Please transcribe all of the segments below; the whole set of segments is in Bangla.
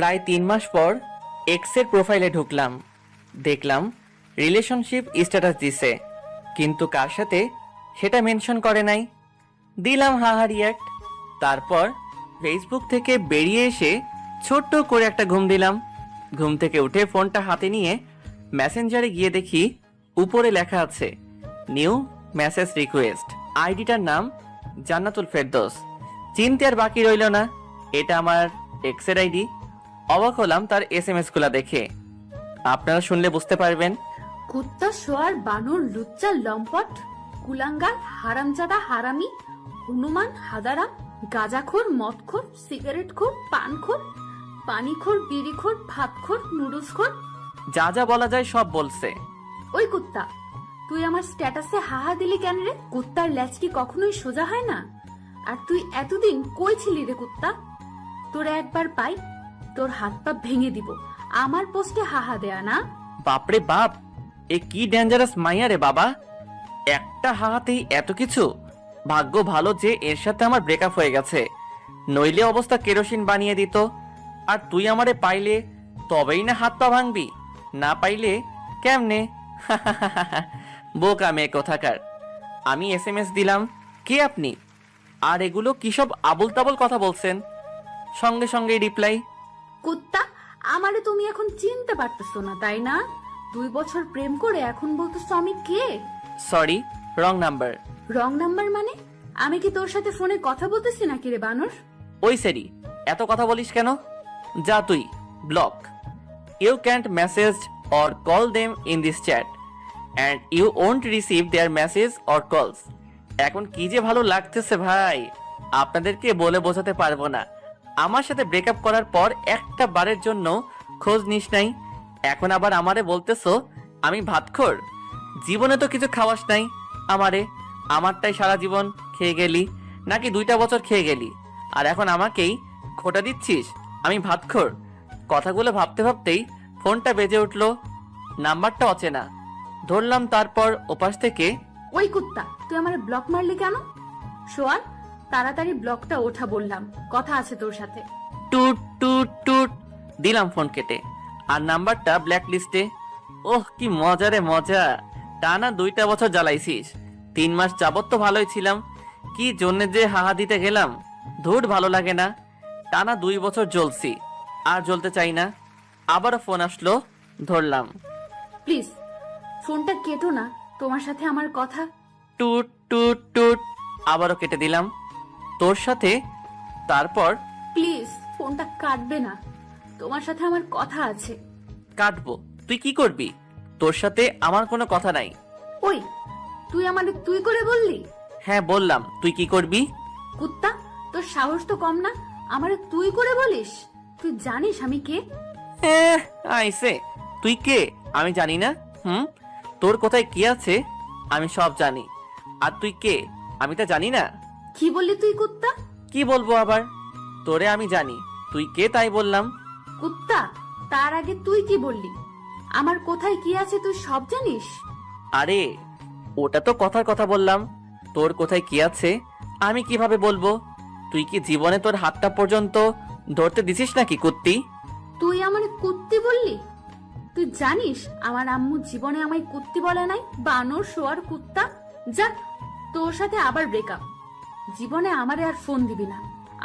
প্রায় 3 মাস পর এক্সের প্রোফাইলে ঢুকলাম, দেখলাম রিলেশনশিপ স্ট্যাটাস দিছে, কিন্তু কার সাথে সেটা মেনশন করে নাই। দিলাম হাহা রিয়াক্ট। তারপর ফেসবুক থেকে বেরিয়ে এসে ছোট্ট করে একটা ঘুম দিলাম। ঘুম থেকে উঠে ফোনটা হাতে নিয়ে মেসেঞ্জারে গিয়ে দেখি উপরে লেখা আছে নিউ মেসেজ রিকোয়েস্ট। আইডিটার নাম জান্নাতুল ফেরদৌস। চিনতে আর বাকি রইল না, এটা আমার এক্সের আইডি। অবাক হলাম তার এসএমএস গুলা দেখে। আপনারা শুনলে বুঝতে পারবেন। কুত্তা শোয়ার বানর লুচ্চা লম্পট কুলাঙ্গার হারামজাদা হারামি হনুমান হাদারাম গাঁজাখোর মদখোর সিগারেটখোর পানখোর পানিখোর বিড়িখোর ভাতখোর নুডলসখোর। যা যা বলা যায় সব বলছে। ওই কুত্তা, তুই আমার স্ট্যাটাসে হাহা দিলি কেন রে? কুত্তার ল্যাজ কি কখনোই সোজা হয় না? আর তুই এতদিন কই ছিলি রে কুত্তা? তোরা একবার পাই, তোর হাত পা ভেঙে দিব। আমার পোস্টে হাহা দেয়া না? বাপরে বাপ, এ কি ডেঞ্জারাস মাইয়া রে বাবা! একটা হাহাতেই এত কিছু। ভাগ্য ভালো যে এর সাথে আমার ব্রেকআপ হয়ে গেছে, নইলে অবস্থা কেরোসিন বানিয়ে দিত। আর তুই আমারে পাইলে তবেই না হাত পা ভাঙবি, না পাইলে কেমনে? বোকা মেয়ে কোথাকার। আমি এসএমএস দিলাম, কে আপনি? আর এগুলো কি সব আবল তাবল কথা বলছেন? সঙ্গে সঙ্গে রিপ্লাই, কুত্তা, আমারে তুমি এখন চিনতে পারতেছো না তাই না? 2 বছর প্রেম করে এখন বলতেছো আমি কে? Sorry, wrong number. Wrong number মানে? আমি কি তোর সাথে ফোনে কথা বলতেছি নাকি রে বানর? ওই সেরি, এত কথা বলিস কেন? যা তুই, block. You can't message or call them in this chat and you won't receive their message or calls. এখন কি যে ভালো লাগতেছে ভাই, আপনাদেরকে বলে বোঝাতে পারবো না। আমার সাথে ব্রেকআপ করার পর একটা বারের জন্য খোঁজ নিস নাই, এখন আবার আমারে বলতেছো আমি ভাতখোর। জীবনে তো কিছু খাওয়াস নাই আমারে। আমারটাই সারা জীবন খেয়ে গেলি, নাকি 2টা বছর খেয়ে গেলি, আর এখন আমাকেই খোটা দিচ্ছিস আমি ভাতখোর? কথাগুলো ভাবতে ভাবতেই ফোনটা বেজে উঠলো। নাম্বারটা অচেনা। ধরলাম, তারপর ওপাশ থেকে, ওই কুত্তা, তুই আমারে ব্লক মারলি কেন? সোয়ান, তাড়াতাড়ি ব্লকটা ওঠা বললাম, কথা আছে তোর সাথে। টুট টুট টুট দিলাম ফোন কেটে, আর নাম্বারটা ব্ল্যাক লিস্টে। ওহ কি মজা রে মজা! টানা 2টা বছর জ্বালাইছিস। 3 মাস যাবত তো ভালোই ছিলাম, কি জন্য যে হাহা দিতে গেলাম। ধুর, ভালো লাগে না। টানা 2 বছর জ্বলছি, আর জ্বলতে চাই না। আবারও ফোন আসলো, ধরলাম। প্লিজ ফোনটা কেটো না, তোমার সাথে আমার কথা। টুট টুট টুট আবারও কেটে দিলাম। তোর সাথে? তারপর, প্লিজ ফোনটা কাটবে না, তোমার সাথে আমার কথা আছে। কাটবো? তুই কি করবি? তোর সাথে আমার কোনো কথা নাই। ওই, তুই আমারে তুই করে বললি? হ্যাঁ বললাম, তুই কি করবি? কুত্তা, তোর সাহস তো কম না, আমারে তুই করে বলিস? তুই জানিস আমি কে? আইসে, তুই কে আমি জানি না? তোর কোথায় কি আছে আমি সব জানি, আর তুই কে আমি তা জানি না। কি বললি তুই কুত্তা? কি বলবো আবার? তোরে আমি জানি, তুই কে তাই বললাম। কুত্তা, তার আগে তুই কি বললি? আমার কোথায় কি আছে তুই সব জানিস? আরে ওটা তো কথার কথা বললাম, তোর কোথায় কি আছে আমি কিভাবে বলবো? তুই কি জীবনে তোর হাতটা পর্যন্ত ধরতে দিছিস নাকি কুত্তি? তুই আমারে কুত্তি বললি? তুই জানিস আমার আম্মু জীবনে আমায় কুত্তি বলে নাই? বানর শোয়ার কুত্তা, যা, তোর সাথে আবার ব্রেকআপ। জীবনে আমারে আর ফোন দিবি না,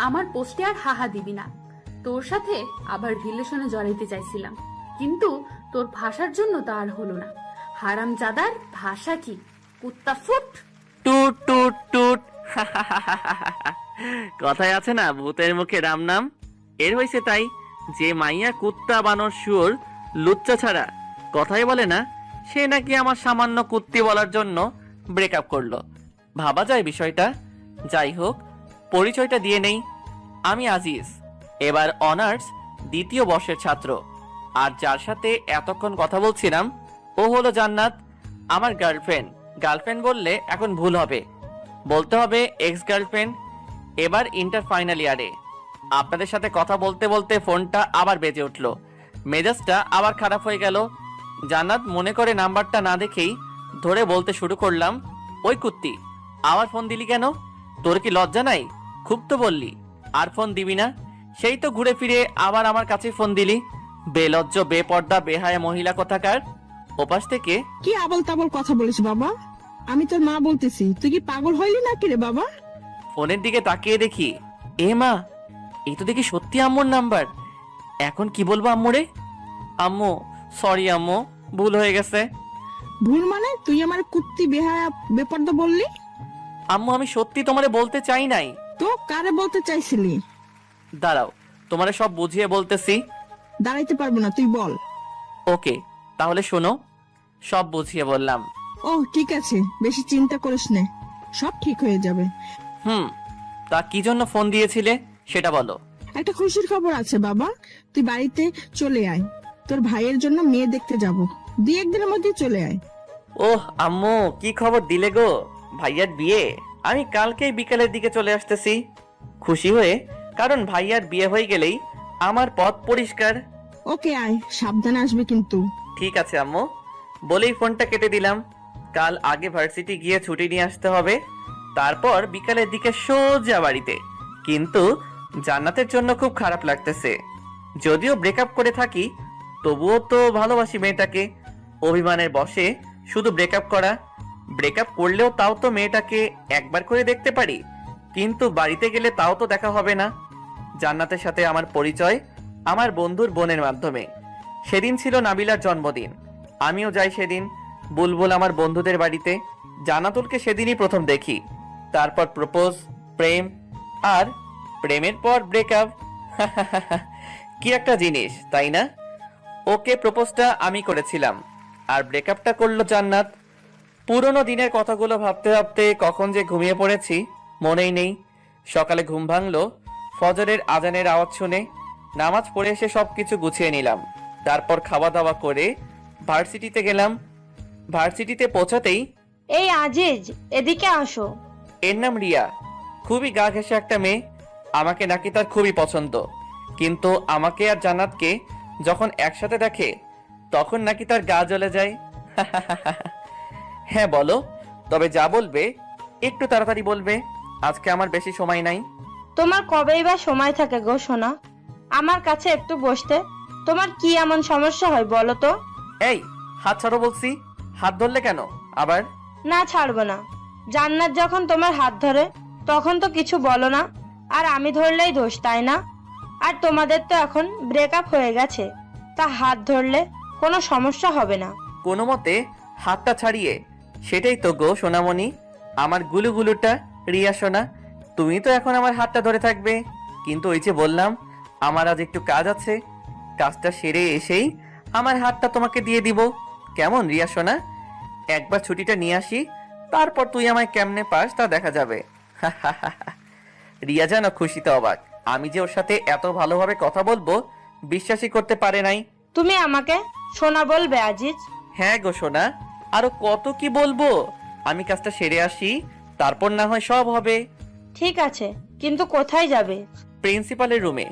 আমার পোস্টে আর হাহা দিবি না। তোর সাথে আবার রিলেশনে জড়াইতে চাইছিলাম, কিন্তু তোর ভাষার জন্য তা আর হলো না। হারামজাদার ভাষা কি? কুত্তা ফুট। টুট টুট টুট কথায় আছে না, ভূতের মুখে রাম নাম। এর হয়েছে তাই, যে মাইয়া কুত্তা বানর শুয়োর লুচ্চা ছাড়া কথাই বলে না, সে নাকি আমার সামান্য কুত্তি বলার জন্য ব্রেকআপ করলো। ভাবা যায় বিষয়টা। যাই হোক, পরিচয়টা দিয়ে নেই। আমি আজিজ, এবার অনার্স 2য় বর্ষের ছাত্র। আর যার সাথে এতক্ষণ কথা বলছিলাম ও হলো জান্নাত, আমার গার্লফ্রেন্ড। গার্লফ্রেন্ড বললে এখন ভুল হবে, বলতে হবে এক্স গার্লফ্রেন্ড। এবার ইন্টার ফাইনাল ইয়ারে। আপনাদের সাথে কথা বলতে বলতে ফোনটা আবার বেজে উঠলো। মেজাজটা আবার খারাপ হয়ে গেল। জান্নাত মনে করে নাম্বারটা না দেখেই ধরে বলতে শুরু করলাম, ওই কুত্তি, আবার ফোন দিলি কেন? তোর কি লজ্জা নাই? খুব তো বললি, আর ফোন দিবি না। সেই তো ঘুরে ফিরে আবার আমার কাছে ফোন দিলি। বেলজ্জ, বেপর্দা, বেহায়া মহিলা কোথাকার। ওপাশ থেকে কি আবল তাবল কথা বলিস বাবা? আমি তোর মা বলতেছি, তুই কি পাগল হইলি নাকি রে বাবা? ফোনের দিকে তাকিয়ে দেখি, এ মা, এই তো দেখি সত্যি আম্মুর নাম্বার। এখন কি বলবো আম্মুরে? আম্মু, সরি আম্মু, ভুল হয়ে গেছে। ভুল মানে? তুই আমার কুত্তি বেহায়া বেপর্দা বললি? আম্মু, আমি সত্যি তোমারে বলতে চাই নাই। তো কারে বলতে চাইছিলি? দাঁড়াও, তোমারে সব বুঝিয়ে বলতেছি। দাঁড়াইতে পারবো না, তুই বল। ওকে, তাহলে শোনো, সব বুঝিয়ে বললাম। ও ঠিক আছে, বেশি চিন্তা করিস নে, সব ঠিক হয়ে যাবে। তা কি জন্য ফোন দিয়েছিলে সেটা বলো। একটা খুশির খবর আছে বাবা, তুই বাড়িতে চলে আয়। তোর ভাইয়ের জন্য মেয়ে দেখতে যাব, 2-1 দিনের মধ্যে চলে আয়। ওহ আম্মু, কি খবর দিলে গো? ভাইয়ার বিয়ে? আমি কালকেই বিকালের দিকে চলে আসতেছি, খুশি হয়ে, কারণ ভাইয়ার বিয়ে হয়ে গেলেই আমার পথ পরিষ্কার। ওকে আয়, সাবধানে আসবে কিন্তু। ঠিক আছে আম্মু, বলেই ফোনটা কেটে দিলাম। কাল আগে ভার্সিটি গিয়ে ছুটি নিয়ে আসতে হবে, তারপর বিকালের দিকে সোজা বাড়িতে। কিন্তু জান্নাতের জন্য খুব খারাপ লাগতেছে। যদিও ব্রেকআপ করে থাকি, তবুও তো ভালোবাসি মেয়েটাকে। অভিমানের বশে শুধু ব্রেকআপ করা। ব্রেকআপ করলেও তাও তো মেয়েটাকে একবার করে দেখতে পারি, কিন্তু বাড়িতে গেলে তাও তো দেখা হবে না। জান্নাতের সাথে আমার পরিচয় আমার বন্ধুর বোনের মাধ্যমে। সেদিন ছিল নাবিলার জন্মদিন, আমিও যাই সেদিন বুলবুল আমার বন্ধুদের বাড়িতে। জান্নাতুলকে সেদিনই প্রথম দেখি, তারপর প্রপোজ, প্রেম, আর প্রেমের পর ব্রেকআপ। কি একটা জিনিস, তাই না? ওকে প্রপোজটা আমি করেছিলাম, আর ব্রেকআপটা করলো জান্নাত। পুরনো দিনের কথাগুলো ভাবতে ভাবতে কখন যে ঘুমিয়ে পড়েছি মনেই নেই। সকালে ঘুম ভাঙলো ফজরের আজানের আওয়াজ শুনে। নামাজ পড়ে এসে সবকিছু গুছিয়ে নিলাম, তারপর খাওয়া দাওয়া করে ভার্সিটিতে গেলাম। ভার্সিটিতে পৌঁছাতেই, এই আজিজ, এদিকে আসো। এর নাম রিয়া, খুবই গা ঘেঁষে একটা মেয়ে। আমাকে নাকি তার খুবই পছন্দ, কিন্তু আমাকে আর জান্নাতকে যখন একসাথে দেখে তখন নাকি তার গা জ্বলে যায়। হ্যাঁ বলো, তবে যা বলবে একটু তাড়াতাড়ি বলবে, আজকে আমার বেশি সময় নাই। তোমার কবেই বা সময় থাকে গো সোনা আমার কাছে একটু বসতে? তোমার কি এমন সমস্যা হয় বলো তো? এই, হাত ছাড়ো বলছি। হাত ধরলে কেন আবার? না, ছাড়বো না। জান্নাত যখন তোমার হাত ধরে তখন তো কিছু বলো না, আর আমি ধরলেই দোষ, তাই না? আর তোমাদের তো এখন ব্রেকআপ হয়ে গেছে, তা হাত ধরলে কোনো সমস্যা হবে না। কোনো মতে হাতটা ছাড়িয়ে, সেটাই তো গো সোনামণি, আমার গুলুগুলুটা। রিয়া সোনা, তুমি তো এখন আমার হাতটা ধরে থাকবে, কিন্তু ওই যে বললাম আমার আজ একটু কাজ আছে, কাজটা সেরে এসেই আমার হাতটা তোমাকে দিয়ে দিব। কেমন রিয়া সোনা? একবার ছুটিটা নিয়ে আসি, তারপর তুই আমায় কেমনে পাস তা দেখা যাবে। রিয়া যেন খুশিতে অবাক, আমি যে ওর সাথে এত ভালোভাবে কথা বলবো বিশ্বাসই করতে পারে নাই। তুমি আমাকে সোনা বলবে আজিজ? হ্যাঁ গো সোনা, আরো কত কি বলবো। আমি কাজটা সেরে আসি, তারপর না হয় সব হবে। ঠিক আছে, কিন্তু কোথায় যাবে? প্রিন্সিপালের রুমে।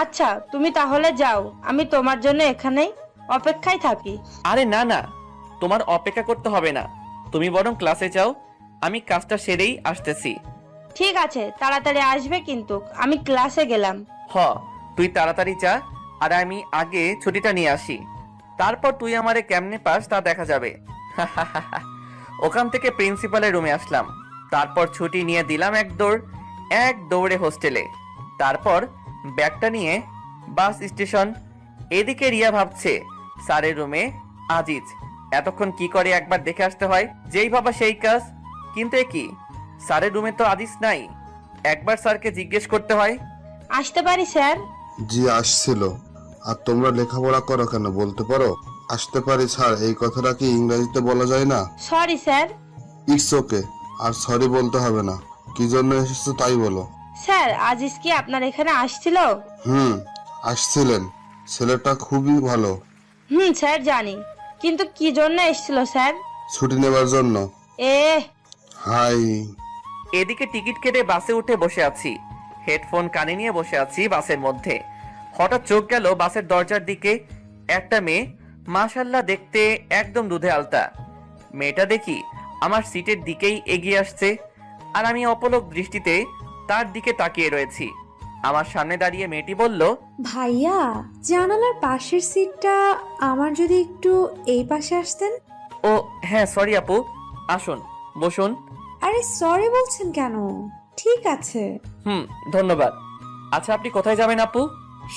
আচ্ছা, তুমি তাহলে যাও, আমি তোমার জন্য এখানেই অপেক্ষায় থাকি। আরে না না, তোমার অপেক্ষা করতে হবে না, তুমি বরং ক্লাসে যাও, আমি কাজটা সেরেই আসতেছি। ঠিক আছে, তাড়াতাড়ি আসবে কিন্তু, আমি ক্লাসে গেলাম। হ, তুই তাড়াতাড়ি যা, আর আমি আগে ছুটিটা নিয়ে আসি, তারপর তুই আমারে কেমনে পাস তা দেখা যাবে। ওখান থেকে প্রিন্সিপালের রুমে আসলাম, তারপর ছুটি নিয়ে দিলাম এক দৌড়ে হোস্টেলে, তারপর ব্যাগটা নিয়ে বাস স্টেশন। এদিকে রিয়া ভাবছে স্যারের রুমে আজিজ এতক্ষণ কি করে একবার দেখে আসতে হয়, যেই ভাবা সেই কাজ। কিন্তু এ কি, স্যারের রুমে তো আজিজ নাই, একবার স্যারকে জিজ্ঞেস করতে হয়। আসতে পারি স্যার? জি আসছিল। আর তোমরা লেখাপড়া করো কেন বলতে পারো? আসতে পারি স্যার, এই কথাটা কি ইংরেজিতে বলা যায় না? Sorry sir. ইটস ওকে, আর সরি বলতে হবে না। কি জন্য এসেছো তাই বলো। স্যার, আজিজ কি আপনার এখানে আসছিল? আসছিলেন, ছেলেটা খুবই ভালো। স্যার জানি, কিন্তু কি জন্য এসেছিল স্যার? ছুটি নেবার জন্য। এ হাই। এদিকে টিকিট কেটে বাসে উঠে বসে আছি, হেডফোন কানে নিয়ে বসে আছি বাসের মধ্যে। হঠাৎ চোখ গেল বাসের দরজার দিকে। একটা মেয়ে, মাশাআল্লাহ দেখতে একদম দুধে আলতা। মেয়েটা দেখি আমার সিটের দিকেই এগিয়ে আসছে, আর আমি অপলক দৃষ্টিতে তার দিকে তাকিয়ে রয়েছি। আমার সামনে দাঁড়িয়ে মেয়েটি বলল, ভাইয়া, জানালার পাশের সিটটা আমার, যদি একটু এই পাশে আসতেন। ও হ্যাঁ সরি আপু, আসুন বসুন। আরে সরি বলছেন কেন? ঠিক আছে। ধন্যবাদ। আচ্ছা আপনি কোথায় যাবেন আপু?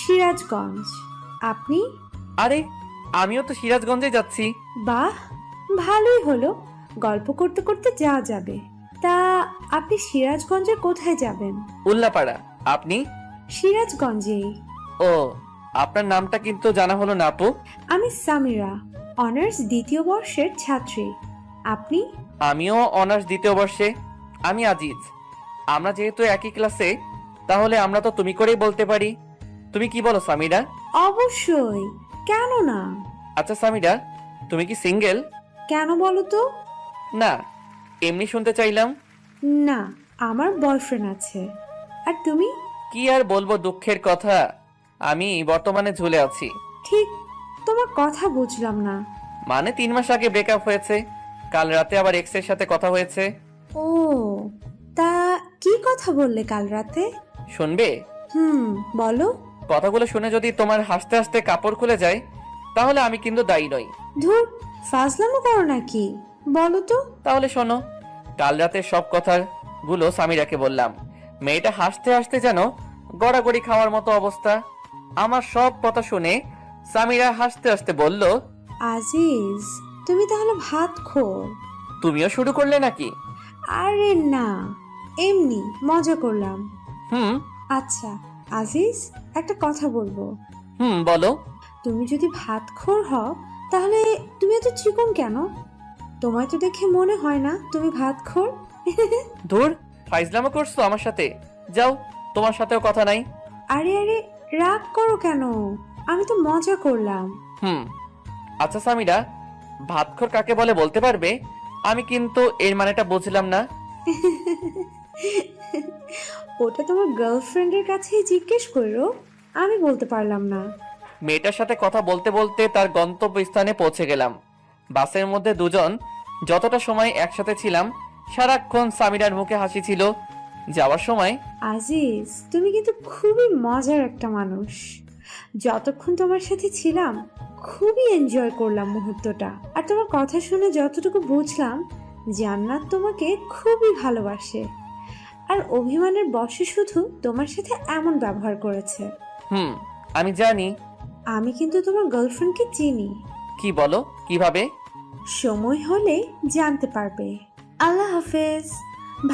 সিরাজগঞ্জ। আপনি? আরে আমিও তো সিরাজগঞ্জে যাচ্ছি। বাহ, ভালোই হলো, গল্প করতে করতে যাওয়া যাবে। তা আপনি সিরাজগঞ্জে কোথায় যাবেন? উল্লাপাড়া। আপনি? সিরাজগঞ্জেই। ও, আপনার নামটা কিন্তু জানা হলো না আপু। আমি সামিরা, অনার্স দ্বিতীয় বর্ষের ছাত্রী। আপনি? আমিও অনার্স দ্বিতীয় বর্ষে। আমি আজিজ। আমরা যেহেতু একই ক্লাসে, তাহলে আমরা তো তুমি করেই বলতে পারি। তুমি কি বলো সামিরা? অবশ্যই, কেন না। আচ্ছা সামিরা, তুমি কি সিঙ্গেল? কেন বলো তো? না, এমনি শুনতে চাইলাম। না, আমার বয়ফ্রেন্ড আছে। আর তুমি? কি আর বলবো, দুঃখের কথা, আমি বর্তমানে ঝুলে আছি। ঠিক, তোমার কথা বুঝলাম না। মানে 3 মাস আগে ব্রেকআপ হয়েছে, কাল রাতে আবার এক্স এর সাথে কথা হয়েছে। ও, তা কি কথা বললে কাল রাতে? শুনবে? বলো। কথাগুলো শুনে যদি তোমার হাসতে হাসতে কাপড় খুলে যায়, তাহলে আমি কিন্তু দায়ী নই। ধুর, ফাজলামো করো নাকি? বলো তো। তাহলে শোনো, কাল রাতে সব কথাগুলো সামিরাকে বললাম। মেয়েটা হাসতে হাসতে যেন গড়াগড়ি খাওয়ার মতো অবস্থা। আমার সব কথা শুনে সামিরা হাসতে হাসতে বলল, আজিজ, তুমি তাহলে ভাত খোর? তুমিও শুরু করলে নাকি? আরে না, এমনি মজা করলাম। হুম আচ্ছা আজিজ, একটা কথা বলবো। বলো। তুমি যদি ভাত খোর হও, তাহলে তুমি এত চিকন কেন? তোমায় তো দেখে মনে হয় না তুমি ভাত খোর। ধুর, ফাইজলামো করছো আমার সাথে? যাও, তোমার সাথেও কথা নাই। আরে আরে, রাগ করো কেন? আমি তো মজা করলাম। আচ্ছা সামিরা, ভাতখোর কাকে বলে বলতে পারবে? আমি কিন্তু এর মানেটা বুঝলাম না। ওটা তোমার গার্লফ্রেন্ডের কাছেই জিজ্ঞেস করো, আমি বলতে পারলাম না। মেয়েটার সাথে কথা বলতে বলতে তার গন্তব্যস্থানে পৌঁছে গেলাম। বাসের মধ্যে দুজন যতটা সময় একসাথে ছিলাম, সারাক্ষণ সামিরার মুখে হাসি ছিল। যাওয়ার সময়, আজিজ, তুমি কিন্তু খুবই মজার একটা মানুষ। যতক্ষণ তোমার সাথে ছিলাম, খুবই এনজয় করলাম মুহূর্তটা। আর তোমার কথা শুনে যতটুকু বুঝলাম, জান্নাত তোমাকে খুবই ভালোবাসে। আর অভিমানের বশে শুধু তোমার সাথে এমন ব্যবহার করেছে। আমি জানি। আমি কিন্তু তোমার গার্লফ্রেন্ডকে চিনি। কি বলো? কিভাবে? সময় হলে জানতে পারবে। আল্লাহ হাফেজ,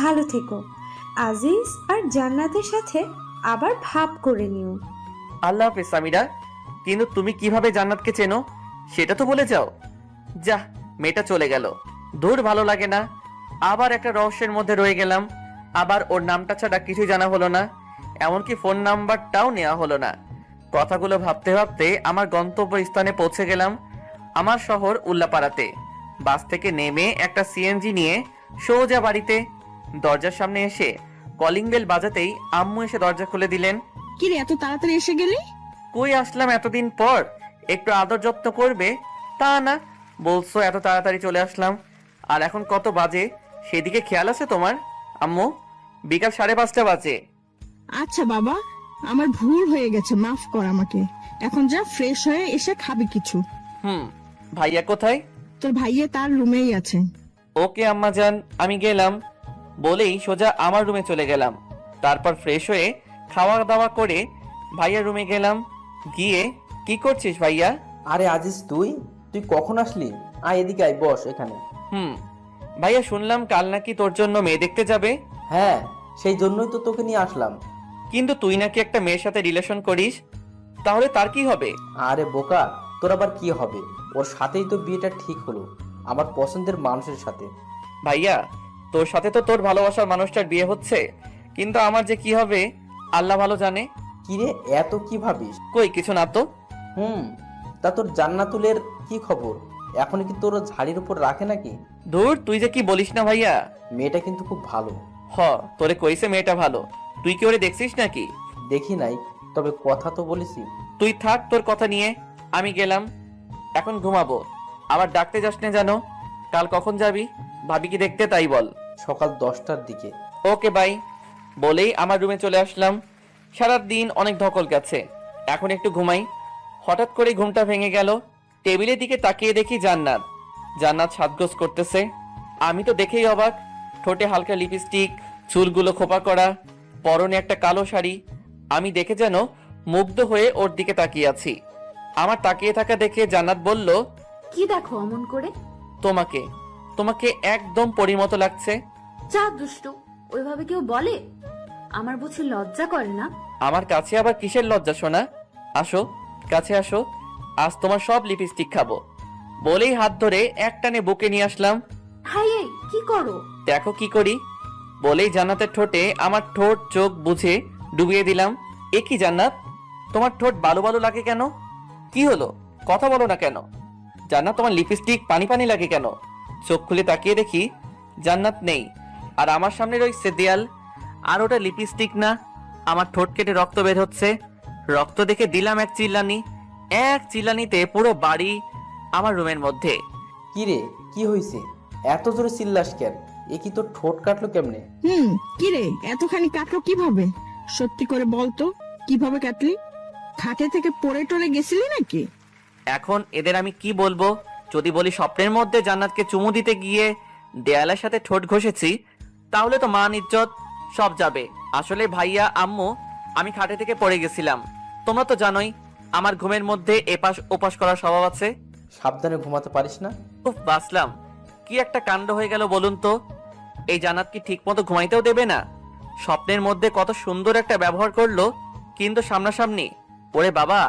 ভালো থেকো। আজিজ আর জান্নাতের সাথে আবার ভাব করে নিও। আল্লাহ হাফেজ সামিরা। কিন্তু তুমি কিভাবে জান্নাতকে চেনো সেটা তো বলে যাও। যা, মেয়েটা চলে গেল। দূর, ভালো লাগে না। আবার একটা রহস্যের মধ্যে রয়ে গেলাম। আবার ওর নামটা ছাড়া কিছুই জানা হলো না, এমনকি ফোন নাম্বারটাও নেওয়া হলো না। কথাগুলো ভাবতে ভাবতে আমার গন্তব্য স্থানে পৌঁছে গেলাম। আমার শহর উল্লাপাড়াতে। বাস থেকে নেমে একটা সিএনজি নিয়ে সোজা বাড়িতে। দরজার সামনে এসে কলিং বেল বাজাতেই আম্মু এসে দরজা খুলে দিলেন। কি রে, এত তাড়াতাড়ি এসে গেলি? কই আসলাম এতদিন পর, একটু আদর যত্ন করবে তা না, বলছো এত তাড়াতাড়ি চলে আসলাম। আর এখন কত বাজে সেদিকে খেয়াল আছে তোমার আম্মু? বিকাল 5:30 বাজে। আচ্ছা বাবা, আমার ভুল হয়ে গেছে, মাফ কর আমাকে। এখন যা, ফ্রেশ হয়ে এসে খাবি কিছু। ভাইয়া কোথায়? তোর ভাইয়া তার রুমেই আছে। ওকে আম্মা জান, আমি গেলাম বলেই সোজা আমার রুমে চলে গেলাম। তারপর ফ্রেশ হয়ে খাওয়া দাওয়া করে ভাইয়ার রুমে গেলাম। গিয়ে, কি করছিস ভাইয়া? আরে আজিজ, তুই কখন আসলি? আয় এদিকে, আয়, বস এখানে। ভাইয়া শুনলাম কাল নাকি তোর জন্য মেয়ে দেখতে যাবে। হ্যাঁ, সেই জন্যই তো তোকে নিয়ে আসলাম। কিন্তু তুই নাকি একটা মেয়ের সাথে রিলেশন করিস, তাহলে তার কি হবে? আরে বোকা, তোর আবার কি হবে? ওর সাথেই তো বিয়েটা ঠিক হলো, আমার পছন্দের মানুষের সাথে। ভাইয়া, তোর সাথে তো তোর ভালোবাসার মানুষটার বিয়ে হচ্ছে, কিন্তু আমার যে কি হবে আল্লাহ ভালো জানে। কিরে, এত কি ভাবিস? কই কিছু না তো। তা তোর জান্নাতুলের কি খবর? এখন কি তোর ঝাড়ির উপর রাখে নাকি? ধুর, তুই যে কি বলিস না ভাইয়া। মেয়েটা কিন্তু খুব ভালো। তোরে কইছে মেয়েটা ভালো, তুই কি ওরে দেখছিস নাকি? দেখি নাই, তবে কথা তো বলেছি। তুই থাক তোর কথা নিয়ে, আমি গেলাম, এখন ঘুমাবো। আবার ডাকতে যাস না জানো। কাল কখন যাবি? ভাবি কি দেখতে, তাই বল। সকাল 10টার দিকে। ওকে বাই বলেই আমার রুমে চলে আসলাম। সারা দিন অনেক ধকল গেছে, এখন একটু ঘুমাই। হঠাৎ করে ঘুমটা ভেঙে গেল। টেবিলের দিকে তাকিয়ে দেখি জান্নাত। জান্নাত সাজগোজ করতেছে। আমি তো দেখেই অবাক। ঠোঁটে হালকা লিপস্টিক, চুলগুলো খোপা করা, পরনে একটা কালো শাড়ি। আমি দেখে যেন মুগ্ধ হয়ে ওর দিকে তাকিয়ে আছি। আমার তাকিয়ে থাকা দেখে জান্নাত বলল, কি দেখো অমন করে? তোমাকে তোমাকে একদম পরিমতো লাগছে। যা দুষ্টু, ওইভাবে কেউ বলে? আমার বুঝি লজ্জা করে না? আমার কাছে আবার কিসের লজ্জা শোনা? আসো, কাছে আসো, আজ তোমার সব লিপস্টিক খাবো। বলেই হাত ধরে একটানে বুকে নিয়ে আসলাম। হাই, এই কি করো? দেখো কি করি। বলেই জান্নাতের ঠোঁটে আমার ঠোঁট চোখ বুঝে ডুবিয়ে দিলাম। এ কি জান্নাত, তোমার ঠোঁট বালু বালু লাগে কেন? কি হলো, কথা বলো না কেন? জান্নাত, তোমার লিপস্টিক পানি পানি লাগে কেন? চোখ খুলে তাকিয়ে দেখি জান্নাত নেই, আর আমার সামনে রয়েছে দেয়াল। আর ওটা লিপস্টিক না, আমার ঠোঁট কেটে রক্ত বের হচ্ছে। রক্ত দেখে দিলাম এক চিল্লানি। এক চিল্লানিতে পুরো বাড়ি আমার রুমের মধ্যে। কি রে, কি হয়েছে? এত জোরে চিল্লাস কেন? এ কি তোর ঠোঁট কাটলো কেমনে? কি রে, এতখানি কাটলো কিভাবে? সত্যি করে বলতো, কিভাবে কাটলি? খাটে থেকে পড়ে টরে গেছিলি নাকি? এখন এদের আমি কি বলবো? যদি বলি স্বপ্নের মধ্যে জান্নাতকে চুমু দিতে গিয়ে দেয়ালের সাথে ঠোঁট ঘষেছি, তাহলে তো মান ইজ্জত সব যাবে। আসলে ভাইয়া, আম্মু, আমি খাটে থেকে পড়ে গেছিলাম। তোমরা তো জানোই আমার ঘুমের মধ্যে এপাশ ওপাশ করার স্বভাব আছে। সাবধানে ঘুমাতে পারিস না? উফ, বাসলাম। কি একটা কাণ্ড হয়ে গেল বলুন তো। এই জান্নাত কি ঠিক মতো ঘুমাইতেও দেবে না? স্বপ্নের মধ্যে কত সুন্দর একটা ব্যবহার করলো, কিন্তু সামনাসামনি ওরে বাবা,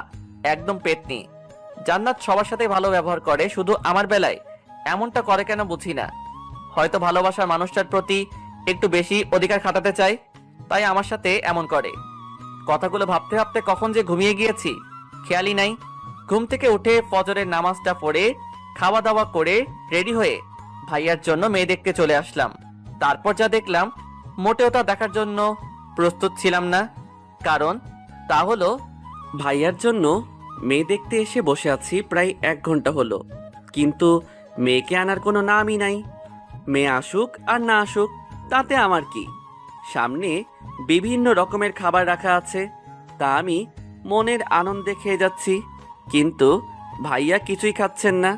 একদম পেতনি। জান্নাত সবার সাথে ভালো ব্যবহার করে, শুধু আমার বেলায় এমনটা করে কেন বুঝি না। হয়তো ভালোবাসার মানুষটার প্রতি একটু বেশি অধিকার খাটাতে চায়, তাই আমার সাথে এমন করে। কথাগুলো ভাবতে ভাবতে কখন যে ঘুমিয়ে গিয়েছি খেয়ালই নাই। ঘুম থেকে উঠে ফজরের নামাজটা পড়ে খাওয়া দাওয়া করে রেডি হয়ে ভাইয়ার জন্য মেয়ে দেখতে চলে আসলাম। তারপর যা দেখলাম, মোটেও তা দেখার জন্য প্রস্তুত ছিলাম না। কারণ তা হলো, ভাইয়ার জন্য মেয়ে দেখতে এসে বসে আছি প্রায় 1 ঘন্টা হলো, কিন্তু মেয়েকে আনার কোনো নামই নাই। মেয়ে আসুক আর না আসুক তাতে আমার কি। সামনে বিভিন্ন রকমের খাবার রাখা আছে, তা আমি মনের আনন্দে খেয়ে যাচ্ছি, কিন্তু ভাইয়া কিছুই খাচ্ছেন না।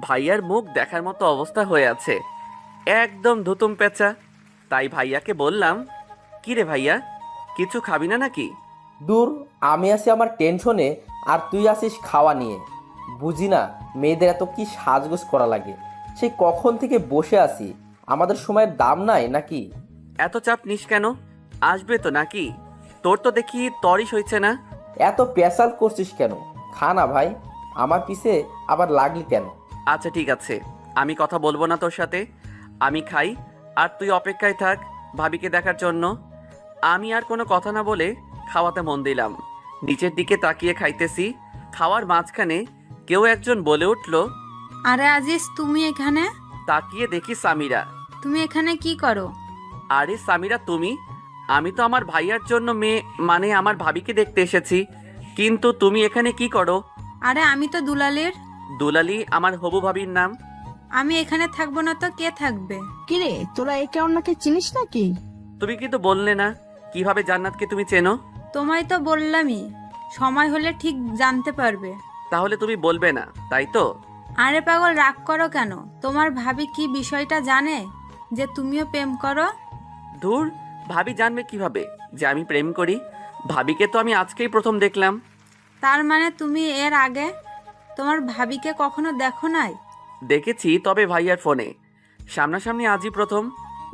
ভাইয়ার মুখ দেখার মতো অবস্থা হয়ে আছে, একদম ধুতুম পেঁচা। তাই ভাইয়াকে বললাম, কি রে ভাইয়া, কিছু খাবি না নাকি? দূর, আমি আছি আমার টেনশনে, আর তুই আসিস খাওয়া নিয়ে। বুঝি না মেয়েদের এত কি সাজগোজ করা লাগে। সেই কখন থেকে বসে আছি, আমাদের সময়ের দাম নাই নাকি? এত চাপ নিস কেন, আসবে তো নাকি? তোর তো দেখি তরিস হয়েছে না। এত পেশাল করছিস কেন? খা না ভাই, আমার পিছে আবার লাগলি কেন? আচ্ছা ঠিক আছে, আমি কথা বলবো না তোর সাথে। আমি খাই আর তুই অপেক্ষায় থাক ভাবিকে দেখার জন্য। আমি আর কোনো কথা না বলে খাওয়াতে মন দিলাম। নিচের দিকে তাকিয়ে খাইতেছি। খাওয়ার মাঝখানে কেউ একজন বলে উঠল, আরে আজিজ, তুমি এখানে? তাকিয়ে দেখি সামিরা। তুমি এখানে কি করো? আরে সামিরা, তুমি? আমি তো আমার ভাইয়ার জন্য মেয়ে, মানে আমার ভাবিকে দেখতে এসেছি, কিন্তু তুমি এখানে কি করো? আরে আমি তো দুলালের। দুলালি আমার হবু ভাবির নাম। আমি এখানে থাকবো না তো কে থাকবে? কিরে, তোরা একে অন্যকে চিনিস নাকি? তুমি কিন্তু বললে না কিভাবে জান্নাতকে তুমি চেনো। তোমায় তো বললামই, সময় হলে ঠিক জানতে পারবে। তাহলে তুমি বলবে না, তাই তো? আরে পাগল, রাগ করো কেন? তোমার ভাবি কি বিষয়টা জানে যে তুমিও প্রেম করো? ধুর, ভাবি জানবে কিভাবে যে আমি প্রেম করি? ভাবিকে তো আমি আজকেই প্রথম দেখলাম। তার মানে তুমি এর আগে তোমার ভাবিকে কখনো দেখো নাই? দেখেছি, তবে ভাইয়ার ফোনে, সামনাসামনি আজই প্রথম।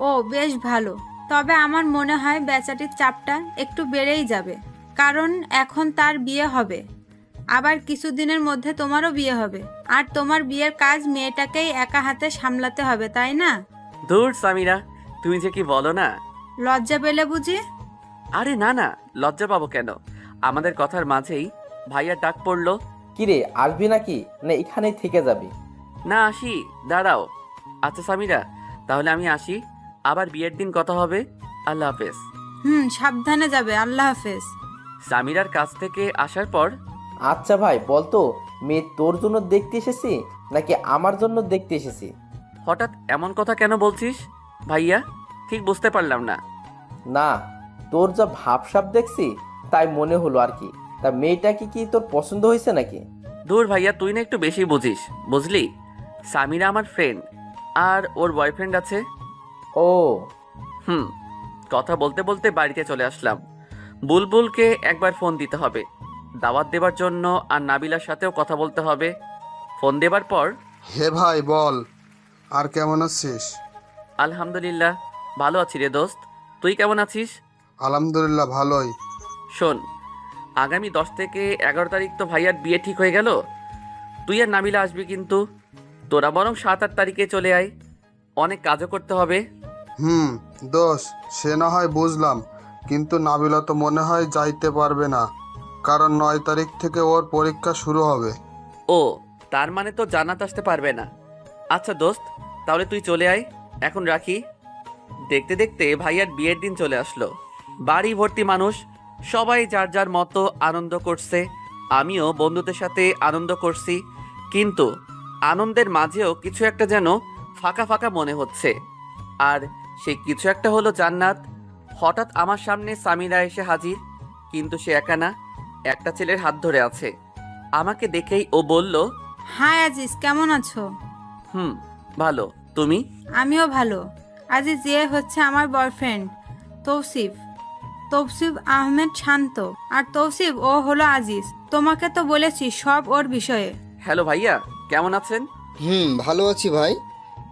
ও বেশ ভালো। তবে আমার মনে হয় বেচাটির চাপটা একটু বেড়েই যাবে, কারণ এখন তার বিয়ে হবে, আবার কিছুদিনের মধ্যে তোমারও বিয়ে হবে, আর তোমার বিয়ের কাজ মেয়েটাকেই একা হাতে সামলাতে হবে, তাই না? ধুর সামিরা, তুমি যে কি বলো না। লজ্জা পেলে বুঝি? আরে না না, লজ্জা পাবো কেন? আমাদের কথার মাঝেই ভাইয়ার ডাক পড়লো। কিরে, আসবি নাকি না এখানেই থেকে যাবি? না, আসি, দাঁড়াও। আচ্ছা সামিরা, তাহলে আমি আসি, আবার বিয়ের দিন কথা হবে। আল্লাহ হাফেজ। সাবধানে যাবে। আল্লাহ হাফেজ। সামিরার কাছ থেকে আসার পর, আচ্ছা ভাই, বলতো মেয়ে তোর জন্য দেখতে এসেছি নাকি আমার জন্য দেখতে এসেছি? হঠাৎ এমন কথা কেন বলছিস ভাইয়া? ঠিক বুঝতে পারলাম না। না, তোর যা ভাবসাব দেখছি তাই মনে হলো আর কি। তা মেয়েটা কি তোর পছন্দ হয়েছে নাকি? দূর ভাইয়া, তুই না একটু বেশি বুঝিস, বুঝলি? সামিরা আমার ফ্রেন্ড, আর ওর বয়ফ্রেন্ড আছে। ও কথা বলতে বলতে বাড়িতে চলে আসলাম। বুলবুলকে একবার ফোন দিতে হবে দাওয়াত দেবার জন্য, আর নাবিলার সাথেও কথা বলতে হবে। ফোন দেবার পর, হে ভাই বল, আর কেমন আছিস? আলহামদুলিল্লাহ ভালো আছি রে দোস্ত, তুই কেমন আছিস? আলহামদুলিল্লাহ ভালোই। শোন, আগামী 10 থেকে 11 তারিখ তো ভাইয়ার বিয়ে ঠিক হয়ে গেল। তুই আর নাবিলা আসবি, কিন্তু তোরা বরং 7-8 তারিখে চলে আয়, অনেক কাজও করতে হবে। দোষ, সে না হয় বুঝলাম, কিন্তু নাবিলা তো মনে হয় যাইতে পারবে না, কারণ 9 তারিখ থেকে ওর পরীক্ষা শুরু হবে। ও, তার মানে তো জান্নাত আসতে পারবে না। আচ্ছা দোস্ত, তাহলে তুই চলে আয়, এখন রাখি। দেখতে দেখতে ভাইয়ার বিয়ের দিন চলে আসলো। বাড়ি ভর্তি মানুষ, সবাই যার যার মতো আনন্দ করছে। আমিও বন্ধুদের সাথে আনন্দ করছি, কিন্তু আনন্দের মাঝেও কিছু একটা যেন ফাঁকা ফাঁকা মনে হচ্ছে। আর সেই কিছু একটা হলো জান্নাত। হঠাৎ আমার সামনে সামিরা এসে হাজির, কিন্তু সে একা না, একটা ছেলের হাত ধরে আছে। আমাকে দেখেই ও বলল, হাই আজিজ, কেমন আছো? ভালো, তুমি? আমিও ভালো। আজিজ, যে হচ্ছে আমার বয়ফ্রেন্ড তৌসিফ, তৌসিফ আহমেদ শান্ত। আর তৌসিফ, ও হলো আজিজ। তোমাকে তো বলেছি সব ওর বিষয়ে। হ্যালো ভাইয়া, কেমন আছেন? ভালো আছি ভাই,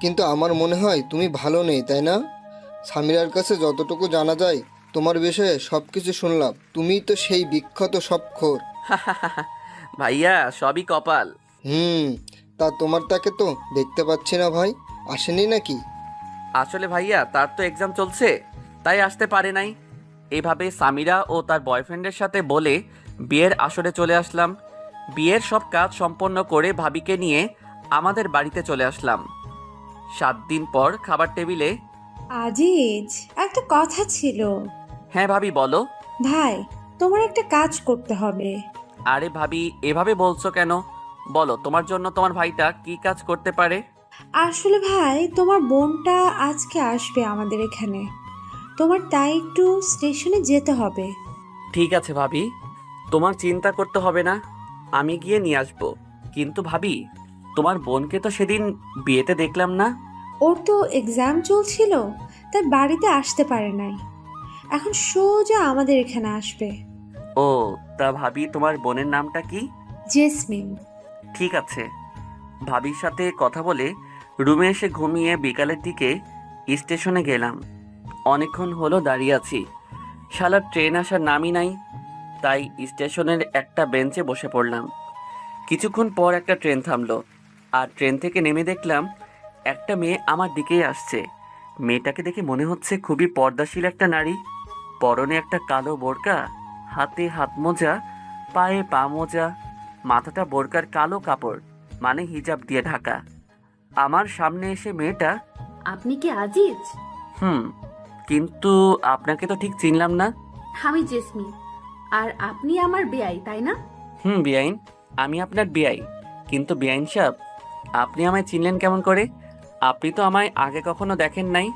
কিন্তু আমার মনে হয় তুমি ভালো নেই, তাই না? সামিরার কাছে যতটুকু জানা যায় তোমার বিষয়ে সব কিছু শুনলাম। তুমিই তো সেই বিখ্যাত সবখোর। ভাইয়া, সবই কপাল। তা তোমার তাকে তো দেখতে পাচ্ছি না ভাই, আসেনি নাকি? আসলে ভাইয়া, তার তো এক্সাম চলছে, তাই আসতে পারে নাই। এভাবে সামিরা ও তার বয়ফ্রেন্ডের সাথে বলে বিয়ের আসরে চলে আসলাম। বিয়ের সব কাজ সম্পন্ন করে ভাবিকে নিয়ে আমাদের বাড়িতে চলে আসলাম। 7 দিন পর খাবার টেবিলে। আজিজ, একটা কথা ছিল। হ্যাঁ ভাবি, বলো। ভাই, তোমার একটা কাজ করতে হবে। আরে ভাবি, এভাবে বলছো কেন? বলো, তোমার জন্য তোমার ভাইটা কি কাজ করতে পারে? আসলে ভাই, তোমার বোনটা আজকে আসবে আমাদের এখানে, তোমার তাই একটু স্টেশনে যেতে হবে। ঠিক আছে ভাবি, তোমার চিন্তা করতে হবে না, আমি গিয়ে নিয়ে আসবো। কিন্তু ভাবি, তোমার বোনকে তো সেদিন বিয়েতে দেখলাম না। ওর তো এক্সাম চলছিল, তাই বাড়িতে আসতে পারে নাই। এখন সোজা আমাদের এখানে আসবে। ও, তা ভাবি, তোমার বোনের নামটা কি? জেসমিন। ঠিক আছে। ভাবির সাথে কথা বলে রুমে এসে ঘুমিয়ে বিকালের দিকে স্টেশনে গেলাম। অনেকক্ষণ হলো দাঁড়িয়ে আছি, শালার ট্রেন আসার নামই নাই। তাই স্টেশনের একটা বেঞ্চে বসে পড়লাম। কিছুক্ষণ পর একটা ট্রেন থামলো, আর ট্রেন থেকে নেমে দেখলাম একটা মেয়ে আমার দিকেই আসছে। মেয়েটাকে দেখে মনে হচ্ছে খুবই পর্দাশীল একটা নারী। পরনে একটা কালো বোরকা, হাতে হাত মোজা, পায়ে পা মোজা, মাথাটা বোরকার কালো কাপড় মানে হিজাব দিয়ে ঢাকা। আমার সামনে এসে মেয়েটা, আপনি কি আজিজ? কিন্তু আপনাকে তো ঠিক চিনলাম না। আমি জেসমিন, আর আপনি আমার বেয়াই, তাই না? বেআইন, আমি আপনার বেআই। কিন্তু বেআইন সাহেব, আপনি আমায় চিনলেন কেমন করে? আপনি তো আমায় আগে কখনো দেখেন নাই।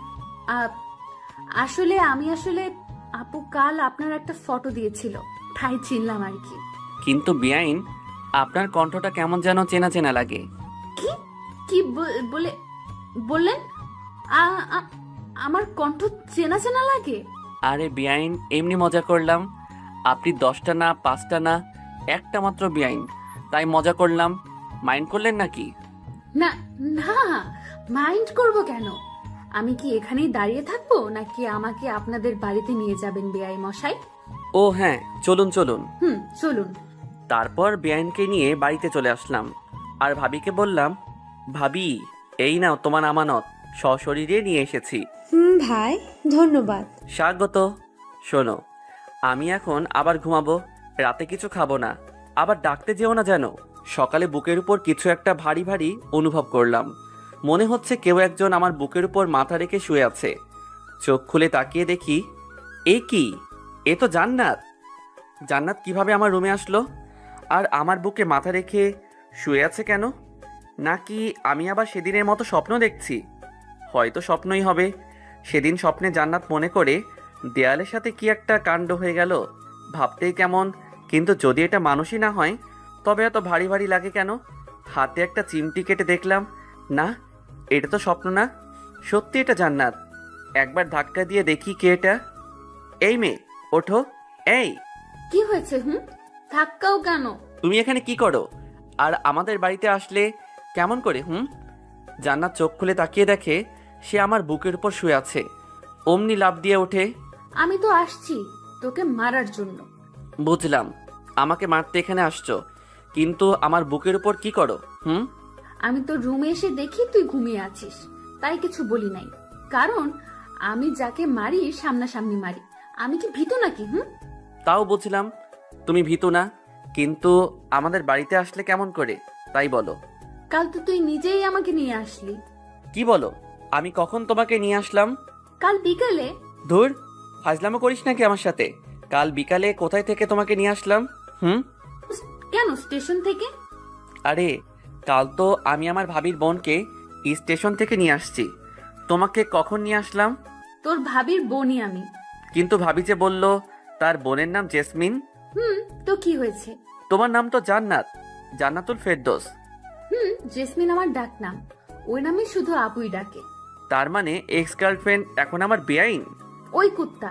আসলে আপু কাল আপনার একটা ফটো দিয়েছিল, তাই চিনলাম আর কি। কিন্তু বেআইন, আপনার কণ্ঠটা কেমন যেন চেনা চেনা লাগে। কি কি বললেন? আমার কণ্ঠ চেনা চেনা লাগে? আরে বেআইন, এমনি মজা করলাম। আপনি 10টা না 5টা না, একটা মাত্র বেআইন, তাই মজা করলাম। মাইন্ড করলেন নাকি? না না, মাইন্ড করব কেন? আমি কি এখানেই দাঁড়িয়ে থাকবো, নাকি আমাকে আপনাদের বাড়িতে নিয়ে যাবেন বেআই মশাই? ও হ্যাঁ, চলুন চলুন। চলুন। তারপর বেআইনকে নিয়ে বাড়িতে চলে আসলাম, আর ভাবিকে বললাম, ভাবি, এই নাও তোমার আমানত, সশরীরে নিয়ে এসেছি। ভাই, ধন্যবাদ। স্বাগত। শোনো, আমি এখন আবার ঘুমাবো, রাতে কিছু খাবো না, আবার ডাকতে যেও না যেন। সকালে বুকের উপর কিছু একটা ভারী ভারী অনুভব করলাম। মনে হচ্ছে কেউ একজন আমার বুকের উপর মাথা রেখে শুয়ে আছে। চোখ খুলে তাকিয়ে দেখি, এ কি? এ তো জান্নাত। জান্নাত কিভাবে আমার রুমে আসলো, আর আমার বুকে মাথা রেখে শুয়ে আছে কেন? নাকি আমি আবার সেদিনের মতো স্বপ্ন দেখছি? হয়তো স্বপ্নই হবে। সেদিন স্বপ্নে জান্নাত মনে করে দেয়ালের সাথে কি একটা কাণ্ড হয়ে গেল, ভাবতেই কেমন, কিন্তু যদি এটা মানুষই না হয় তবে এত ভারী ভারী লাগে কেন? হাতে একটা চিমটি কেটে দেখলাম, না এটা তো স্বপ্ন না, সত্যি এটা জান্নাত। একবার ধাক্কা দিয়ে দেখি কে এটা। এই মেয়ে, ওঠো। এই, কি হয়েছে? ধাক্কাও কেন? তুমি এখানে কি করো? আর আমাদের বাড়িতে আসলে কেমন করে? জান্নাত চোখ খুলে তাকিয়ে দেখে সে আমার বুকের উপর শুয়ে আছে। অমনি লাফ দিয়ে ওঠে। আমি তো আসছি তোকে মারার জন্য। বুঝলাম, আমাকে মারতে এখানে আসছো, কিন্তু আমার বুকের উপর কি করো? আমি তো রুমে এসে দেখি তুই ঘুমিয়ে আছিস, তাই কিছু বলি নাই। কারণ আমি যাকে মারি সামনাসামনি মারি। আমি কি ভীতু নাকি? তাও বুঝলাম তুমি ভীতু না, কিন্তু আমাদের বাড়িতে আসলে কেমন করে তাই বলো। কাল তো তুই নিজেই আমাকে নিয়ে আসলি। কি বলো? আমি কখন তোমাকে নিয়ে আসলাম? কাল বিকালে। ধুর, ফাজলামো করিস নাকি আমার সাথে? কাল বিকালে কোথায় থেকে তোমাকে নিয়ে আসলাম? কেন স্টেশন থেকে? আরে কাল তো আমি আমার ভাবির বোনকে স্টেশন থেকে নিয়ে আসছি। তোমাকে কখন নিয়ে আসলাম? তোর ভাবির বোনই আমি। কিন্তু ভাবি যে বলল তার বোনের নাম জেসমিন। তো কি হয়েছে? তোমার নাম তো জান্নাত, জান্নাতুল ফেরদৌস। জেসমিন আমার ডাক নাম, ওই নামে শুধু আপুই ডাকে। তার মানে এক্স গার্লফ্রেন্ড এখন আমার বেআইন? ওই কুত্তা,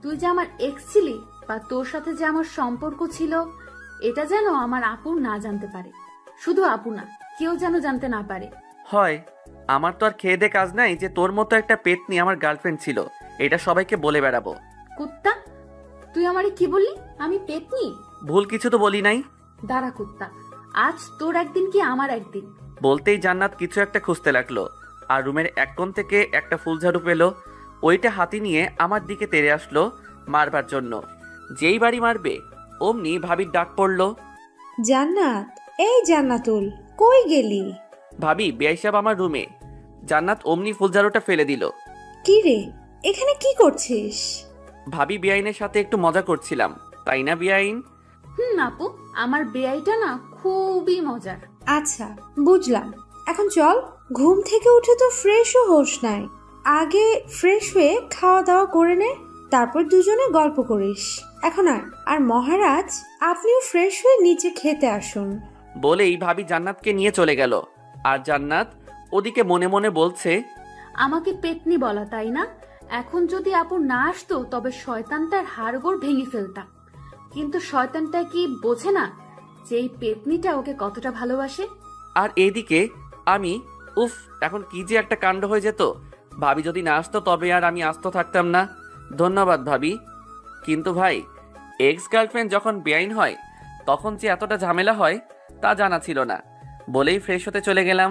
তুই যে আমার এক্স ছিলি বা তোর সাথে যে আমার সম্পর্ক ছিল, এটা যেন আমার আপু না জানতে পারে। শুধু আপু না, কেউ যেন জানতে না পারে। হয়, আমার তো আর খেয়ে দে কাজ নাই যে তোর মতো একটা পেতনি আমার গার্লফ্রেন্ড ছিল এটা সবাইকে বলে বেড়াবো। কুত্তা, তুই আমারে কি বললি? আমি পেতনি? ভুল কিছু তো বলি নাই। দাঁড়া কুত্তা, আজ তোর একদিন কি আমার একদিন। বলতেই জান্নাত কিছু একটা খুঁজতে লাগলো, আর রুমের এক কোণ থেকে একটা ফুলঝাড়ু পেল। ওইটা হাতি নিয়ে আমার দিকে তেড়ে আসলো মারবার জন্য। যেই বাড়ি মারবে অমনি ভাবির ডাক পড়লো, জান্নাত, এই জান্নাতুল, কই গেলি? ভাবি, বেআই সাহেব আমার রুমে। জান্নাত অমনি ফুলঝাড়ুটা ফেলে দিল। কি রে, এখানে কি করছিস? ভাবি, বেআইনের সাথে একটু মজা করছিলাম, তাই না বেআইন? আপু, আমার বেআইটা না খুবই মজার। আচ্ছা, বুঝলাম। এখন চল, ঘুম থেকে উঠে তো ফ্রেশও হোস নাই। আগে ফ্রেশ হয়ে খাওয়া দাওয়া করে নে, তারপর দুজনে গল্প করিস। এখন আর মহারাজ, আপনিও ফ্রেশ হয়ে নিচে খেতে আসুন। বলেই ভাবি জান্নাতকে নিয়ে চলে গেল। আর জান্নাত ওদিকে মনে মনে বলছে, আমাকে পেতনি বলা, তাই না? এখন যদি আপু না আসতো তবে শয়তানটার হাড়গোড় ভেঙে ফেলতাম। কিন্তু শয়তানটা কি বোঝে না যে এই পেতনিটা ওকে কতটা ভালোবাসে? আর এদিকে আমি, উফ, এখন কি যে একটা কাণ্ড হয়ে যেত। ভাবি যদি না আসতো তবে আর আমি আস্ত থাকতাম না। ধন্যবাদ ভাবি। কিন্তু ভাই, এক্স গার্লফ্রেন্ড যখন বেআইন হয় তখন যে এতটা ঝামেলা হয় তা জানা ছিল না। বলেই ফ্রেশ হতে চলে গেলাম।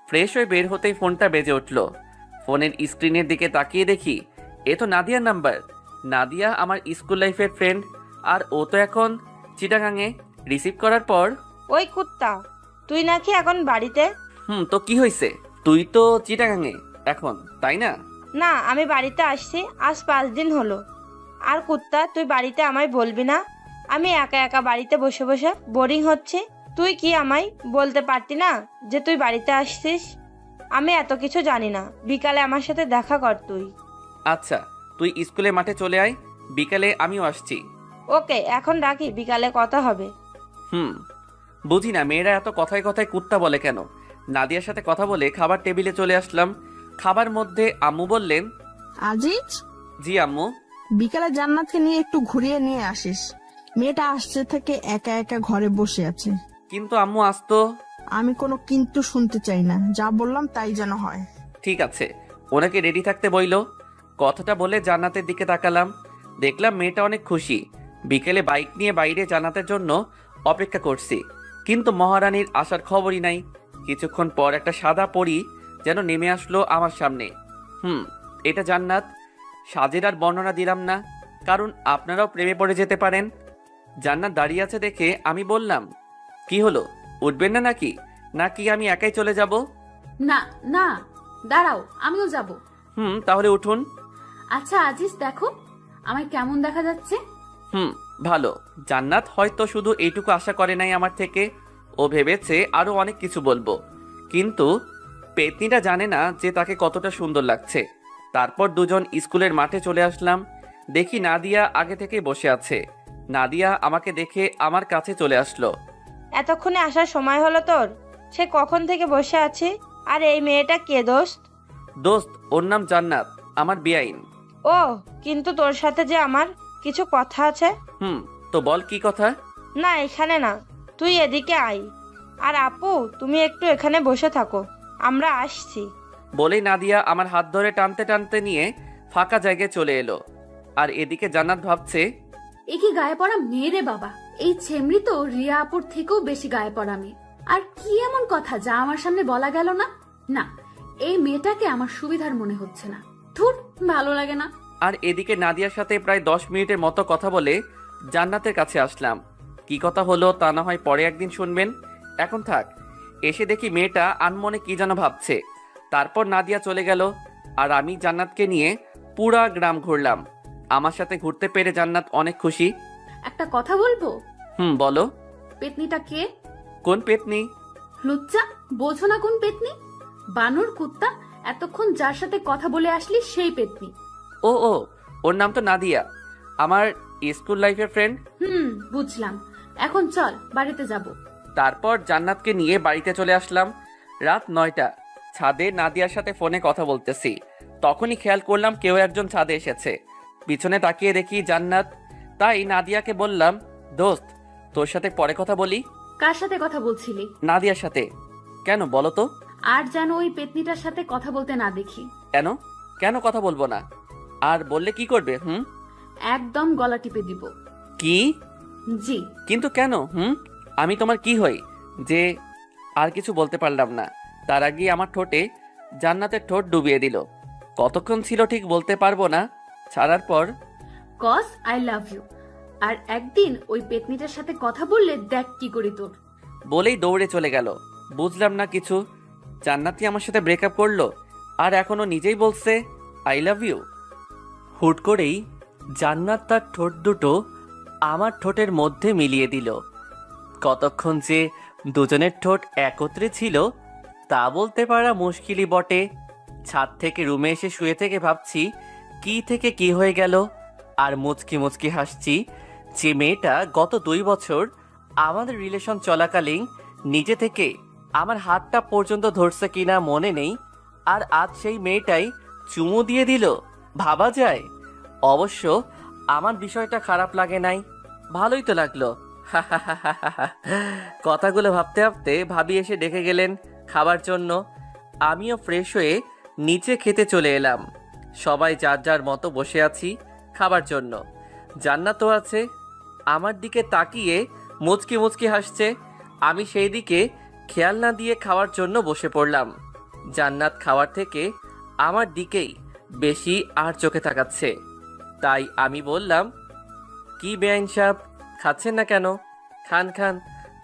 ফ্রেশ হয়ে বের হতেই ফোনটা বেজে উঠল। ফোনের স্ক্রিনের দিকে তাকিয়ে দেখি এ তো নাদিয়ার নাম্বার। নাদিয়া আমার স্কুল লাইফের ফ্রেন্ড, আর ও তো এখন চিটাগাঙে। রিসিভ করার পর, ওই কুত্তা, তুই নাকি এখন বাড়িতে? তো কি হয়েছে? তুই তো চিটাগাঙে এখন, তাই না? না, আমি বাড়িতে আসছি আজ 5 দিন হলো। আর কুত্তা, তুই বাড়িতে আমায় বলবি না? আমি একা একা বাড়িতে বসে বসে বোরিং হচ্ছে। তুই কি আমায় বলতে পারতি না যে তুই বাড়িতে আসছিস? আমি এত কিছু জানি না। বিকালে আমার সাথে দেখা কর তুই। আচ্ছা, তুই স্কুলের মাঠে চলে আয়, বিকালে আমিও আসছি। ওকে, এখন রাখি, বিকালে কথা হবে। বুঝি না মেয়েরা এত কথায় কথায় কুত্তা বলে কেন। নাদিয়ার সাথে কথা বলে খাবার টেবিলে চলে আসলাম। খাবার মধ্যে আম্মু বললেন, আজিজ, জি আম্মু। বিকালে জান্নাতকে নিয়ে একটু ঘুরিয়ে নিয়ে আসিস। মেয়েটা আসছে থেকে একা একা ঘরে বসে আছে। কিন্তু আম্মু আসতো। আমি কোনো কিন্তু শুনতে চাই না, যা বললাম তাই যেন হয়। ঠিক আছে, ওনাকে রেডি থাকতে বইল। কথাটা বলে জান্নাতের দিকে তাকালাম, দেখলাম মেয়েটা অনেক খুশি। বিকেলে বাইক নিয়ে বাইরে জান্নাতের জন্য অপেক্ষা করছি, কিন্তু মহারানীর আসার খবরই নাই। কিছুক্ষণ পর একটা সাদা পরী যেন নেমে আসলো আমার সামনে। এটা জান্নাত। সাজের আর বর্ণনা দিলাম না, কারণ আপনারাও প্রেমে পড়ে যেতে পারেন। জান্নাত দাঁড়িয়ে আছে দেখে আমি বললাম, কি হলো, উঠবেন না নাকি? নাকি আমি একাই চলে যাব? না না, দাঁড়াও, আমিও যাব। তাহলে উঠুন। আচ্ছা আজিজ, দেখো আমায় কেমন দেখা যাচ্ছে? ভালো। জান্নাত হয়তো শুধু এইটুকু আশা করে নাই আমার থেকে, ও ভেবেছে আরো অনেক কিছু বলবো, কিন্তু পেতনিটা জানে না যে তাকে কতটা সুন্দর লাগছে। তারপর দুজন স্কুলের মাঠে চলে আসলাম। দেখি নাদিয়া আগে থেকে বসে আছে। নাদিয়া আমাকে দেখে আমার কাছে চলে আসলো। এতক্ষণে আসার সময় হলো তোর? সে কখন থেকে বসে আছি। আর এই মেয়েটা কে দোস্ত? দোস্ত, ওর নাম জান্নাত, আমার বেআইন। ও, কিন্তু তোর সাথে যে আমার কিছু কথা আছে। তো বল কি কথা? না, এখানে না, তুই এদিকে আয়। আর আপু, তুমি একটু এখানে বসে থাকো, আমরা আসছি। বলেই নাদিয়া আমার হাত ধরে টানতে টানতে নিয়ে ফাঁকা জায়গায় চলে এলো। আর এদিকে জান্নাত ভাবছে, এ কি গায়ে পড়া মেয়ে রে বাবা! এই ছেমরি তো রিয়া আপুর থেকেও বেশি গায়ে পড়া মেয়ে। আর কি এমন কথা যা আমার সামনে বলা গেল না? না, এই মেয়েটাকে আমার সুবিধার মনে হচ্ছে না। ধুর, ভালো লাগে না। আর এদিকে নাদিয়ার সাথে প্রায় 10 মিনিটের মতো কথা বলে জান্নাতের কাছে আসলাম। কি কথা হলো তা না হয় পরে একদিন শুনবেন, এখন থাক। এসে দেখি মেয়েটা আনমনে কি যেন ভাবছে। তারপর নাদিয়া চলে গেল আর আমি জান্নাতকে নিয়ে পুরা গ্রাম ঘুরলাম। আমার সাথে ঘুরতে পেরে জান্নাত অনেক খুশি। একটা কথা বলবো? বলো। পেতনিটা কে? কোন পেতনি? লুচ্চা, বোঝো না কোন পেতনি? বানর কুত্তা, এতক্ষণ যার সাথে কথা বলে আসলি সেই পেতনি। ও, ওর নাম তো নাদিয়া, আমার স্কুল লাইফের ফ্রেন্ড। বুঝলাম। এখন চল, বাড়িতে যাব। তারপর জান্নাতকে নিয়ে বাড়িতে চলে আসলাম। রাত 9টা। ছাদে নাদিয়ার সাথে ফোনে কথা বলতেছি। তখনই খেয়াল করলাম কেউ একজন ছাদে এসেছে। পিছনে তাকিয়ে দেখি জান্নাত। তাই নাদিয়াকে বললাম, দোস্ত, তোর সাথে পরে কথা বলি। কার সাথে কথা বলছিলি? নাদিয়ার সাথে। কেন বলো তো? আর যেন ওই পেতনিটার সাথে কথা বলতে না দেখি। কেন? কেন কথা বলবো না? আর বললে কি করবে? একদম গলা টিপে দিব। কি? জি। কিন্তু কেন? আমি তোমার কি হই যে? আর কিছু বলতে পারলাম না। তার আগে আমার ঠোঁটে জান্নাতের ঠোঁট ডুবিয়ে দিল। কতক্ষণ ছিল ঠিক বলতে পারবো না। ছাড়ার পর, কজ আই লাভ ইউ। আর একদিন ওই পেতনিটার সাথে কথা বললে দেখ কি করি তোর। বলেই দৌড়ে চলে গেল। বুঝলাম না কিছু। জান্নাতি আমার সাথে ব্রেকআপ করলো আর এখনো নিজেই বলছে আই লাভ ইউ। হুট করেই জান্নাত তার ঠোঁট দুটো আমার ঠোঁটের মধ্যে মিলিয়ে দিল। কতক্ষণ যে দুজনের ঠোঁট একত্রে ছিল তা বলতে পারা মুশকিলই বটে। ছাদ থেকে রুমে এসে শুয়ে থেকে ভাবছি কি থেকে কি হয়ে গেল। আর মুচকি মুচকি হাসছি যে মেয়েটা গত 2 বছর আমাদের রিলেশন চলাকালীন নিজে থেকে আমার হাতটা পর্যন্ত ধরছে কিনা মনে নেই, আর আজ সেই মেয়েটাই চুমু দিয়ে দিল। ভাবা যায়? অবশ্য আমার বিষয়টা খারাপ লাগে নাই, ভালোই তো লাগলো। কথাগুলো ভাবতে ভাবতে ভাবি এসে ডেকে গেলেন খাবার জন্য। আমিও ফ্রেশ হয়ে নিচে খেতে চলে এলাম। সবাই যার যার মতো বসে আছি খাবার জন্য। জান্নাতও আছে, আমার দিকে তাকিয়ে মুচকি মুচকি হাসছে। আমি সেই দিকে খেয়াল না দিয়ে খাওয়ার জন্য বসে পড়লাম। জান্নাত খাওয়ার থেকে আমার দিকেই বেশি আর চোখে তাকাচ্ছে। তাই আমি বললাম, কি বেআইন সাহেব, খাচ্ছেন না কেন? খান খান,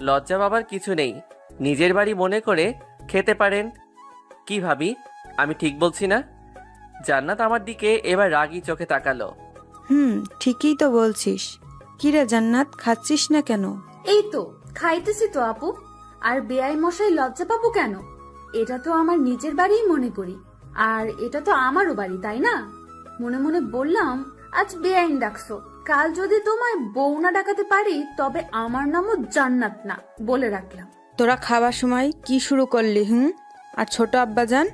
লজ্জা পাবার কিছু নেই। নিজের বাড়ি মনে করে খেতে পারেন। কি ভাবি, আমি ঠিক বলছি না? জান্নাত আমার দিকে এবার রাগী চোখে তাকালো। ঠিকই তো বলছিস। কি রে জান্নাত, খাচ্ছিস না কেন? এই তো খাইতেছি তো আপু। আর বেআই মশাই লজ্জা পাবো কেন? এটা তো আমার নিজের বাড়িই মনে করি। আর এটা তো আমারও বাড়ি, তাই না? মনে মনে বললাম, আজ বেআইন ডাকছো, কাল যদি তোমায় বউ না ডাকাতে পারি তবে আমার নামও জান্নাত না, বলে রাখলাম। তোরা খাবার সময় কি শুরু করলি? আর ছোট আব্বাজান?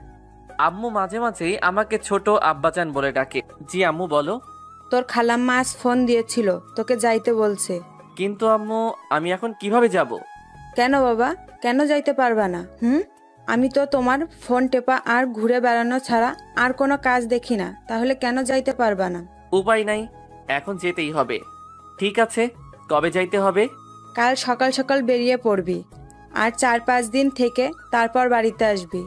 আম্মু মাঝে মাঝেই আমাকে ছোট আব্বাজান বলে ডাকে। জি আম্মু বলো। তোর খালাম্মা আজ ফোন দিয়েছিল, তোকে যাইতে বলছে। কিন্তু আম্মু, আমি এখন কিভাবে যাব? কেন বাবা, কেন যাইতে পারবা না? আমি তো তোমার ফোন টেপা আর ঘুরে বেড়ানো ছাড়া আর কোনো কাজ দেখি না, তাহলে কেন যাইতে পারবা না? উপায় নাই, এখন যেতেই হবে। ঠিক আছে, কবে যাইতে হবে? কাল সকাল সকাল বেরিয়ে পড়বি, আর 4-5 দিন থেকে তারপর বাড়িতে আসবি।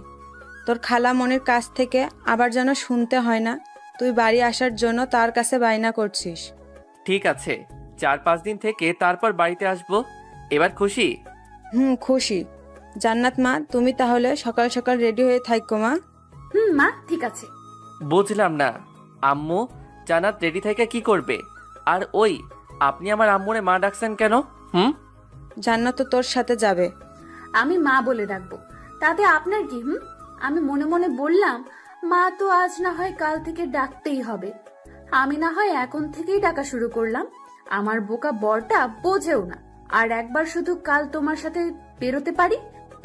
তোর খালা মনির কাছ থেকে আবার যেন শুনতে হয় না তুই বাড়ি আসার জন্য তার কাছে বায়না করছিস। ঠিক আছে, 4-5 দিন থেকে তারপর বাড়িতে আসবো। এবার খুশি? খুশি। জান্নাত মা, তুমি তাহলে সকাল সকাল রেডি হয়ে থাকো মা। মা, ঠিক আছে। বুঝলাম না আম্মু, জান্নাত রেডি থেকে কি করবে? আর ওই, আপনি আমার আম্মুরে মা ডাকছেন কেন? জান্নাত তো তোর সাথে যাবে। আমি মা বলে ডাকবো, তাতে আপনার কি? আমি মনে মনে বললাম, মা তো আজ না হয় কাল থেকে ডাকতেই হবে। আমি না হয় এখন থেকেই ডাকা শুরু করলাম। আমার বোকা বরটা বোঝেও না। আর একবার শুধু কাল তোমার সাথে বেরোতে পারি,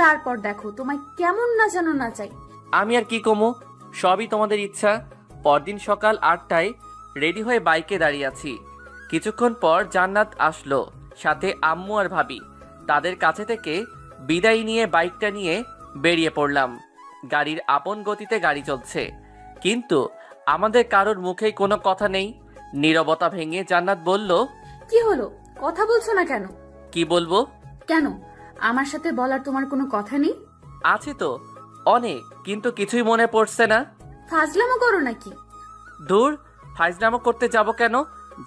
তারপর দেখো তোমায় কেমন নাচানো নাচাই। আমি আর কি কমো, সবই তোমাদের ইচ্ছা। পরদিন সকাল 8টায় রেডি হয়ে বাইকে দাঁড়িয়ে আছি। কিছুক্ষণ পর জান্নাত আসলো, সাথে আম্মু আর ভাবি। তাদের কাছে থেকে বিদায় নিয়ে বাইকটা নিয়ে বেরিয়ে পড়লাম। গাড়ির আপন গতিতে গাড়ি চলছে, কিন্তু আমাদের কারোর মুখেই কোনো কথা নেই। নীরবতা ভেঙে জান্নাত বলল, কি হলো, কথা বলছো না কেন? কি বলবো? কেন, আমার সাথে বলার তোমার কোনো কথা নেই? আছে তো অনেক, কিন্তু কিছুই মনে পড়ছে না। ফাজলামো করো নাকি? দূর, ফাইজলামো করতে যাব কেন?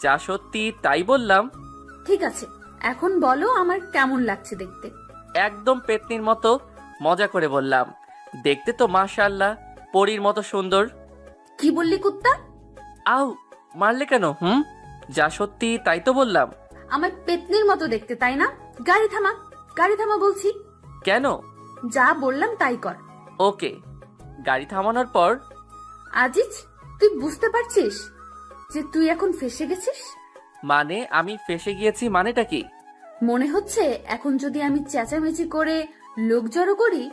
যা সত্যি তাই বললাম। ঠিক আছে, এখন বলো আমার কেমন লাগছে দেখতে। একদম পেতনির মতো, মজা করে বললাম। দেখতে তো মাশাআল্লাহ পরীর মতো সুন্দর। কি বললি কুত্তা? আউ, মারলে কেন? যা সত্যি তাই তো বললাম। আমার পেতনির মতো দেখতে, তাই না? গাড়ি থামা, গাড়ি থামা বলছি। কেন? যা বললাম তাই কর। ওকে। গাড়ি থামানোর পর, আজিজ, তুই বুঝতে পারছিস যে তুই এখন ফেসে গেছিস? মানে আমি ফেসে গিয়েছি মানেটা কি? মনে হচ্ছে এখন যদি আমি চেঁচামেচি করে লোক জড়ো করি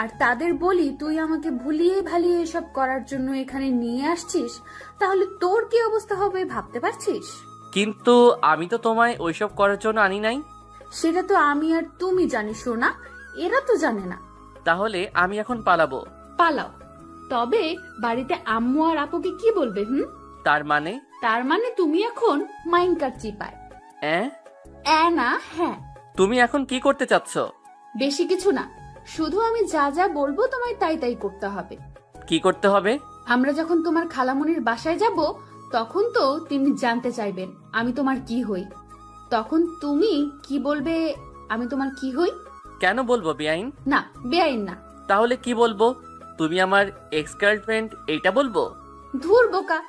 আর তাদের বলি তুই আমাকে ভুলিয়ে ভালিয়ে এসব করার জন্য এখানে নিয়ে আসছিস, তাহলে তোর কি অবস্থা হবে ভাবতে পারছিস? কিন্তু আমি তো তোমায় ওইসব করার জন্য আনি নাই। সেটা তো আমি আর তুমি জানি সোনা, এরা তো জানে না। তাহলে আমি এখন পালাবো? পালাও, তবে বাড়িতে আম্মু আর আপুকে কি বলবে? তার মানে? তার মানে তুমি এখন মাইনকার চিপায়। না, হ্যাঁ। তুমি এখন কি করতে চাচ্ছ? বেশি কিছু না, শুধু আমি যা যা বলবো তোমায় তাই তাই করতে হবে। কি করতে হবে? আমরা যখন তোমার খালামণির বাসায় যাব, তখন তো তিনি জানতে চাইবেন আমি তোমার কি হই। তখন তুমি কি বলবে? আমি তোমার কি হই? কেন বলবো বেআইন? না, বেআইন না। তাহলে কি বলবো? তুমি আমার এক্স গার্লফ্রেন্ড এইটা বলবো? ধুর বোকা,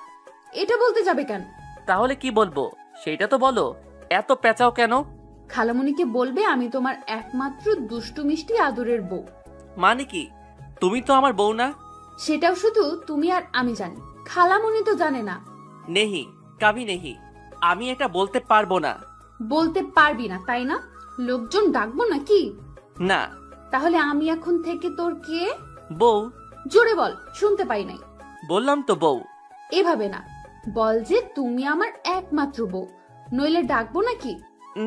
এটা বলতে যাবে কেন? তাহলে কি বলবো সেটা তো বলো, এত পেঁচাও কেন? খালামণিকে বলবে আমি তোমার একমাত্র দুষ্টু মিষ্টি আদরের বউ। মানে কি? তুমি তো আমার বউ না। সেটাও শুধু তুমি আর আমি জানি, খালামণি তো জানে না। নেহি, কাভি নেহি, আমি এটা বলতে পারবো না। বলতে পারবি না তাই না? লোকজন ডাকবো নাকি? না। তাহলে আমি এখন থেকে তোর কে? বউ। জোরে বল, শুনতে পাই নাই। বললাম তো বউ। এভাবে না, বল যে তুমি আমার একমাত্র বউ, নইলে ডাকবো নাকি?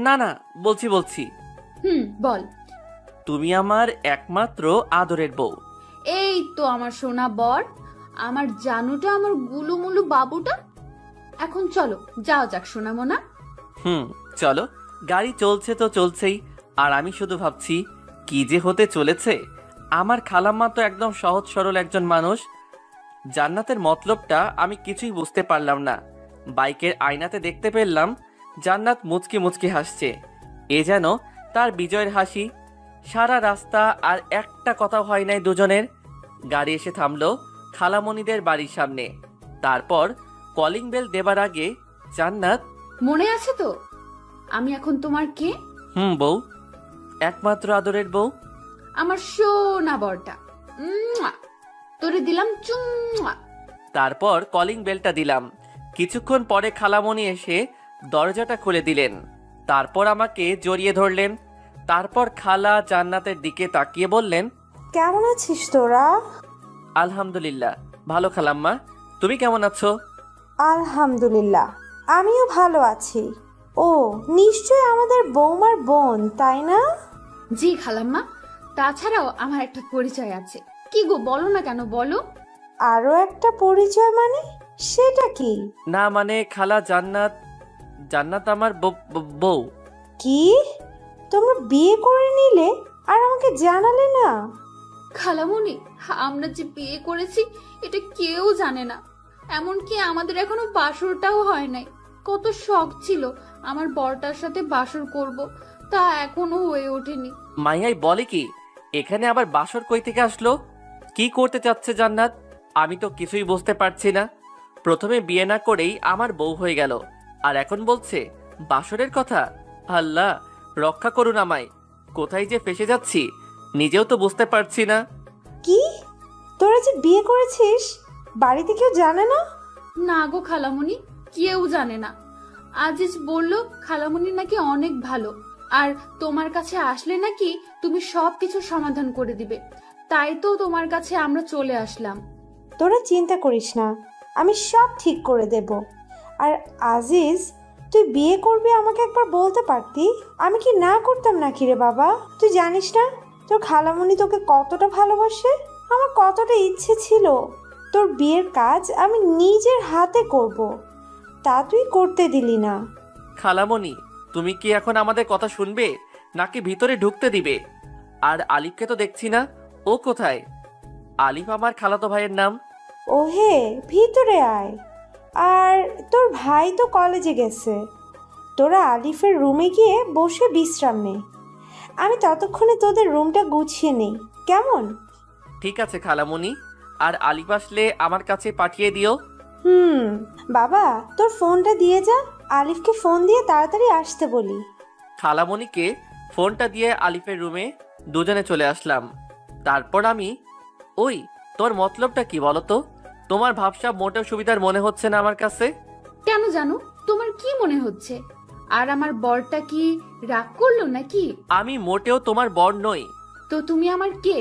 না না, বলছি। বল। তুমি আমার একমাত্র আদরের বউ। এই তো আমার সোনা বর, আমার জানুটা, আমার গুলুমুলু বাবুটা। এখন চলো, যাও যাক সোনা মোনা। চলো। গাড়ি চলছে তো চলছেই, আর আমি শুধু ভাবছি কি যে হতে চলেছে। আমার খালাম্মা তো একদম সহজ সরল একজন মানুষ। জান্নাতের মতলবটা আমি কিছুই বুঝতে পারলাম না। বাইকের আয়নাতে দেখতে পেলাম জান্নাত মুচকি মুচকি হাসছে। এ যেন তার বিজয়ের হাসি। সারা রাস্তা আর একটা কথা হয় নাই দুজনের। গাড়ি এসে থামলো খালামণিদের বাড়ির সামনে। তারপর কলিং বেল দেবার আগে জান্নাত, মনে আছে তো আমি এখন তোমার কে? বউ, একমাত্র আদরের বউ। আমার সোনা বরটা, তোরে দিলাম চুম্মা। তারপর কলিং বেলটা দিলাম। কিছুক্ষণ পরে খালামণি এসে দরজাটা খুলে দিলেন। তারপর আমাকে জড়িয়ে ধরলেন। তারপর খালা জান্নাতের দিকে তাকিয়ে বললেন, কেমন আছিস তোরা? আলহামদুলিল্লাহ ভালো খালাম্মা, তুমি কেমন আছো? আলহামদুলিল্লাহ, আমিও ভালো আছি। ও নিশ্চয় আমাদের বৌমার বোন, তাই না? জি খালাম্মা, তাছাড়াও আমার একটা পরিচয় আছে। কি গো, বলো না কেন, বলো। আরো একটা পরিচয় মানে? সেটা কি? না মানে খালা, জান্নাত আমার বউ। কি, তোমরা বিয়ে করে নিলে আর আমাকে জানালে না? খালামণি, আমরা যে বিয়ে করেছি এটা কেউ জানে না। এমনকি আমাদের এখনো বাসরটাও হয় নাই। কত শখ ছিল আমার বরটার সাথে বাসর করব, তা এখনো হয়ে ওঠেনি। মাইয়াই বলে কি, এখানে আবার বাসর কই থেকে আসলো? কি করতে চাচ্ছে জান্নাত? আমি তো কিছুই বুঝতে পারছি না। প্রথমে বিয়ে না করেই আমার বউ হয়ে গেল, আর এখন বলছে বাসরের কথা। আল্লাহ রক্ষা করুন আমায়, কোথায় যে ফেসে যাচ্ছি নিজেও তো বুঝতে পারছি না। কি, তোরা যে বিয়ে করেছিস বাড়িতে কেউ জানে না? না গো খালামণি, কেউ জানে না। আজিজ বলল খালামণি নাকি অনেক ভালো, আর তোমার কাছে আসলে নাকি তুমি সবকিছু সমাধান করে দিবে। তাই তো তোমার কাছে আমরা চলে আসলাম। তোরা চিন্তা করিস না, আমি সব ঠিক করে দেব। আর আজিজ, তুই বিয়ে করবি আমাকে একবার বলতে পারতি, আমি কি না করতাম নাকি রে বাবা? তুই জানিস না তোর খালামণি তোকে কতটা ভালোবাসে। আমার কতটা ইচ্ছে ছিল তোর বিয়ের কাজ আমি নিজের হাতে করব, তা তুই করতে দিলি না। খালামণি, তুমি কি এখন আমাদের কথা শুনবে নাকি ভিতরে ঢুকতে দিবে? আর আলিফকে তো দেখছি না, ও কোথায়? আলিফ আমার খালাতো ভাইয়ের নাম। ওহে, ভিতরে আয়। আর তোর ভাই তো কলেজে গেছে, তোরা আলিফের রুমে গিয়ে বসে বিশ্রাম নে, আমি ততক্ষণে তোদের রুমটা গুছিয়ে নেই, কেমন? ঠিক আছে খালামণি, আর আলিফ আসলে আমার কাছে পাঠিয়ে দিও। বাবা, তোর ফোনটা দিয়ে যা, আলিফকে ফোন দিয়ে তাড়াতাড়ি আসতে বলি। খালামণিকে ফোনটা দিয়ে আলিফের রুমে দুজনে চলে আসলাম। তারপর আমি, ওই তোর মতলবটা কি বলো তো? তোমার ভাবসাব মোটেও সুবিধার মনে হচ্ছে না আমার কাছে। কেন জানো, তোমার কি মনে হচ্ছে? আর আমার বরটা কি রাগ করলো নাকি? আমি মোটেও তোমার বর নই। তো তুমি আমার কে?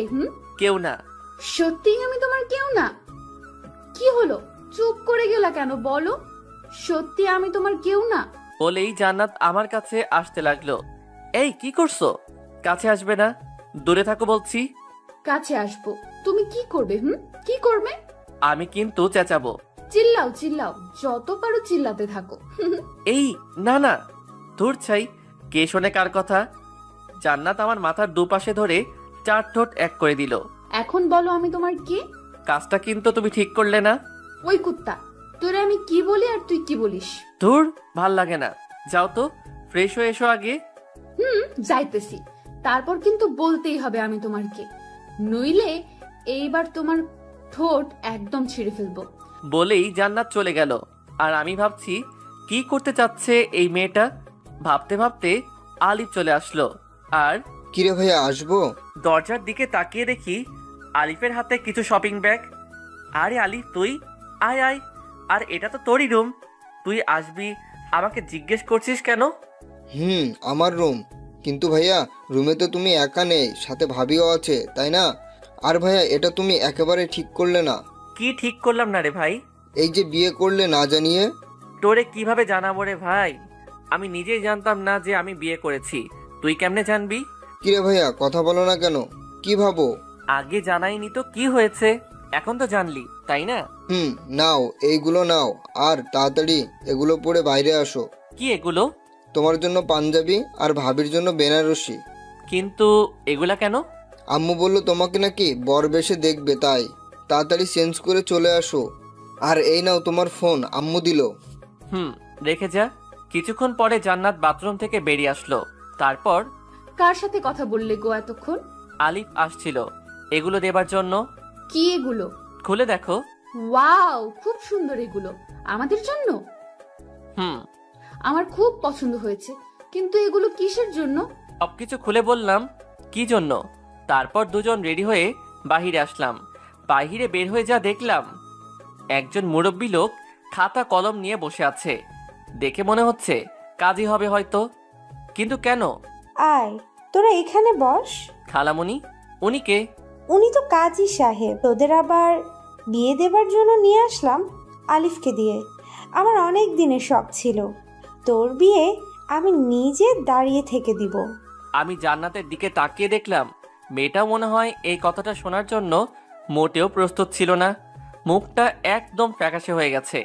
কেউ না। সত্যিই আমি তোমার কেউ না? কি হলো, চুপ করে গেলা কেন? বলো, সত্যি আমি তোমার কেউ না? বলেই জান্নাত আমার কাছে আসতে লাগলো। এই কি করছো? কাছে আসবে না, দূরে থাকো বলছি। কাছে আসবো? তুমি কি করবে? কি করবে? আমি কিন্তু চেঁচাবো। চিল্লাও চিল্লাও, যত পারো চিল্লাতে থাকো। এই না না, দূর ছাই, কে শোনে কার কথা? জান্নাত আমার মাথার দুপাশে ধরে 4 ঠোঁট এক করে দিল। এখন বলো আমি তোমার কে? কাজটা কিন্তু তুমি ঠিক করলে না। ওই কুত্তা, তোরে আমি কি বলি আর তুই কি বলিস? ধুর, ভাল লাগে না। যাও তো, ফ্রেশ হয়ে এসো আগে। যাইতেছি, তারপর কিন্তু বলতেই হবে আমি তোমার কে, নইলে এইবার তোমার ঠোঁট একদম ছিঁড়ে ফেলবো। বলেই জান্নাত চলে গেল। আর আমি ভাবছি কি করতে চাচ্ছে এই মেয়েটা। ভাবতে ভাবতে আলিফ চলে আসলো। আর কিরে ভাইয়া, আসবো? দরজার দিকে তাকিয়ে দেখি আলিফের হাতে কিছু শপিং ব্যাগ। আরে আলিফ, তুই আয় আয়। আর এটা তো তোরই রুম, তুই আসবি, আমাকে জিজ্ঞেস করছিস কেন? আমার রুম, কিন্তু ভাইয়া রুমে তো তুমি একা নেই, সাথে ভাবিও আছে, তাই না? আর ভাইয়া, এটা তুমি একেবারে ঠিক করলে না। কি ঠিক করলাম না রে ভাই? এই যে বিয়ে করলে না জানিয়ে। তোরে কিভাবে জানাবো রে ভাই? আমি নিজেই জানতাম না যে আমি বিয়ে করেছি, তুই কেমনে জানবি? কিরে ভাইয়া, কথা বলো না কেন? কি ভাবো? আগে জানাইনি তো কি হয়েছে, এখন তো জানলি, তাই না? নাও, এইগুলো নাও, আর তাড়াতাড়ি এগুলো পরে বাইরে আসো। কি এগুলো? তোমার জন্য পাঞ্জাবি আর ভাবির জন্য বেনারসি। কিন্তু এগুলা কেন? আম্মু বললো তোমাকে নাকি বর বেশে দেখবে, তাই তাড়াতাড়ি চেঞ্জ করে চলে আসো। আর এই নাও তোমার ফোন, আম্মু দিল। রেখে যা। কিছুক্ষণ পরে জান্নাত বাথরুম থেকে বেরিয়ে আসলো। তারপর, কার সাথে কথা বললে গো এতক্ষণ? আলিফ আসছিল এগুলো দেবার জন্য। কি এগুলো? খুলে দেখো। ওয়াও, খুব সুন্দর এগুলো। আমাদের জন্য? আমার খুব পছন্দ হয়েছে, কিন্তু এগুলো কিসের জন্য? সবকিছু খুলে বললাম কি জন্য। তারপর দুজন রেডি হয়ে বাহিরে আসলাম। বাহিরে বের হয়ে যা দেখলাম, একজন মুরব্বী লোক খাতা কলম নিয়ে বসে আছে। দেখে মনে হচ্ছে কাজী হবে হয়তো, কিন্তু কেন? আয়, তোরা এখানে বস। খালামণি, উনি কে? উনি তো কাজী সাহেব। তোদের আবার বিয়ে দেবার জন্য নিয়ে আসলাম আলিফকে দিয়ে। আমার অনেক দিনের শখ ছিল তোর বিয়ে আমি নিজে দাঁড়িয়ে থেকে দিব। আমি জান্নাতের দিকে তাকিয়ে দেখলাম মেয়েটা মনে হয় এই কথাটা শোনার জন্য মোটেও প্রস্তুত ছিল না। মুখটা একদম ফ্যাকাশে হয়ে গেছে,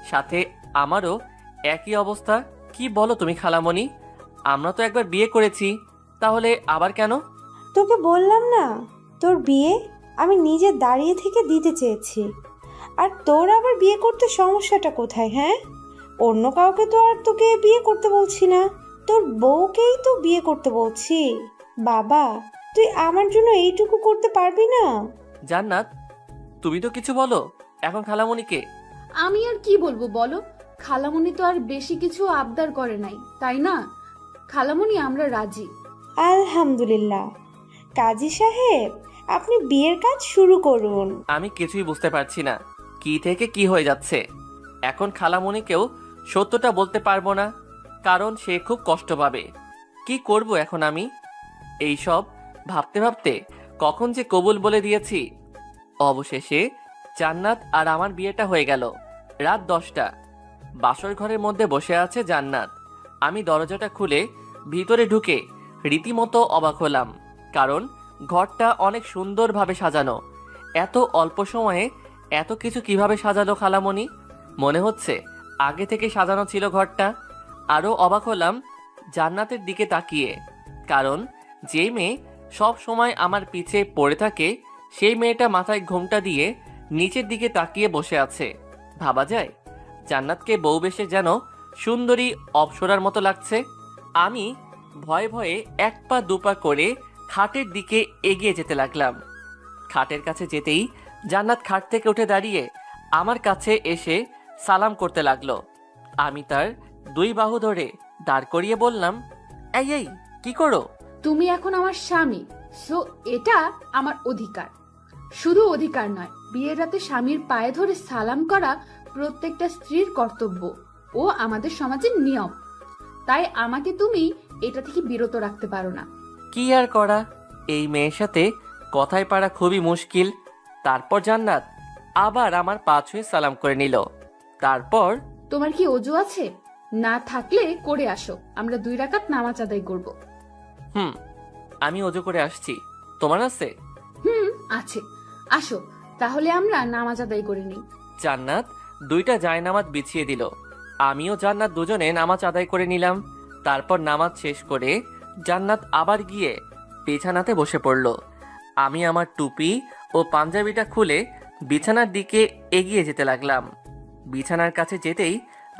সাথে আমারও একই অবস্থা। কি বলো তুমি খালামণি? আমরা তো একবার বিয়ে করেছি, তাহলে আবার কেন? তোকে বললাম না, তোর বিয়ে আমি নিজে দাঁড়িয়ে থেকে দিতে চেয়েছি। আর তোর আবার বিয়ে করতে সমস্যাটা কোথায়? হ্যাঁ, অন্য কাউকে তো আর তোকে বিয়ে করতে বলছি না, তোর বউকেই তো বিয়ে করতে বলছি। বাবা, তুই আমার জন্য এইটুকু করতে পারবি না? জান্নাত, তুমি তো কিছু বলো এখন খালামণিকে। আমি আর কি বলবো বলো? খালামণি তো আর বেশি কিছু আবদার করে নাই, তাই না? খালামণি, আমরা রাজি। আলহামদুলিল্লাহ। কাজী সাহেব, আপনি বিয়ের কাজ শুরু করুন। আমি কিছুই বুঝতে পারছি না কি থেকে কি হয়ে যাচ্ছে। এখন খালামণিকেও সত্যটা বলতে পারবো না, কারণ সে খুব কষ্ট পাবে। কি করব এখন আমি? এই সব ভাবতে ভাবতে কখন যে কবুল বলে দিয়েছি। অবশেষে জান্নাত আর আমার বিয়েটা হয়ে গেল। রাত 10টা। বাসর ঘরের মধ্যে বসে আছে জান্নাত। আমি দরজাটা খুলে ভিতরে ঢুকে রীতিমতো অবাক হলাম, কারণ ঘরটা অনেক সুন্দরভাবে সাজানো। এত অল্প সময়ে এত কিছু কিভাবে সাজালো খালামণি? মনে হচ্ছে আগে থেকে সাজানো ছিল ঘরটা। আরও অবাক হলাম জান্নাতের দিকে তাকিয়ে, কারণ যে মেয়ে সব সময় আমার পিছে পড়ে থাকে সেই মেয়েটা মাথায় ঘোমটা দিয়ে নিচের দিকে তাকিয়ে বসে আছে। ভাবা যায় জান্নাতকে বউ বেশে যেন সুন্দরী অপ্সরার মতো লাগছে। আমি ভয়ে ভয়ে এক পা দুপা করে খাটের দিকে এগিয়ে যেতে লাগলাম। খাটের কাছে যেতেই জান্নাত খাট থেকে উঠে দাঁড়িয়ে আমার কাছে এসে সালাম করতে লাগলো। আমি তার 2 বাহু ধরে দাঁড় করিয়ে বললাম, এই এই কি করো? তুমি এখন আমার স্বামী, সো এটা আমার অধিকার। শুধু অধিকার নয়, বিয়ের রাতে স্বামীর পায়ে ধরে সালাম করা প্রত্যেকটা স্ত্রীর কর্তব্য ও আমাদের সমাজের নিয়ম। তাই আমাকে তুমি এটা থেকে বিরত রাখতে পারো না। কি আর করা, এই মেয়ের সাথে কথায় পারা খুবই মুশকিল। তারপর জান্নাত আবার আমার পা ছুঁয়ে সালাম করে নিল। তারপর, তোমার কি অজু আছে? না থাকলে করে আসো, আমরা 2 রাকাত নামাজ আদায় করব। আমি অজু করে আসছি। তোমার আছে? আছে, আসো তাহলে আমরা নামাজ আদায় করে নিই। জান্নাত 2টা জায়নামাজ বিছিয়ে দিল। আমিও জান্নাত দুজনে নামাজ আদায় করে নিলাম। তারপর নামাজ শেষ করে জান্নাত আবার গিয়ে বিছানাতে বসে পড়ল। আমি আমার টুপি ও পাঞ্জাবিটা খুলে বিছানার দিকে এগিয়ে যেতে লাগলাম। বিছানার কাছে যেতেই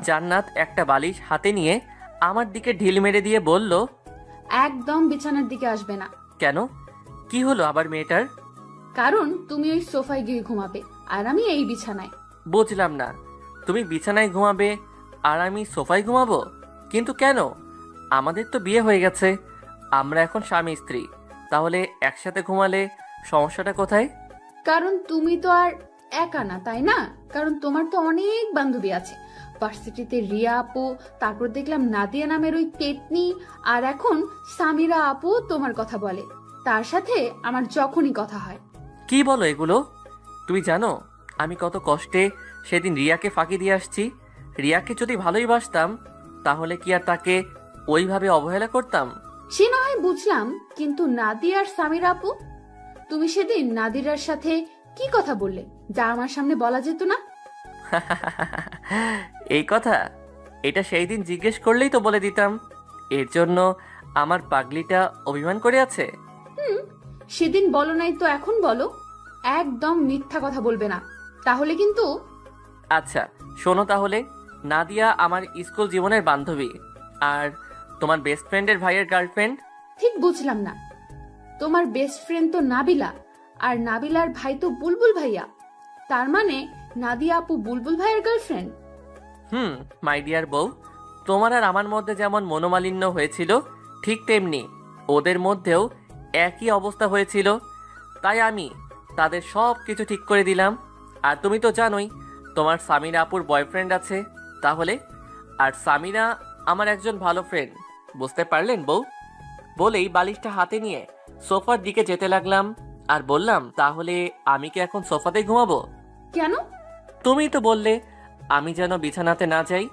জান্নাত একটা বালিশ হাতে নিয়ে আমার দিকে ঢিল মেরে দিয়ে বলল, একদম বিছানার দিকে আসবে না। কেন? কি হলো আবার মেয়েটার? কারণ তুমি ওই সোফায় গিয়ে ঘুমাবে আর আমি এই বিছানায়। বুঝলাম না, তুমি বিছানায় ঘুমাবে আর আমি সোফায় ঘুমাবো? কিন্তু কেন? আমাদের তো বিয়ে হয়ে গেছে, আমরা এখন স্বামী স্ত্রী। তাহলে একসাথে ঘুমালে সমস্যাটা কোথায়? কারণ তুমি তো আর একা না, তাই না? কারণ তোমার তো অনেক বান্ধবী আছে। ভার্সিটিতে রিয়া আপু, তারপর দেখলাম নাদিয়া নামের ওই পেতনি, আর এখন সামিরা আপু তোমার কথা বলে। তার সাথে আমার যখনই কথা হয়। কি বলো এগুলো? তুমি জানো আমি কত কষ্টে সেদিন রিয়াকে ফাঁকি দিয়ে আসছি। রিয়াকে যদি ভালোই বাসতাম তাহলে কি আর তাকে ওইভাবে অবহেলা করতাম? সে না হয় বুঝলাম, কিন্তু নাদিয়া আর সামিরা আপু, তুমি সেদিন নাদিরার সাথে কি কথা বললে যা আমার সামনে বলা যেত না? এই কথা এটা সেই দিন জিজ্ঞেস করলেই তো বলে দিতাম। এর জন্য আমার পাগলিটা অভিমান করে আছে। সেদিন বলো নাই তো এখন বলো। একদম মিথ্যা কথা বলবে না, তাহলে কিন্তু। আচ্ছা শোনো তাহলে, নাদিয়া আমার স্কুল জীবনের বান্ধবী, আর তোমার বেস্ট ফ্রেন্ডের ভাইয়ের গার্লফ্রেন্ড। ঠিক বুঝলাম না, তোমার বেস্ট ফ্রেন্ড তো নাবিলা, আর নাবিলার ভাই তো বুলবুল ভাইয়া। তার মানে নাদিয়া আপু বুলবুল ভাইয়ের গার্লফ্রেন্ড? মাই ডিয়ার বউ, তোমার আর আমার মধ্যে যেমন মনোমালিন্য হয়েছিল ঠিক তেমনি ওদের মধ্যেও একই অবস্থা হয়েছিল। তাই আমি তাদের সব কিছু ঠিক করে দিলাম। আর তুমি তো জানোই তোমার সামিরা আপুর বয়ফ্রেন্ড আছে। তাহলে আর সামিরা আমার একজন ভালো ফ্রেন্ড, বুঝতে পারলেন বউ? বলেই বালিশটা হাতে নিয়ে সোফার দিকে যেতে লাগলাম আর বললাম, তাহলে আমি কি এখন সোফাতে ঘুমাবো? কেন? তুমি তো বললে আমি যেন বিছানাতে না যাই।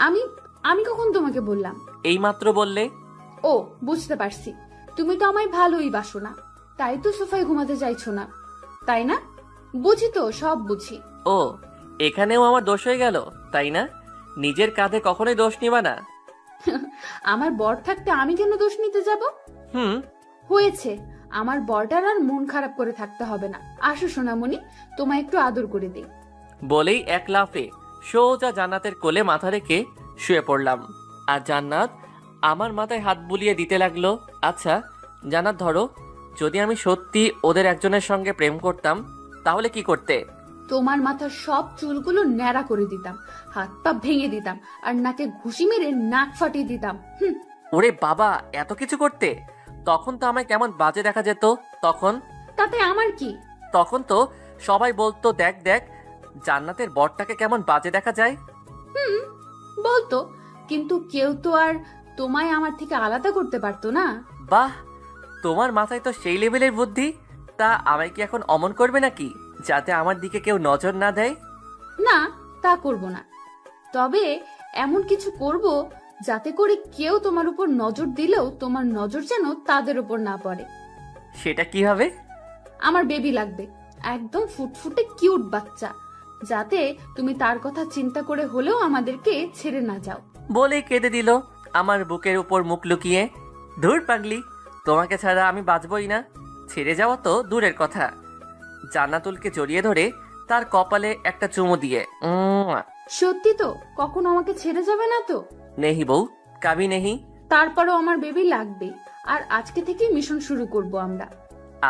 আমি আমি কখন তোমাকে বললাম? এইমাত্র বললে। ও, বুঝতে পারছি, তুমি তো আমায় ভালোই বাসো না, তাই তো সোফায় ঘুমাতে চাইছো না, তাই না? বুঝি তো, সব বুঝি। ও, এখানেও আমার দোষ হয়ে গেল, তাই না? নিজের কাঁধে কখনোই দোষ নিবা না। আমার বর থাকতে আমি কেন দোষ নিতে যাব? হয়েছে, আমার বরটার আর মন খারাপ করে থাকতে হবে না। আসো সোনামণি, তোমায় একটু আদর করে দিই। বলেই এক লাফে সোজা জান্নাতের কোলে মাথা রেখে শুয়ে পড়লাম। আর জান্নাত আমার মাথায় হাত বুলিয়ে দিতে লাগলো। আচ্ছা জান্নাত, ধরো যদি আমি সত্যি ওদের একজনের সঙ্গে প্রেম করতাম তাহলে কি করতে? তোমার মাথার সব চুলগুলো ন্যাড়া করে দিতাম, হাত পা ভেঙে দিতাম, আর নাকে ঘুষি মেরে নাক ফাটিয়ে দিতাম। ওরে বাবা, এত কিছু করতে? তখন তো আমায় কেমন বাজে দেখা যেত। তাতে আমার কি? তখন তো সবাই বলতো, দেখ দেখ জান্নাতের বরটাকে কেমন বাজে দেখা যায়। বলতো, কিন্তু কেউ তো আর তোমায় আমার থেকে আলাদা করতে পারতো না। বাহ, তোমার মাথায় তো সেই লেভেলের বুদ্ধি। তা আমায় কি এখন অমন করবে নাকি, যাতে আমার দিকে কেউ নজর না দেয়? না, তা করব না। তবে এমন কিছু করব যাতে করে কেউ তোমার উপর নজর দিলেও তোমার নজর যেন তাদের উপর না পড়ে। সেটা কিভাবে? আমার বেবি লাগবে, একদম ফুটফুটে কিউট বাচ্চা, যাতে তুমি তার কথা চিন্তা করে হলেও আমাদেরকে ছেড়ে না যাও। বলেই কেঁদে দিল আমার বুকের উপর মুখ লুকিয়ে। ধুর পাগলি, তোমাকে ছাড়া আমি বাঁচবই না। ছেড়ে যাওয়া তো দূরের কথা, জান্নাতুলকে জড়িয়ে ধরে তার কপালে একটা চুমু দিয়ে সত্যি তো? কখনো আমাকে ছেড়ে যাবে না তো? নেহি বউ, কাবি নেহি। তারপরও আমার বেবি লাগবে, আর আজকে থেকেই মিশন শুরু করব আমরা।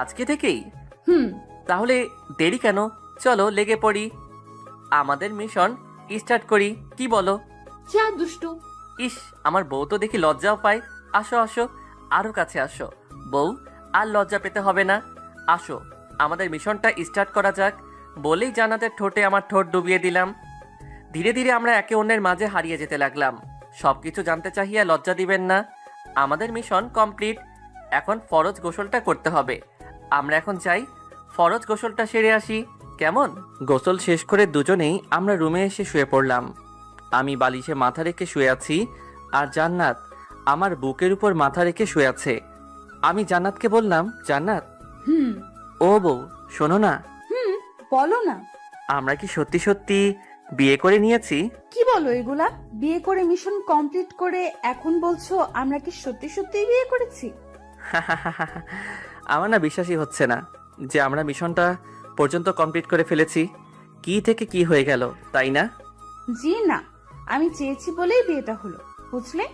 আজকে থেকেই? হুম। তাহলে দেরি কেন, চলো লেগে পড়ি, আমাদের মিশন স্টার্ট করি, কি বলো? যা দুষ্টু। ইস, আমার বউ তো দেখি লজ্জাও পায়। আসো আসো, আরো কাছে আসো বউ, আর লজ্জা পেতে হবে না। আসো, আমাদের মিশনটা স্টার্ট করা যাক। বলেই জান্নাতের ঠোঁটে আমার ঠোঁট ডুবিয়ে দিলাম। ধীরে ধীরে আমরা একে অন্যের মাঝে হারিয়ে যেতে লাগলাম। সবকিছু জানতে চাহিয়া লজ্জা দিবেন না। আমাদের মিশন কমপ্লিট, এখন ফরজ গোসলটা করতে হবে। আমরা এখন চাই ফরজ গোসলটা সেরে আসি, কেমন? গোসল শেষ করে দুজনেই আমরা রুমে এসে শুয়ে পড়লাম। আমি বালিশে মাথা রেখে শুয়ে আছি, আর জান্নাত আমার বুকের উপর মাথা রেখে শুয়ে আছে। আমি জান্নাতকে বললাম, জান্নাত। হুম। ও বউ, শোনো না। হুম, বলো না। আমরা কি সত্যি সত্যি বিয়ে করে নিয়েছি? কি বলো এগুলা? বিয়ে করে মিশন কমপ্লিট করে এখন বলছো আমরা কি সত্যি সত্যি বিয়ে করেছি? আমার না বিশ্বাসই হচ্ছে না যে আমরা মিশনটা পর্যন্ত কমপ্লিট করে ফেলেছি। কি থেকে কি হয়ে গেল, তাই না? জি না, আমি চেয়েছি বলেই বিয়েটা হলো, বুঝলে?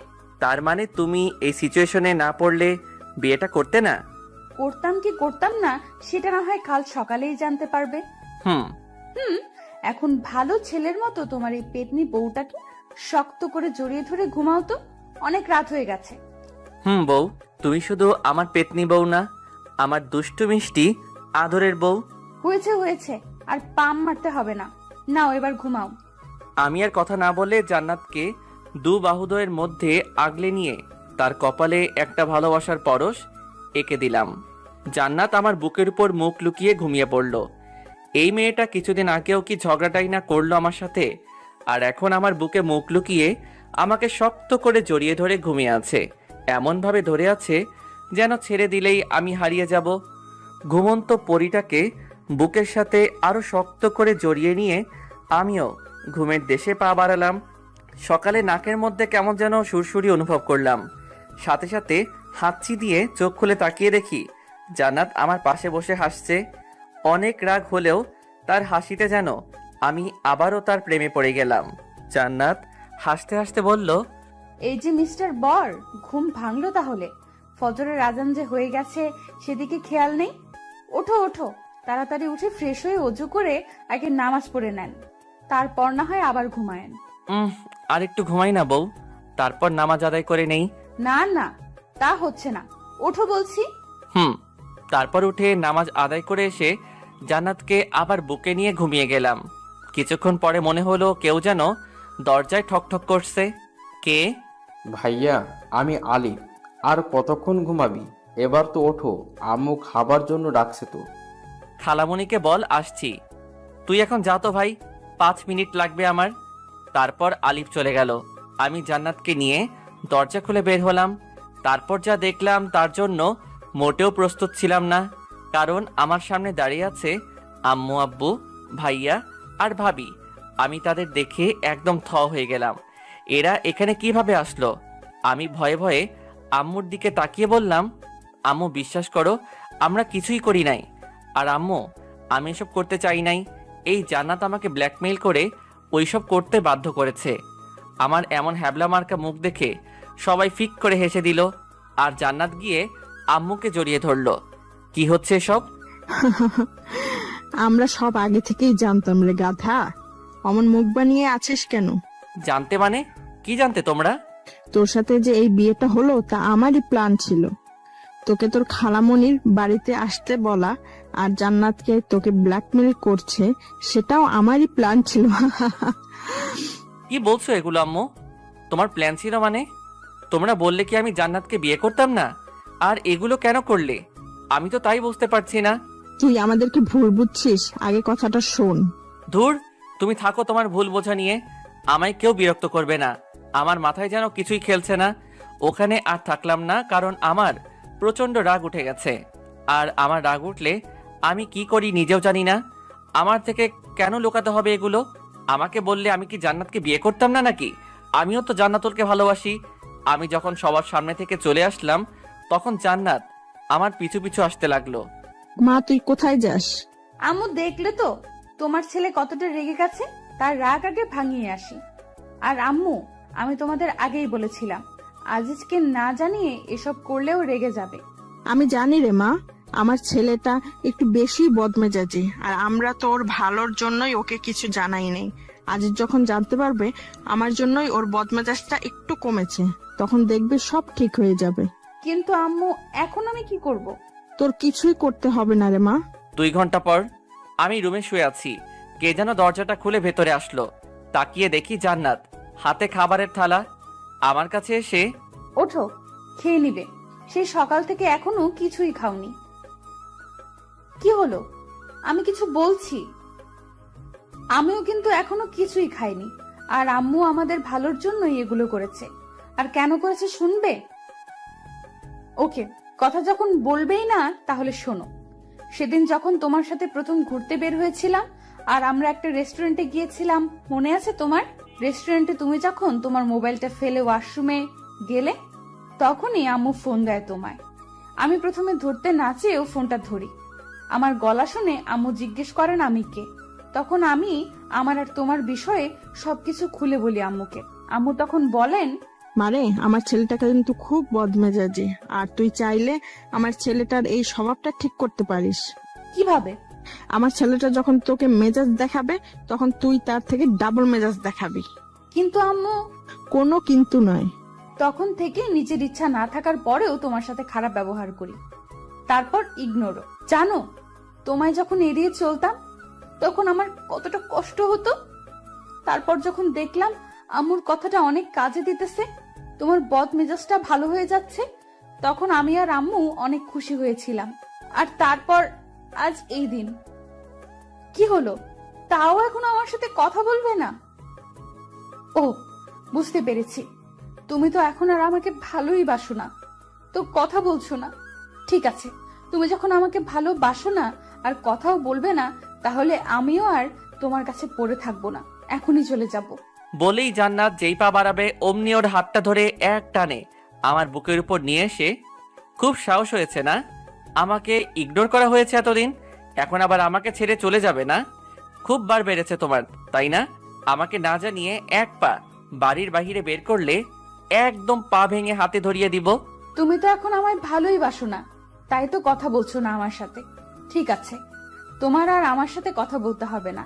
তার মানে তুমি এই সিচুয়েশনে না পড়লে বিয়েটা করতে না? করতাম কি করতাম না সেটা না হয় কাল সকালেই জানতে পারবে। হুম। এখন ভালো ছেলের মতো তোমার এই পেতনি বউটাকে শক্ত করে জড়িয়ে ধরে ঘুমাও তো, অনেক রাত হয়ে গেছে। বউ, তুমি শুধু আমার পেতনি বউ না, আমার দুষ্টু মিষ্টি আদরের বউ। হয়েছে হয়েছে, আর পাম মারতে হবে না, নাও এবার ঘুমাও। আমি আর কথা না বলে জান্নাতকে দু বাহুদয়ের মধ্যে আগলে নিয়ে তার কপালে একটা ভালোবাসার পরশ এঁকে দিলাম। জান্নাত আমার বুকের উপর মুখ লুকিয়ে ঘুমিয়ে পড়ল। এই মেয়েটা কিছুদিন আগেও কি ঝগড়াটাই না করলো আমার সাথে, আর এখন আমার বুকে মুখ লুকিয়ে আমাকে শক্ত করে জড়িয়ে ধরে ঘুমিয়ে আছে। এমনভাবে ধরে আছে যেন ছেড়ে দিলেই আমি হারিয়ে যাব। ঘুমন্ত পরীটাকে বুকের সাথে আরো শক্ত করে জড়িয়ে নিয়ে আমিও ঘুমের দেশে পা বাড়ালাম। সকালে নাকের মধ্যে কেমন যেন সুরসুরি অনুভব করলাম। সাথে সাথে হাঁচি দিয়ে চোখ খুলে তাকিয়ে দেখি জান্নাত আমার পাশে বসে হাসছে। অনেক রাগ হলেও তার হাসিতে যেন আমি আবারও তার প্রেমে পড়ে গেলাম। জান্নাত হাসতে হাসতে বলল, এই যে মিস্টার বর, ঘুম ভাঙলো তাহলে? ফজরের আজান যে হয়ে গেছে সেদিকে খেয়াল নেই? ওঠো ওঠো, তাড়াতাড়ি উঠে ফ্রেশ হয়ে অজু করে আগে নামাজ পড়ে নেন, তারপর না হয় আবার ঘুমায়েন। আর একটু ঘুমাই না বউ, তারপর নামাজ আদায় করে নেই। না না, তা হচ্ছে না, ওঠো বলছি। তারপর উঠে নামাজ আদায় করে এসে জান্নাতকে আবার বুকে নিয়ে ঘুমিয়ে গেলাম। কিছুক্ষণ পরে মনে হলো কেউ যেন দরজায় ঠকঠক করছে। কে? ভাইয়া, আমি আলিফ। আর কতক্ষণ ঘুমাবি? এবার তো ওঠো, আম্মু খাবার জন্য ডাকছে তো। খালামণিকে বল আসছি। তুই এখন যা তো ভাই, 5 মিনিট লাগবে আমার। তারপর আলিফ চলে গেল। আমি জান্নাতকে নিয়ে দরজা খুলে বের হলাম। তারপর যা দেখলাম তার জন্য মোটেও প্রস্তুত ছিলাম না, কারণ আমার সামনে দাঁড়িয়ে আছে আম্মু, আব্বু, ভাইয়া আর ভাবি। আমি তাদের দেখে একদম থ হয়ে গেলাম। এরা এখানে কিভাবে আসলো? আমি ভয়ে ভয়ে আম্মুর দিকে তাকিয়ে বললাম, আম্মু বিশ্বাস করো, আমরা কিছুই করি নাই। আর আম্মু, আমি এসব করতে চাই নাই। এই জান্নাত আমাকে ব্ল্যাকমেইল করে ওইসব করতে বাধ্য করেছে। আমার এমন হ্যাবলা মার্কা মুখ দেখে সবাই ফিক করে হেসে দিল, আর জান্নাত গিয়ে আম্মুকে জড়িয়ে ধরলো। কি হচ্ছে সব? আমরা সব আগে থেকেই জানতাম রে গাধা। অমন মুখ বানিয়ে আছিস কেন? জানতে মানে? কি জানতে তোমরা? তোর সাথে যে এই বিয়েটা হলো তা আমারই প্ল্যান ছিল। তোকে তোর খালামণির বাড়িতে আসতে বলা, আর জান্নাতকে তোকে ব্ল্যাকমেল করছে, সেটাও আমারই প্ল্যান ছিল। কি বলছো এগুলো আম্মু? তোমার প্ল্যান ছিল মানে? তোমরা বললে কি আমি জান্নাতকে বিয়ে করতাম না? আর এগুলো কেন করলে? আমি তো তাই বুঝতে পারছি না। তুই আমাদেরকে ভুল বুঝছিস, আগে কথাটা শোন। ধুর, তুমি থাকো তোমার ভুল বোঝা নিয়ে। আমায় কেউ বিরক্ত করবে না। আমার মাথায় যেন কিছুই খেলছে না। ওখানে আর থাকলাম না, কারণ আমার প্রচন্ড রাগ উঠে গেছে। আর আমার রাগ উঠলে আমি কি করি নিজেও জানি না। আমার থেকে কেন লুকাতে হবে এগুলো? আমাকে বললে আমি কি জান্নাতকে বিয়ে করতাম না নাকি? আমিও তো জান্নাতুলকে ভালোবাসি। আমি যখন সবার সামনে থেকে চলে আসলাম, তখন জান্নাত আমার পিছু পিছু আসতে লাগলো। মা তুই কোথায় যাস? আম্মু দেখলে তো তোমার ছেলে কতটা রেগে গেছে, তার রাগ আগে ভাঙিয়ে আসি। আর আম্মু, আমি তোমাদের আগেই বলেছিলাম আজিজকে না জানিয়ে এসব করলেও রেগে যাবে। আমি জানি রে মা, আমার ছেলেটা একটু বেশি বদমেজাজি, আর আমরা তো ওর ভালোর জন্যই ওকে কিছু জানাই নেই। আজ যখন জানতে পারবে আমার জন্যই ওর বদমেজাজটা একটু কমেছে, তখন দেখবে সব ঠিক হয়ে যাবে। কিন্তু আম্মু, এখন আমি কি করব? তোর কিছুই করতে হবে না রে মা। 2 ঘন্টা পর আমি রুমে শুয়ে আছি। কে যেন দরজাটা খুলে ভেতরে আসলো। তাকিয়ে দেখি জান্নাত, হাতে খাবারের থালা। আমার কাছে এসে, ওঠো, খেয়ে নিবে। সেই সকাল থেকে এখনো কিছুই খাওনি। কি হলো? আমি কিছু বলছি। আমিও কিন্তু এখনো কিছুই খাইনি। আর আম্মু আমাদের ভালোর জন্যই এগুলো করেছে। আর কেন করেছে শুনবে? ওকে, কথা যখন বলবেই না তাহলে শোনো। সেদিন যখন তোমার সাথে প্রথম ঘুরতে বের হয়েছিলাম আর আমরা একটা রেস্টুরেন্টে গিয়েছিলাম, মনে আছে তোমার? রেস্টুরেন্টে তুমি যখন তোমার মোবাইলটা ফেলে ওয়াশরুমে গেলে, তখনই আম্মু ফোন দেয় তোমায়। আমি প্রথমে ধরতে না চেয়েও ফোনটা ধরি। আমার গলা শুনে আম্মু জিজ্ঞেস করেন আমি কে। তখন আমি আমার আর তোমার বিষয়ে সবকিছু খুলে বলি আম্মুকে। আম্মু তখন বলেন, মারে আমার ছেলেটাকে কিন্তু খুব বদমেজাজি, আর তুই চাইলে আমার ছেলেটার এই স্বভাবটা ঠিক করতে পারিস। কিভাবে? আমার ছেলেটা যখন তোকে মেজাজ দেখাবে, তখন তুই তার থেকে ডাবল মেজাজ দেখাবি। কিন্তু আম্মু, কোনো কিন্তু নয়। তখন থেকে নিজের ইচ্ছা না থাকার পরেও তোমার সাথে খারাপ ব্যবহার করি, তারপর ইগনোরও। জানো, তোমায় যখন এড়িয়ে চলতাম তখন আমার কতটা কষ্ট হতো। তারপর যখন দেখলাম আম্মুর কথাটা অনেক কাজে দিতেছে, তোমার বদ মেজাজটা ভালো হয়ে যাচ্ছে, তখন আমি আর আম্মু অনেক খুশি হয়েছিলাম। আর তারপর আজ এই দিন। কি হলো? তাও এখন আমার সাথে কথা বলবে না? ও, বুঝতে পেরেছি, তুমি তো এখন আর আমাকে ভালোই বাসো না, তো কথা বলছো না। ঠিক আছে, তুমি যখন আমাকে ভালোবাসো না আর কথাও বলবে না, তাহলে আমিও আর তোমার কাছে পড়ে থাকবো না, এখনই চলে যাব। বলেই জান্নাত যেই পা বাড়াবে অমনি ওর হাতটা ধরে এক টানে আমার বুকের উপর নিয়ে এসে, খুব সাহস হয়েছে না? আমাকে ইগনোর করা হয়েছে এতদিন, এখন আবার আমাকে ছেড়ে চলে যাবে না? খুব বার বেড়েছে তোমার, তাই না? আমাকে না জানিয়ে এক পা বাড়ির বাহিরে বের করলে একদম পা ভেঙে হাতে ধরিয়ে দিব। তুমি তো এখন আমায় ভালোই বাসো না, তাই তো কথা বলছো না আমার সাথে। ঠিক আছে, তোমার আর আমার সাথে কথা বলতে হবে না।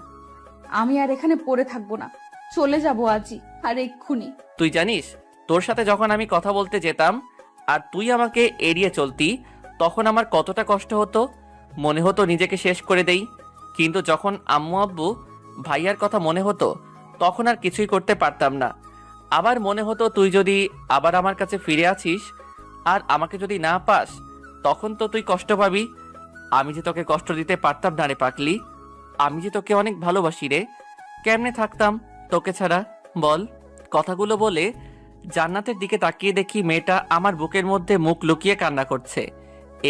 আমি আর এখানে পড়ে থাকবো না, চলে যাবো আজই, আর এক্ষুনি। তুই জানিস, তোর সাথে যখন আমি কথা বলতে যেতাম আর তুই আমাকে এড়িয়ে চলতি, তখন আমার কতটা কষ্ট হতো। মনে হতো নিজেকে শেষ করে দেই। কিন্তু যখন আম্মু আব্বু ভাইয়ার কথা মনে হতো, তখন আর কিছুই করতে পারতাম না। আবার মনে হতো তুই যদি আবার আমার কাছে ফিরে আসিস আর আমাকে যদি না পাস, তখন তো তুই কষ্ট পাবি। আমি যে তোকে কষ্ট দিতে পারতাম না রে পাগলি। আমি যে তোকে অনেক ভালোবাসি রে। কেমনে থাকতাম তোকে ছাড়া বল? কথাগুলো বলে জান্নাতের দিকে তাকিয়ে দেখি মেয়েটা আমার বুকের মধ্যে মুখ লুকিয়ে কান্না করছে।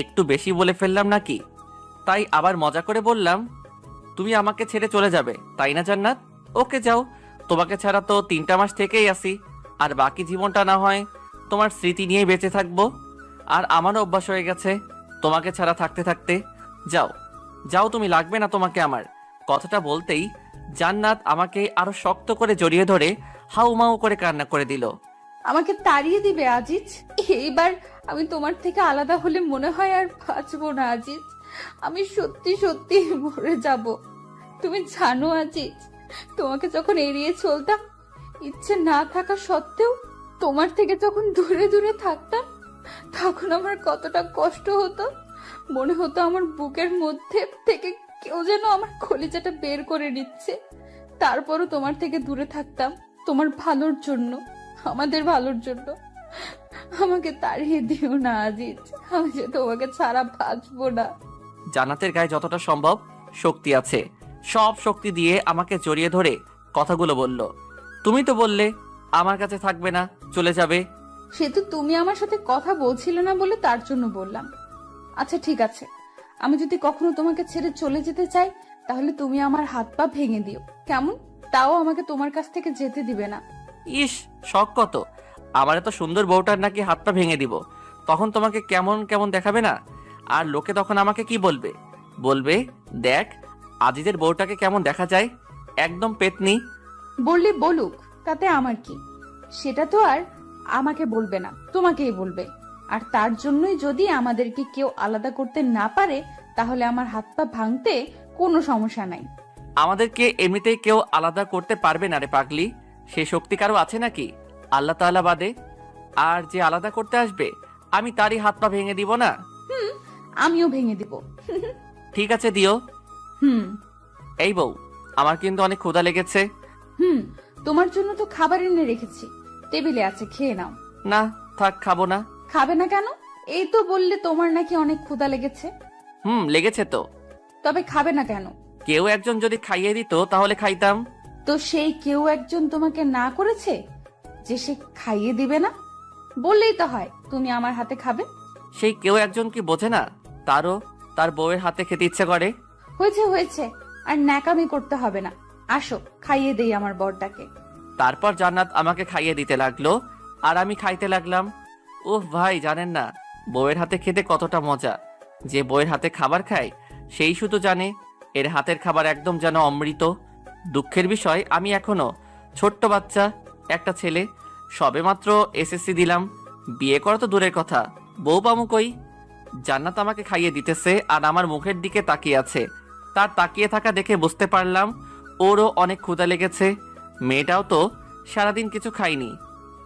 একটু বেশি বলে ফেললাম নাকি? তাই আবার মজা করে বললাম, তুমি আমাকে ছেড়ে চলে যাবে তাই না জান্নাত? ওকে যাও, তোমাকে ছাড়া তো 3টা মাস থেকেই আসি, আর বাকি জীবনটা না হয় তোমার স্মৃতি নিয়েই বেঁচে থাকবো। আর আমারও অভ্যাস হয়ে গেছে তোমাকে ছাড়া থাকতে থাকতে। যাও যাও, তুমি লাগবে না তোমাকে আমার। কথাটা বলতেই জান্নাত আমাকে আরো শক্ত করে জড়িয়ে ধরে হাউমাউ করে কান্না করে দিল। আমাকে তাড়িয়ে দিবে আজিজ? এইবার আমি তোমার থেকে আলাদা হলে মনে হয় আর বাঁচবো না আজিজ। আমি সত্যি সত্যি মরে যাব। তুমি জানো আজিজ, তোমাকে যখন এড়িয়ে চলতাম, ইচ্ছে না থাকা সত্ত্বেও তোমার থেকে যখন দূরে দূরে থাকতাম, তখন আমার কতটা কষ্ট হতো। মনে হতো আমার বুকের মধ্যে থেকে কেউ যেন আমার কলিজাটা বের করে নিচ্ছে। তারপরও তোমার থেকে দূরে থাকতাম তোমার ভালোর জন্য। আমাদের ভালোর জন্য। আমাকে তাড়িয়ে দিও না আজিজ, আমি যে তোমাকে ছাড়া বাঁচবো না। জান্নাতের গায়ে যতটা সম্ভব শক্তি আছে, সব শক্তি দিয়ে আমাকে জড়িয়ে ধরে কথাগুলো বলল। তুমি তো বললে আমার কাছে থাকবে না, চলে যাবে। সে তো তুমি আমার সাথে কথা বলছিলে না বলে তার জন্য বললাম। আচ্ছা ঠিক আছে, আমি যদি কখনো তোমাকে ছেড়ে চলে যেতে চাই তাহলে তুমি আমার হাত পা ভেঙে দিও, কেমন? তাও আমাকে তোমার কাছ থেকে যেতে দিবে না। ইস, শখ কত! আমার এত সুন্দর বউটার নাকি হাত পা ভেঙে দিব, তখন তোমাকে কেমন কেমন দেখাবে না? আর লোকে তখন আমাকে কি বলবে? বলবে, দেখ আজিজের বউটাকে কেমন দেখা যায়, একদম পেতনি। বললে বলুক, তাতে আমার কি? সেটা তো আর আমাকে বলবে না, তোমাকেই বলবে। আর তার জন্যই যদি আমাদেরকে কেউ আলাদা করতে না পারে তাহলে আমার হাত পা ভাঙতে কোনো সমস্যা নাই। আমাদেরকে এমনিতেই কেউ আলাদা করতে পারবে না রে পাগলি, সে শক্তি কারো আছে নাকি আল্লাহ তাআলা বাদে? আর যে আলাদা করতে আসবে আমি তারই হাত পা ভেঙে দিব না? আমিও ভেঙে দিব। ঠিক আছে, দিও। হুম এই বউ, আমার কিন্তু অনেক ক্ষুধা লেগেছে। হুম তোমার জন্য তো খাবার এনে রেখেছি, টেবিলে আছে, খেয়ে নাও। না থাক, খাবো না। খাবে না কেন? এই তো বললে তোমার নাকি অনেক ক্ষুধা লেগেছে। লেগেছে তো। তবে খাবে না কেন? কেউ একজন যদি খাইয়ে দিত তাহলে খাইতাম। তো সেই কেউ একজন তোমাকে না করেছে যে সে খাইয়ে দিবে না? বললেই তো হয় তুমি আমার হাতে খাবে। সেই কেউ একজন কি বোঝে না তারও তার বউয়ের হাতে খেতে ইচ্ছে করে? হয়েছে হয়েছে, আর ন্যাকামি করতে হবে না। আসো খাইয়ে দেই আমার বরটাকে। তারপর জান্নাত আমাকে খাইয়ে দিতে লাগলো আর আমি খাইতে লাগলাম। ওহ ভাই, জানেন না বউয়ের হাতে খেতে কতটা মজা। যে বউয়ের হাতে খাবার খায় সেই শুধু জানে এর হাতের খাবার একদম যেন অমৃত। দুঃখের বিষয়, আমি এখনো ছোট্ট বাচ্চা, একটা ছেলে, সবেমাত্র এসএসসি দিলাম। বিয়ে করা তো দূরের কথা, বউ পামু কই? জান্নাত আমাকে খাইয়ে দিতেছে আর আমার মুখের দিকে তাকিয়ে আছে। তার তাকিয়ে থাকা দেখে বুঝতে পারলাম ওরও অনেক ক্ষুধা লেগেছে। মেয়েটাও তো সারাদিন কিছু খায়নি,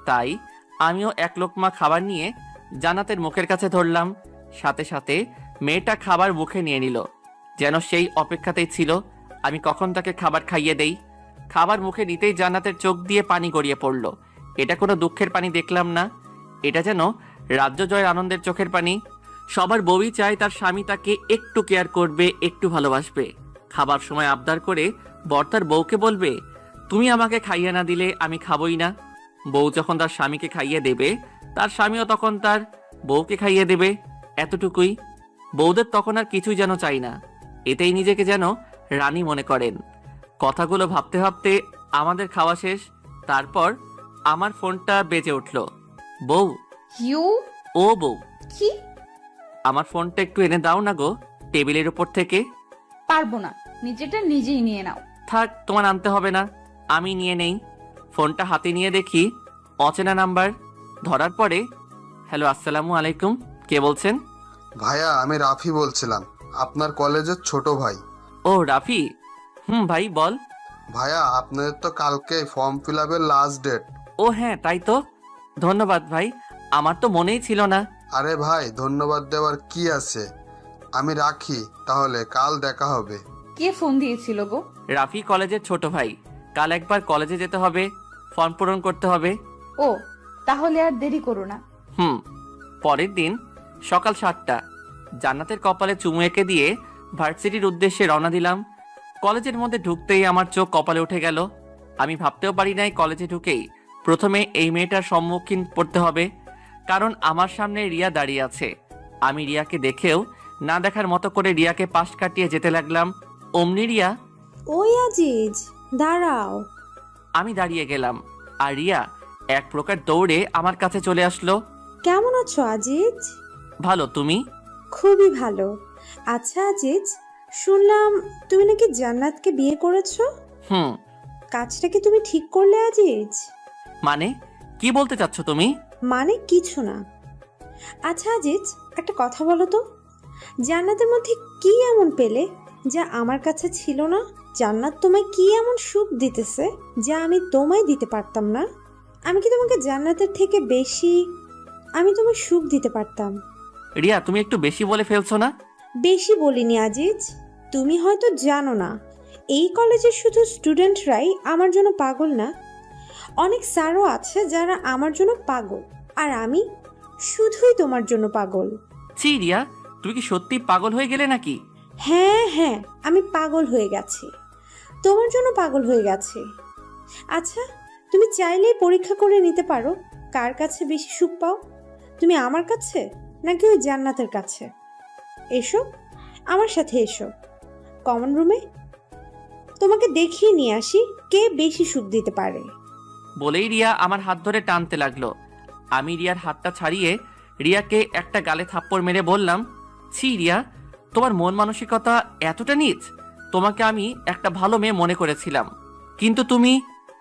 তাই আমিও এক লোকমা খাবার নিয়ে জান্নাতের মুখের কাছে ধরলাম। সাথে সাথে মেয়েটা খাবার মুখে নিয়ে নিল, যেন সেই অপেক্ষাতেই ছিল আমি কখন তাকে খাবার খাইয়ে দেই। খাবার মুখে নিতেই জান্নাতের চোখ দিয়ে পানি গড়িয়ে পড়ল। এটা কোনো দুঃখের পানি দেখলাম না, এটা যেন রাজ্য জয়ের আনন্দের চোখের পানি। সবার বউই চায় তার স্বামী তাকে একটু কেয়ার করবে, একটু ভালোবাসবে। খাবার সময় আবদার করে বর তার বউকে বলবে, তুমি আমাকে খাইয়ে না দিলে আমি খাবই না। বউ যখন তার স্বামীকে খাইয়ে দেবে, তার স্বামীও তখন তার বউকে খাইয়ে দেবে। এতটুকুই। বউদের তখন আর কিছুই যেন চাই না, এতেই নিজেকে যেন রানী মনে করেন। কথাগুলো ভাবতে ভাবতে আমাদের খাওয়া শেষ। তারপর আমার ফোনটা বেজে উঠল। বউ। ইউ। ও বউ, কি? আমার ফোনটা একটু এনে দাও না গো, টেবিলের উপর থেকে। পারবো না, নিজেটা নিজেই নিয়ে নাও। থাক, তোমার আনতে হবে না, আমি নিয়ে নেই। ফোনটা হাতে নিয়ে দেখি অচেনা নাম্বার। ধরার পরে, হ্যালো, আসসালামু আলাইকুম, কে বলছেন? ভাইয়া, আমি রাফি বলছিলাম, আপনার কলেজের ছোট ভাই। ও রাফি, ভাই বল। ভাইয়া, আপনাদের তো কালকে ফর্ম ফিল আপের লাস্ট ডেট। ও হ্যাঁ, তাই তো, ধন্যবাদ ভাই, আমার তো মনেই ছিল না। আরে ভাই, ধন্যবাদ দেওয়ার কি আছে, আমি রাখি তাহলে, কাল দেখা হবে। কে ফোন দিয়েছিল গো? রাফি কলেজের ছোট ভাই, কাল একবার কলেজে যেতে হবে, ফর্ম পূরণ করতে হবে। ও, তাহলে আর দেরি করো না। পরের দিন সকাল 7টা, জান্নাতের কপালে চুমু এঁকে দিয়ে ভার্সিটির উদ্দেশ্যে রওনা দিলাম। কলেজের মধ্যে ঢুকতেই আমার চোখ কপালে উঠে গেল। আমি ভাবতেও পারি নাই কলেজে ঢুকেই প্রথমে এই মেয়েটার সম্মুখীন পড়তে হবে, কারণ আমার সামনে রিয়া দাঁড়িয়ে আছে। আমি রিয়াকে দেখেও না দেখার মতো করে রিয়াকে পাশ কাটিয়ে যেতে লাগলাম। অমনি রিয়া, ওই আজিজ, দাঁড়াও। আমি দাঁড়িয়ে গেলাম আর রিয়া এক প্রকার দৌড়ে আমার কাছে চলে আসলো। কেমন আছো আজিজ? ভালো, তুমি? খুবই ভালো। আচ্ছা আজিজ, শুনলাম তুমি নাকি জান্নাতকে বিয়ে করেছো। কাজটা কি তুমি ঠিক করলে আজিজ? মানে কি বলতে চাচ্ছ তুমি? মানে কিছু না। আচ্ছা আজিজ, একটা কথা বলো তো, জান্নাতের মধ্যে কি এমন পেলে যা আমার কাছে ছিল না? জান্নাত তোমায় কি এমন সুখ দিতেছে যা আমি তোমায় দিতে পারতাম না? আমি কি তোমাকে জান্নাতের থেকে বেশি আমি তোমায় সুখ দিতে পারতাম? রিয়া, তুমি একটু বেশি বলে ফেলছো না? বেশি বলিনি আজিজ, তুমি হয়তো জানো না এই কলেজের শুধু স্টুডেন্টরাই আমার জন্য পাগল না, অনেক স্যারও আছে যারা আমার জন্য পাগল, আর আমি শুধুই তোমার জন্য পাগল। ছি রিয়া, তুমি কি সত্যি পাগল হয়ে গেলে নাকি? হ্যাঁ হ্যাঁ, আমি পাগল হয়ে গেছি, তোমার জন্য পাগল হয়ে গেছি। আচ্ছা, তুমি চাইলেই পরীক্ষা করে নিতে পারো কার কাছে বেশি সুখ পাও, তুমি আমার কাছে নাকি ওই জান্নাতের কাছে। এসো আমার সাথে, এসো কমন রুমে, তোমাকে দেখিয়ে নিয়ে আসি কে বেশি সুখ দিতে পারে। বলেই রিয়া আমার হাত ধরে টানতে লাগলো। আমি রিয়ার হাতটা ছাড়িয়ে রিয়াকে একটা গালে থাপ্পড় মেরে বললাম, ছি রিয়া, তোমার মন মানসিকতা এতটা নীচ? তোমাকে আমি একটা ভালো মেয়ে মনে করেছিলাম, কিন্তু তুমি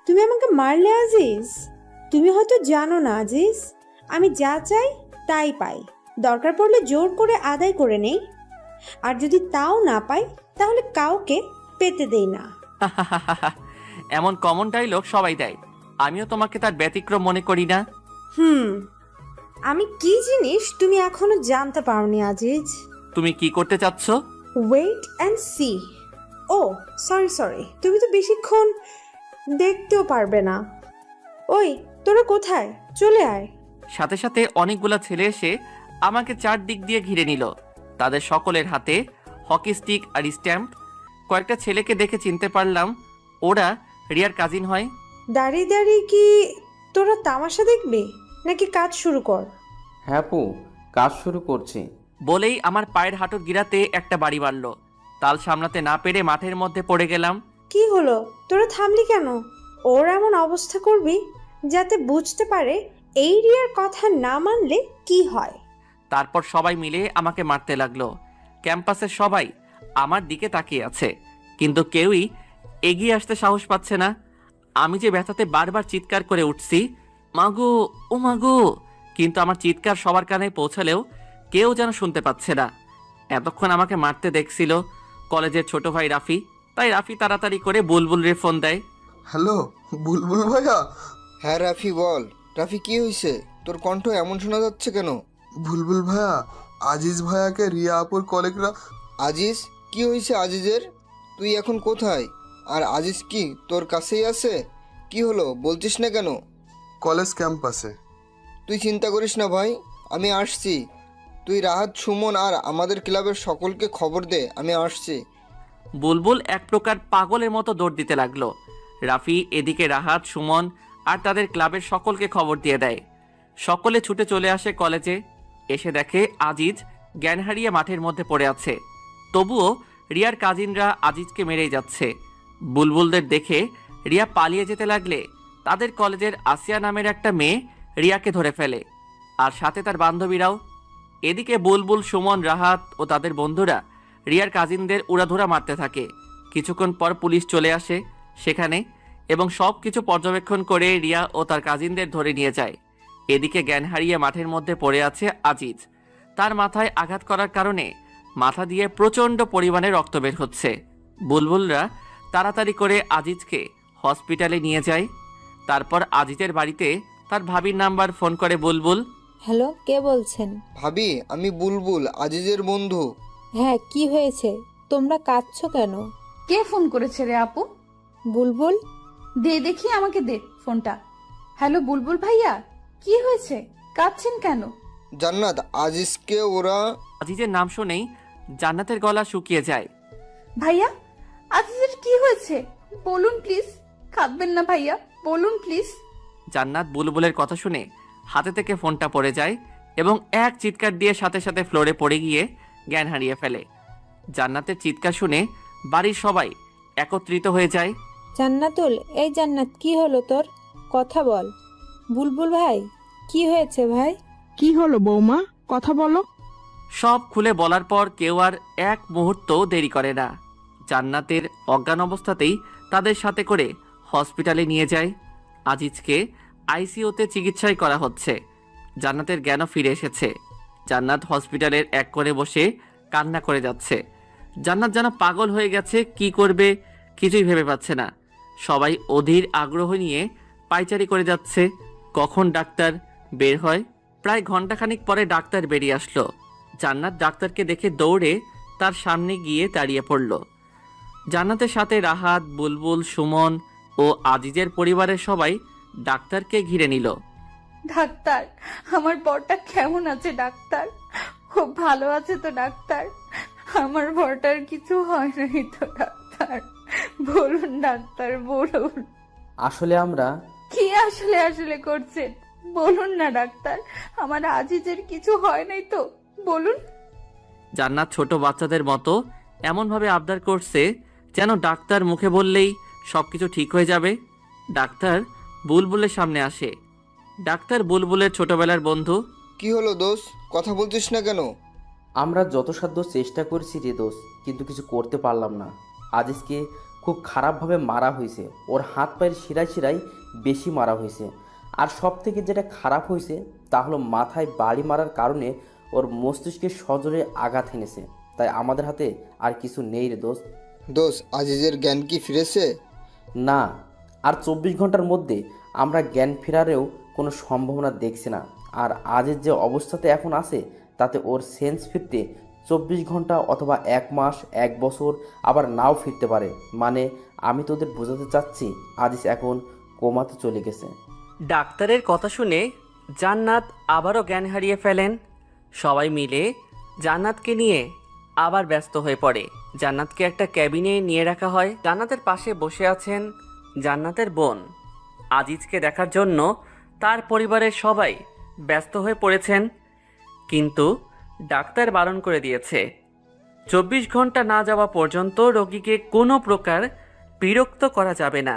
তুমি আমাকে মারলে আজিজ? তুমি হয়তো জানো না আজিজ, আমি যা চাই তাই পাই, দরকার পড়লে জোর করে আদায় করে নেই, আর যদি তাও না পাই তাহলে কাউকে পেতে দেই না। এমন কমন ডায়লগ সবাই দেয়, আমিও তোমাকে তার ব্যতিক্রম মনে করি না। আমি কি জিনিস তুমি এখনো জানতে পারোনি আজিজ। তুমি কি করতে চাচ্ছ? Wait and see. Oh sorry, তুমি তো বেশিক্ষণ দেখতেও পারবে না। ওই তোরা কোথায়, চলে আয়। সাথে সাথে অনেকগুলা ছেলে এসে আমাকে চারদিক দিয়ে ঘিরে নিল। তাদের সকলের হাতে হকি স্টিক আর স্ট্যাম্প। কয়েকটা ছেলেকে দেখে চিনতে পারলাম ওরা রিয়ার কাজিন হয়। দাঁড়িয়ে দাঁড়িয়ে কি তোরা তামাশা দেখবে নাকি কাজ শুরু কর? হ্যাঁ পু, কাজ শুরু করছি। বলেই আমার পায়ের হাঁটুর গিরাতে একটা বাড়ি মারল। তাল সামলাতে না পেরে মাঠের মধ্যে পড়ে গেলাম। কি হলো, তোরা থামলি কেন? ওর এমন অবস্থা করবি যাতে বুঝতে পারে এই রিয়ার কথা না মানলে কি হয়। তারপর সবাই মিলে আমাকে মারতে লাগলো। ক্যাম্পাসের সবাই আমার দিকে তাকিয়ে আছে, কিন্তু কেউই এগিয়ে আসতে সাহস পাচ্ছে না। আমি যে ব্যথাতে বারবার চিৎকার করে উঠছি, মাগো ও মাগো, কিন্তু আমার চিৎকার সবার কানে পৌঁছালেও কেউ যেন শুনতে পাচ্ছে না। এতক্ষণ আমাকে মারতে দেখছিল কলেজের ছোট ভাই রাফি, তাই রাফি তাড়াতাড়ি করে বুলবুল রে ফোন দেয়। হ্যালো বুলবুল ভাইয়া। হ্যাঁ রাফি বল। রাফি কি হয়েছে, তোর কণ্ঠ এমন শোনা যাচ্ছে কেন? বুলবুল ভাইয়া, আজিজ ভাইয়াকে রিয়া আপুর কলিগরা। আজিজ? কি হয়েছে আজিজের? তুই এখন কোথায়? আর আজিজ কি তোর কাছেই আছে? কি হলো বলছিস না কেন? কলেজ ক্যাম্পাসে। তুই চিন্তা করিস না ভাই, আমি আসছি। তুই রাহাত, সুমন আর আমাদের ক্লাবের সকলকে খবর দে, আমি আসছি। বুলবুল এক প্রকার পাগলের মতো দৌড় দিতে লাগলো। রাফি এদিকে রাহাত, সুমন আর তাদের ক্লাবের সকলকে খবর দিয়ে দেয়। সকলে ছুটে চলে আসে কলেজে। এসে দেখে আজিজ জ্ঞান হারিয়ে মাঠের মধ্যে পড়ে আছে। তবুও রিয়ার কাজিনরা আজিজকে মেরেই যাচ্ছে। বুলবুলদের দেখে রিয়া পালিয়ে যেতে লাগলে তাদের কলেজের আসিয়া নামের একটা মেয়ে রিয়াকে ধরে ফেলে, আর সাথে তার বান্ধবীরাও। এদিকে বুলবুল, সুমন, রাহাত ও তাদের বন্ধুরা রিয়ার কাজিনদের উড়াধুরা মারতে থাকে। কিছুক্ষণ পর পুলিশ চলে আসে সেখানে এবং সব কিছু পর্যবেক্ষণ করে রিয়া ও তার কাজিনদের ধরে নিয়ে যায়। এদিকে জ্ঞান হারিয়ে মাঠের মধ্যে পড়ে আছে আজিজ। তার মাথায় আঘাত করার কারণে মাথা দিয়ে প্রচণ্ড পরিমাণে রক্ত বের হচ্ছে। বুলবুলরা তাড়াতাড়ি করে আজিজকে হসপিটালে নিয়ে যায়। তারপর আজিজের বাড়িতে তার ভাবির নাম্বার ফোন করে বুলবুল। হ্যালো, কে বলছেন? ভাবি, আমি বুলবুল, আজিজের বন্ধু। হ্যাঁ, কি হয়েছে? তোমরা কাঁদছো কেন? কে ফোন করেছে রে আপু? বুলবুল। দে দেখি, আমাকে দে ফোনটা। হ্যালো বুলবুল ভাইয়া, কি হয়েছে, কাঁদছেন কেন? জান্নাত, আজিজকে ওরা। আজিজের নাম শুনেই জান্নাতের গলা শুকিয়ে যায়। ভাইয়া, আজিজের কি হয়েছে বলুন প্লিজ, কাঁদবেন না ভাইয়া, বলুন প্লিজ। জান্নাত বুলবুলের কথা শুনে হাতে থেকে ফোনটা পড়ে যায় এবং এক চিৎকার দিয়ে সাথে সাথে ফ্লোরে পড়ে গিয়ে জ্ঞান হারিয়ে ফেলে। জান্নাতের চিৎকার শুনে বাড়ির সবাই একত্রিত হয়ে যায়। জান্নাতুল, এই জান্নাত, কি হলো তোর? কথা বল। বুলবুল ভাই, কি হয়েছে ভাই? কি হলো বৌমা, কথা বলো। সব খুলে বলার পর কেউ আর এক মুহূর্ত দেরি করে না। জান্নাতের অজ্ঞান অবস্থাতেই তাদের সাথে করে হসপিটালে নিয়ে যায়। আজিজকে আইসিইউতে চিকিৎসায় করা হচ্ছে। জান্নাতের জ্ঞানও ফিরে এসেছে। জান্নাত হসপিটালের এক কোণে বসে কান্না করে যাচ্ছে। জান্নাত যেন পাগল হয়ে গেছে, কি করবে কিছুই ভেবে পাচ্ছে না। সবাই অধীর আগ্রহ নিয়ে পায়চারি করে যাচ্ছে কখন ডাক্তার বের হয়। প্রায় ঘন্টাখানিক পরে ডাক্তার বেরিয়ে আসলো। জান্নাত ডাক্তারকে দেখে দৌড়ে তার সামনে গিয়ে দাঁড়িয়ে পড়ল। জান্নাতের সাথে রাহাত, বুলবুল, সুমন ও আজিজের পরিবারের সবাই ডাক্তারকে ঘিরে নিল। ডাক্তার, আমার বরটা কেমন আছে ডাক্তার? খুব ভালো আছে তো ডাক্তার? আমার বরটার কিছু হয় নাই তো ডাক্তার? বলুন ডাক্তার, বলুন। আসলে আমরা কি আসলে আসলে করছেন? বলুন না ডাক্তার, আমার আজিজের কিছু হয় নাই তো? বলুন। জান্নাত ছোট বাচ্চাদের মতো এমনভাবে আবদার করছে যেন ডাক্তার মুখে বললেই সবকিছু ঠিক হয়ে যাবে। ডাক্তার বুলবুলের সামনে আসে। ডাক্তার বুলবুলের ছোটবেলার বন্ধু। কি হলো দোস্ত, কথা বলছিস না কেন? আমরা যথাসাধ্য চেষ্টা করছি রে দোস্ত, কিন্তু কিছু করতে পারলাম না। আজিজকে খুব খারাপভাবে মারা হয়েছে, ওর হাত পায়ের শিরায় শিরায় বেশি মারা হয়েছে। আর সব থেকে যেটা খারাপ হয়েছে তা হলো মাথায় বাড়ি মারার কারণে ওর মস্তিষ্কে সজোরে আঘাত এনেছে। তাই আমাদের হাতে আর কিছু নেই রে দোস্ত। দোস্ত, আজিজের জ্ঞান কি ফিরেছে? না, আর 24 ঘন্টার মধ্যে আমরা জ্ঞান ফেরারেও কোনো সম্ভাবনা দেখছি না। আর আজিজ যে অবস্থাতে এখন আছে তাতে ওর সেন্স ফিরতে 24 ঘন্টা অথবা 1 মাস, 1 বছর, আবার নাও ফিরতে পারে। মানে আমি তোদের বোঝাতে চাচ্ছি আজিজ এখন কোমাতে চলে গেছে। ডাক্তারের কথা শুনে জান্নাত আবারও জ্ঞান হারিয়ে ফেলেন। সবাই মিলে জান্নাতকে নিয়ে আবার ব্যস্ত হয়ে পড়ে। জান্নাতকে একটা ক্যাবিনে নিয়ে রাখা হয়। জান্নাতের পাশে বসে আছেন জান্নাতের বোন। আজিজকে দেখার জন্য তার পরিবারের সবাই ব্যস্ত হয়ে পড়েছেন, কিন্তু ডাক্তার বারণ করে দিয়েছে 24 ঘন্টা না যাওয়া পর্যন্ত রোগীকে কোনো প্রকার বিরক্ত করা যাবে না।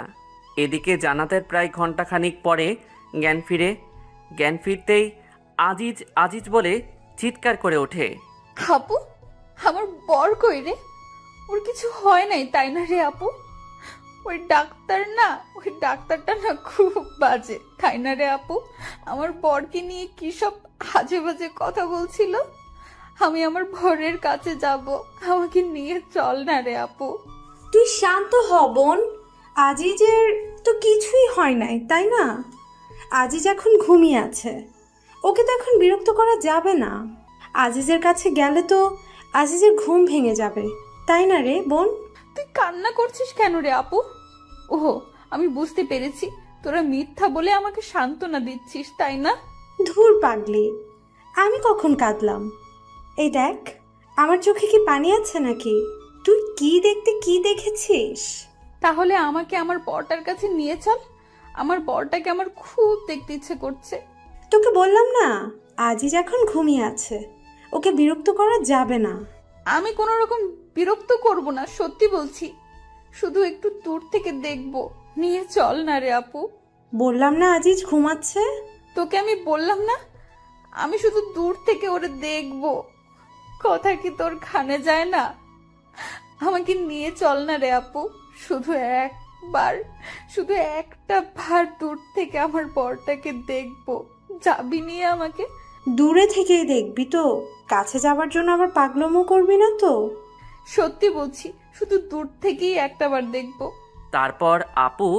এদিকে জান্নাতের প্রায় ঘন্টাখানিক পরে জ্ঞান ফিরে। জ্ঞান ফিরতেই আজিজ আজিজ বলে চিৎকার করে ওঠে। আপু, আমার বর কই রে? ওর কিছু হয় নাই তাই না রে আপু? ওই ডাক্তারটা না খুব বাজে তাই না রে আপু? আমার বরকে নিয়ে কি সব আজে বাজে কথা বলছিল। আমি আমার বরের কাছে যাব, আমাকে নিয়ে চল না রে আপু। তুই শান্ত হ বোন, আজিজের তো কিছুই হয় নাই তাই না? আজিজ এখন ঘুমিয়ে আছে, ওকে তো এখন বিরক্ত করা যাবে না। আজিজের কাছে গেলে তো আজিজের ঘুম ভেঙে যাবে তাই না রে বোন? তুই কান্না করছিস কেন রে আপু? ওহো, আমি বুঝতে পেরেছি, তোরা মিথ্যা বলে আমাকে সান্ত্বনা দিচ্ছিস তাই না? ধুর পাগলি, আমি কখন কাঁদলাম? এই দেখ, আমার চোখে কি পানি আছে নাকি? তুই কি দেখতে কি দেখেছিস? তাহলে আমাকে আমার বরটার কাছে নিয়ে চল, আমার বরটাকে আমার খুব দেখতে ইচ্ছে করছে। তোকে বললাম না আজিজ এখন ঘুমিয়ে আছে, ওকে বিরক্ত করা যাবে না। আমি কোনো রকম বিরক্ত করব না, সত্যি বলছি। শুধু একটু দূর থেকে দেখবো, নিয়ে চল না রে আপু। বললাম না আজিজ ঘুমাচ্ছে। তোকে আমি বললাম না আমি শুধু দূর থেকে ওরে দেখবো? কথা কি তোর কানে যায় না? আমাকে নিয়ে চল না রে আপু, শুধু একটা বার দূর থেকে আমার বরটাকে দেখবো। যাবি নিয়ে আমাকে? দূরে থেকেই দেখবি তো, কাছে যাবার জন্য আবার পাগলামো করবি না তো? সত্যি বলছি, শুধু দূর থেকেই একটা বার দেখবো। তারপর আপু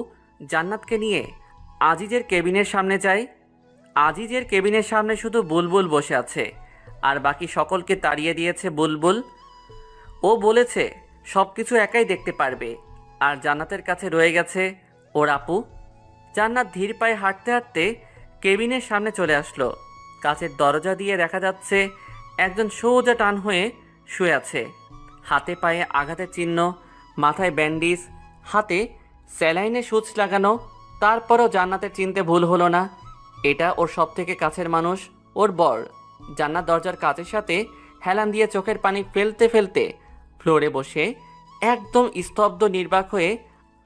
জান্নাতকে নিয়ে আজিজের কেবিনের সামনে যায়। আজিজের কেবিনের সামনে শুধু বুলবুল বসে আছে, আর বাকি সকলকে তাড়িয়ে দিয়েছে বুলবুল। ও বলেছে সব কিছু একাই দেখতে পারবে, আর জান্নাতের কাছে রয়ে গেছে ওর আপু। জান্নাত ধীর পায়ে হাঁটতে হাঁটতে কেবিনের সামনে চলে আসলো। কাচের দরজা দিয়ে দেখা যাচ্ছে একজন সোজা টান হয়ে শুয়ে আছে, হাতে পায়ে আঘাতের চিহ্ন, মাথায় ব্যান্ডেজ, হাতে স্যালাইনে সুচ লাগানো। তারপরও জান্নাতের চিনতে ভুল হলো না, এটা ওর সব থেকে কাছের মানুষ, ওর বর। জান্নাত দরজার কাচের সাথে হেলান দিয়ে চোখের পানি ফেলতে ফেলতে ফ্লোরে বসে একদম স্তব্ধ নির্বাক হয়ে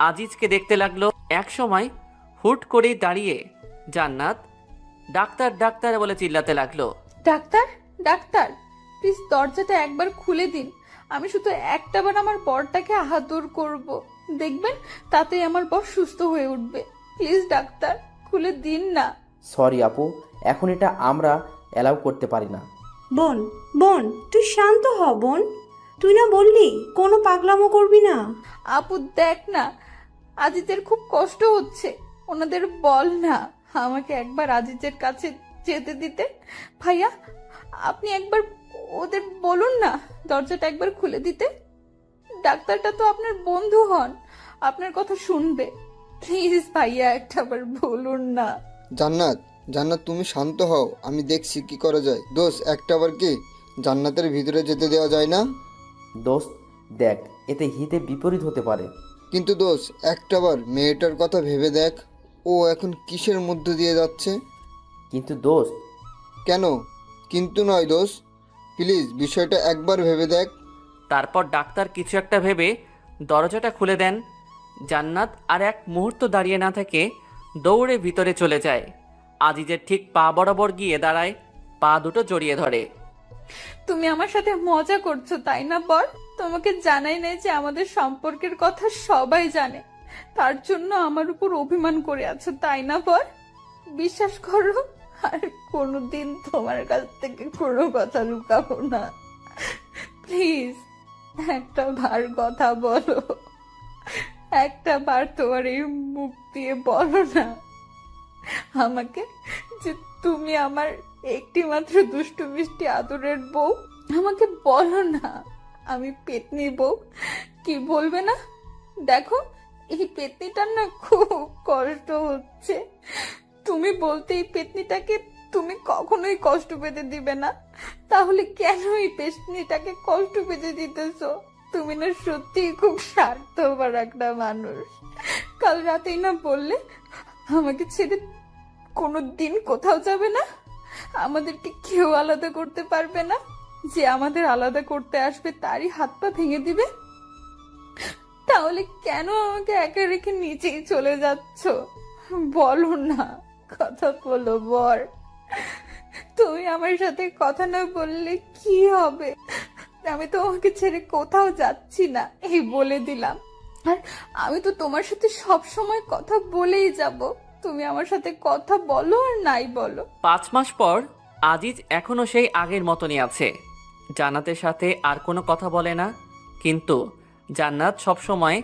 আজিজকে দেখতে লাগলো। এক সময় হুট করেই দাঁড়িয়ে জান্নাত ডাক্তার ডাক্তার বলে চিল্লাতে লাগলো। ডাক্তার, ডাক্তার, প্লিজ দরজাটা একবার খুলে দিন। আমি শুধু একটাবার আমার বরটাকে আদর করব, দেখবেন তাতে আমার বর সুস্থ হয়ে উঠবে। প্লিজ ডাক্তার, খুলে দিন না। সরি আপু, এখন এটা আমরা অ্যালাউ করতে পারি না। বোন বোন তুই শান্ত হ বোন, তুই না বললি কোনো পাগলামো করবি না? আপু দেখ না, আজিজের খুব কষ্ট হচ্ছে, ওনাদের বল না আমাকে একবার আজিজের কাছে যেতে দিতে। ভাইয়া, আপনি একবার ওদের বলুন না দরজাটা একবার খুলে দিতে। ডাক্তারটা তো আপনার বন্ধু হন, আপনার কথা শুনবে। প্লিজ ভাইয়া একটাবার বলুন না। জান্নাত, জান্নাত তুমি শান্ত হও, আমি দেখছি কি করা যায়। দোষ একটাবার কি জান্নাতের ভিতরে যেতে দেওয়া যায় না? দোস্ত দেখ, এতে হিতে বিপরীত হতে পারে। কিন্তু দোষ একটাবার মেয়েটার কথা ভেবে দেখ, ও এখন কিসের মধ্য দিয়ে যাচ্ছে। কিন্তু দোস্ত, কেন কিন্তু নয় দোষ, প্লিজ বিষয়টা একবার ভেবে দেখ। তারপর ডাক্তার কিছু একটা ভেবে দরজাটা খুলে দেন। জান্নাত আর এক মুহূর্ত দাঁড়িয়ে না থেকে দৌড়ে ভিতরে চলে যায়। আজিজের ঠিক পা বরাবর গিয়ে দাঁড়ায়, পা দুটো জড়িয়ে ধরে। তুমি আমার সাথে মজা করছো তাই না বর? তোমাকে জানাই নাই যে আমাদের সম্পর্কের কথা সবাই জানে, তার জন্য আমার উপর অভিমান করে আছো তাই না বর? বিশ্বাস করো, আর কোনোদিন তোমার কাছ থেকে কোনো কথা লুকাবো না। প্লিজ একটা বার কথা বলো, একটা বার তোমার এই মুখ দিয়ে বলো না আমাকে যে তুমি আমার একটি মাত্র দুষ্টু মিষ্টি আদরের বউ। আমাকে বলো না আমি পেতনি বউ। কি বলবে না? দেখো এই পেতনিটার না খুব কষ্ট হচ্ছে। তুমি বলতে এই পেতনিটাকে তুমি কখনোই কষ্ট পেতে দিবে না, তাহলে কেন এই পেতনিটাকে কষ্ট পেতে দিতেছো? তুমি না সত্যি খুব স্বার্থপর একটা মানুষ। কাল রাতেই না বললে আমাকে ছেড়ে কোনোদিন কোথাও যাবে না, আমাদেরকে কেউ আলাদা করতে পারবে না, যে আমাদের আলাদা করতে আসবে তারই হাত পা ভেঙে দিবে। তাহলে কেন আমাকে একা রেখে নিচেই চলে যাচ্ছ? বলো না, কথা বলো বর। তুমি আমার সাথে কথা না বললে কি হবে? আমি তোমাকে ছেড়ে কোথাও যাচ্ছি না, এই বলে দিলাম। আর আমি তো তোমার সাথে সব সময় কথা বলেই যাব, তুমি আমার সাথে কথা বলো আর নাই বলো। 5 মাস পর আজিজ এখনো সেই আগের মতনই আছে। জান্নাতের সাথে আর কোনো কথা বলে না, কিন্তু জান্নাত সবসময়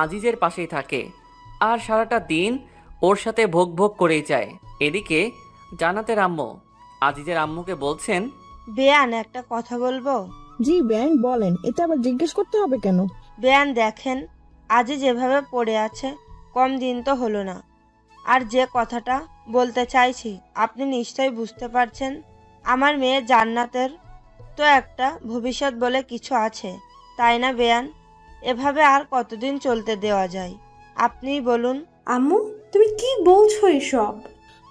আজিজের পাশেই থাকে আর সারাটা দিন ওর সাথে ভোগ ভোগ করেই যায়। এদিকে জান্নাতের আম্মু আজিজের আম্মুকে বলছেন, বেয়ান একটা কথা বলবো? জি বেআইন বলেন, এটা আবার জিজ্ঞেস করতে হবে কেন? বেয়ান দেখেন, আজই যেভাবে পড়ে আছে কম দিন তো হলো না, আর যে কথাটা বলতে চাইছি আপনি নিশ্চয়ই বুঝতে পারছেন। আমার মেয়ে জান্নাতের তো একটা ভবিষ্যৎ বলে কিছু আছে, তাই না বেয়ান? এভাবে আর কতদিন চলতে দেওয়া যায় আপনিই বলুন। আম্মু তুমি কি বলছো এসব?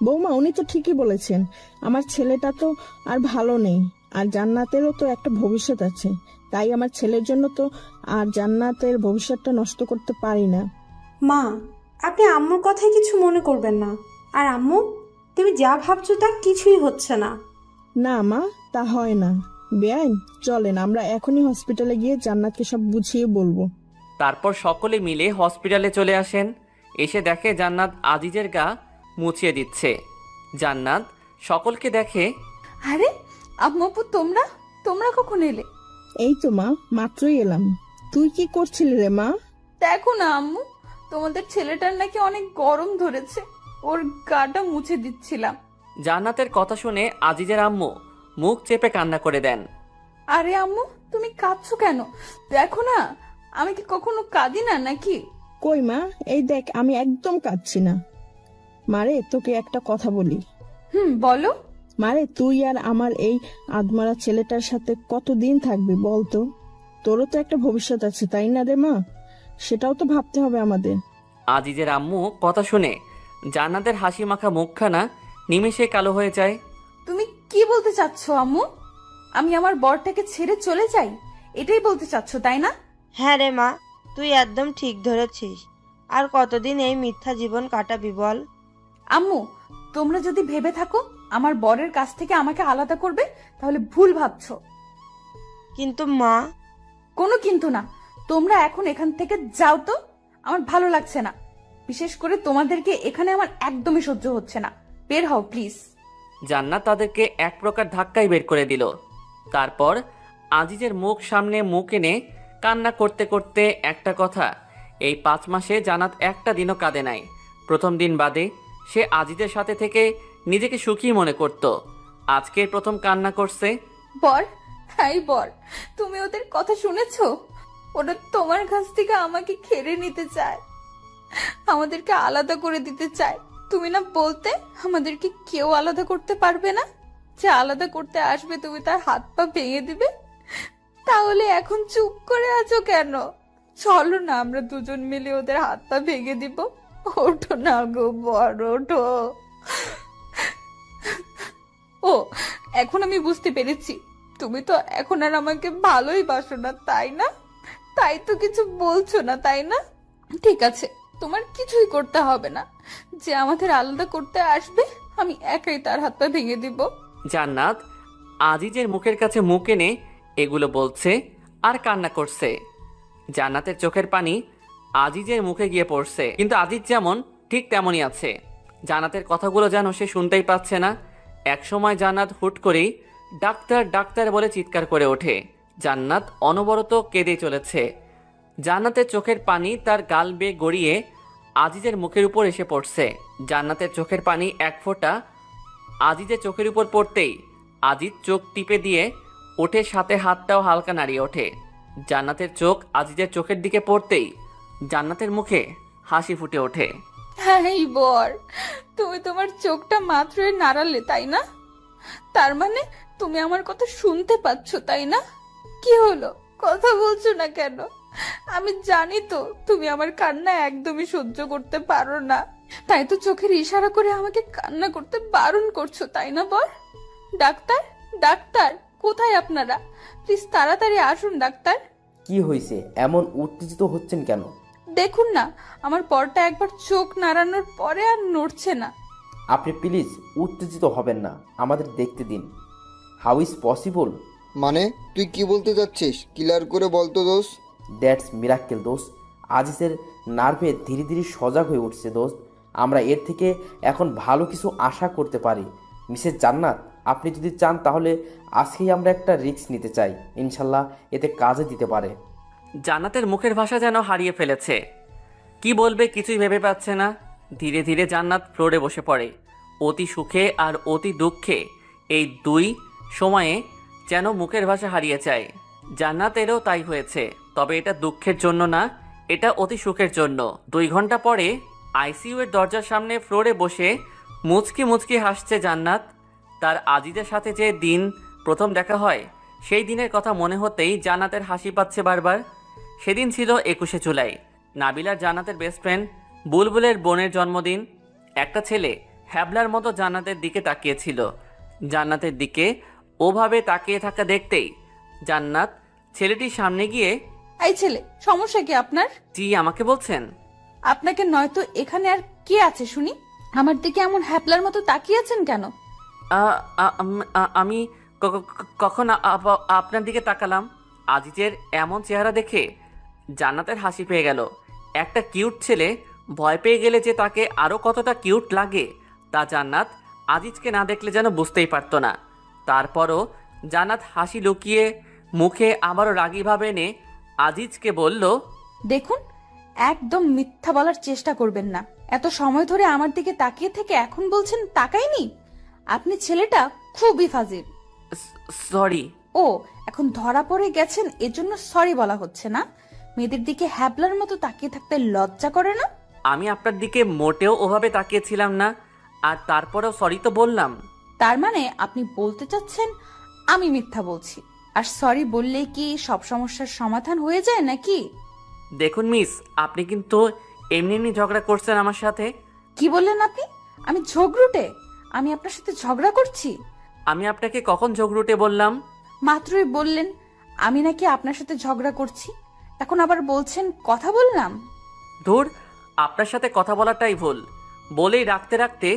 বৌমা উনি তো ঠিকই বলেছেন, আমার ছেলেটা তো আর ভালো নেই, আর জান্নাতেরও তো একটা ভবিষ্যৎ আছে, তাই আমার ছেলের জন্য তো আর জান্নাতের ভবিষ্যৎটা নষ্ট করতে পারি না। মা আপনি আম্মুর কথায় কিছু মনে করবেন না। আর আম্মু তুমি যা ভাবছো তা কিছুই হচ্ছে না। না মা, তা হয় না। বেআইন চলেন আমরা এখনই হসপিটালে গিয়ে জান্নাতকে সব বুঝিয়ে বলবো। তারপর সকলে মিলে হসপিটালে চলে আসেন। এসে দেখে জান্নাত আজিজের গা মুছিয়ে দিচ্ছে। জান্নাত সকলকে দেখে, আরে আম্মু আপু, তোমরা তোমরা কখন এলে? এই তো মা, মাত্রই এলাম। তুই কি করছিলি রে মা? দেখো না আম্মু, তোমাদের ছেলেটার নাকি অনেক গরম ধরেছে, ওর গাটা মুছে দিচ্ছিলাম। জান্নাতের কথা শুনে আজিজের আম্মু মুখ চেপে কান্না করে দেন। আরে আম্মু তুমি কাঁদছো কেন? দেখো না আমি কি কখনো কাঁদি না নাকি? কই মা, এই দেখ আমি একদম কাঁদছি না। মারে তোকে একটা কথা বলি। বলো। মারে তুই আর আমার এই আদমারা ছেলেটার সাথে কতদিন থাকবি বলতো? তোরও তো একটা ভবিষ্যৎ আছে তাই না রে মা? সেটাও তো ভাবতে হবে আমাদের। আজিজের আম্মু কথা শুনে জান্নাতের হাসি মাখা মুখখানা নিমেষে কালো হয়ে যায়। তুমি কি বলতে চাচ্ছ আম্মু? আমি আমার বরটাকে ছেড়ে চলে যাই, এটাই বলতে চাচ্ছ তাই না? হ্যাঁ রে মা, তুই একদম ঠিক ধরেছিস। আর কতদিন এই মিথ্যা জীবন কাটাবি বল? আম্মু তোমরা যদি ভেবে থাকো আমার বরের কাছ থেকে আমাকে আলাদা করবে, তাহলে ভুল ভাবছো। কিন্তু মা। কোনো কিন্তু না, তোমরা এখন এখান থেকে যাও তো, আমার ভালো লাগছে না। বিশেষ করে তোমাদেরকে এখানে আমার একদমই সহ্য হচ্ছে না। বের হও প্লিজ। জান্নাত তাদেরকে এক প্রকার ধাক্কায় বের করে দিল। তারপর আজিজের মুখ সামনে মুখ এনে কান্না করতে করতে একটা কথা, এই 5 মাসে জান্নাত একটা দিনও কাঁদে নাই। প্রথম দিন বাদে সে আজিজের সাথে থেকে নিজেকে সুখী মনে করত। আজকে প্রথম কান্না করছে। বর, হাই বর, তুমি ওদের কথা শুনেছো? ওরা তোমার কাছ থেকে আমাকে কেড়ে নিতে চায়। আমাদেরকে আলাদা করে দিতে চায়। তুমি না বলতে আমাদেরকে কেউ আলাদা করতে পারবে না, যে আলাদা করতে আসবে তুমি তার হাত পা ভেঙে দিবে। তাহলে এখন চুপ করে আছো কেন? চলো না আমরা দুজন মিলে ওদের হাত পা ভেঙে দিব। ওঠো না গো বড়, ওঠো। ও, এখন আমি বুঝতে পেরেছি তুমি তো এখন আর আমাকে ভালোই বাসো না, তাই না? তাই তো কিছু বলছো না, তাই না? ঠিক আছে, তোমার কিছুই করতে হবে না। যে আমাদের আলাদা করতে আসবে আমি একাই তার হাত পা ভেঙে দিব। জান্নাত আজিজের মুখের কাছে মুখ এনে এগুলো বলছে আর কান্না করছে। জান্নাতের চোখের পানি আজিজের মুখে গিয়ে পড়ছে, কিন্তু আজিজ যেমন ঠিক তেমনই আছে। জান্নাতের কথাগুলো যেন সে শুনতেই পাচ্ছে না। একসময় জান্নাত হুট করেই ডাক্তার ডাক্তার বলে চিৎকার করে ওঠে। জান্নাত অনবরত কেঁদে চলেছে। জান্নাতের চোখের পানি তার গাল বেয়ে গড়িয়ে আজিজের মুখের উপর এসে পড়ছে। জান্নাতের চোখের পানি এক ফোঁটা আজিজের চোখের উপর পড়তেই আজিজ চোখ টিপে দিয়ে ওঠে, সাথে হাতটাও হালকা নাড়িয়ে ওঠে। জান্নাতের চোখ আজিজের চোখের দিকে পড়তেই জান্নাতের মুখে হাসি ফুটে ওঠে। হ্যাঁ বর, তুমি তোমার চোখটা মাত্রই নাড়ালে, তাই না? তার মানে তুমি আমার কথা শুনতে পাচ্ছ, তাই না? কি হলো, কথা বলছো না কেন? আমি জানি তো তুমি আমার কান্না একদমই সহ্য করতে পারো না, তাই তো চোখের ইশারা করে আমাকে কান্না করতে বারণ করছো, তাই না বর? ডাক্তার, ডাক্তার, কোথায় আপনারা? প্লিজ তাড়াতাড়ি আসুন ডাক্তার। কি হয়েছে, এমন উত্তেজিত হচ্ছেন কেন? দেখুন না, আমার বরটা একবার চোখ নাড়ানোর পরে আর নড়ছে না। আপনি প্লিজ উত্তেজিত হবেন না, আমাদের দেখতে দিন। How is possible? মানে তুই কি বলতে চাচ্ছিস? ক্লিয়ার করে বলতো দোস্ত। দ্যাটস মিরাক্কেল দোস্ত। আজিজের নার্ভে ধীরে ধীরে সজাগ হয়ে উঠছে দোস্ত। আমরা এর থেকে এখন ভালো কিছু আশা করতে পারি। মিসেস জান্নাত, আপনি যদি চান তাহলে আজকেই আমরা একটা রিস্ক নিতে চাই। ইনশাল্লাহ এতে কাজে দিতে পারে। জান্নাতের মুখের ভাষা যেন হারিয়ে ফেলেছে। কি বলবে কিছুই ভেবে পাচ্ছে না। ধীরে ধীরে জান্নাত ফ্লোরে বসে পড়ে। অতি সুখে আর অতি দুঃখে এই দুই সময়ে যেন মুখের ভাষা হারিয়ে যায়। জান্নাতেরও তাই হয়েছে, তবে এটা দুঃখের জন্য না, এটা অতি সুখের জন্য। 2 ঘন্টা পরে আইসিইউ এর দরজার সামনে ফ্লোরে বসে মুচকি মুচকি হাসছে জান্নাত। তার আজিজের সাথে যে দিন প্রথম দেখা হয় সেই দিনের কথা মনে হতেই জান্নাতের হাসি পাচ্ছে বারবার। সেদিন ছিল 21শে জুলাই, নাবিলার জান্নাতের বেস্ট ফ্রেন্ড বুলবুলের বোনের জন্মদিন। একটা ছেলে হ্যাবলার মতো জান্নাতের দিকে তাকিয়েছিল। জান্নাতের দিকে ওভাবে তাকিয়ে থাকা দেখতেই জান্নাত ছেলেটির সামনে গিয়ে, এই ছেলে, সমস্যা কি আপনার? জি আমাকে বলছেন? আপনাকে নয়তো এখানে আর কে আছে শুনি? আমার দিকে এমন হ্যাপলার মতো তাকিয়ে আছেন কেন? আমি কখন আপনার দিকে তাকালাম? আজিজের এমন চেহারা দেখে জান্নাতের হাসি পেয়ে গেল। একটা কিউট ছেলে ভয় পেয়ে গেলে যে তাকে আরও কতটা কিউট লাগে তা জান্নাত আজিজকে না দেখলে যেন বুঝতেই পারতো না। তারপরও জান্নাত হাসি লুকিয়ে মুখে আবারও রাগীভাবে এনে আজিজকে বলল, দেখুন, একদম মিথ্যা বলার চেষ্টা করবেন না। এত সময় ধরে আমার দিকে তাকিয়ে থেকে এখন বলছেন তাকাইনি? আপনি ছেলেটা খুবই ফাজিল। সরি। ও, এখন ধরা পড়ে গেছেন এজন্য সরি বলা হচ্ছে না? মেয়েদের দিকে হ্যাবলার মতো তাকিয়ে থাকতে লজ্জা করে না? আমি আপনার দিকে মোটেও ওভাবে তাকিয়েছিলাম না, আর তারপরেও সরি তো বললাম। তার মানে আপনি বলতে চাচ্ছেন আমি মিথ্যা বলছি, আর সরি বললেই কি সব সমস্যার সমাধান হয়ে যায় নাকি? দেখুন মিস, আপনি কিন্তু এমনি এমনি ঝগড়া করছেন আমার সাথে। কি বললেন আপনি? আমি ঝগড়ুটে? আমি আপনার সাথে ঝগড়া করছি? আমি আপনাকে কখন ঝগড়ুটে বললাম? মাত্রই বললেন আমি নাকি আপনার সাথে ঝগড়া করছি, এখন আবার বলছেন কথা বললাম। ধুর, আপনার সাথে কথা বলাটাই ভুল। বলেই রাখতে রাখতে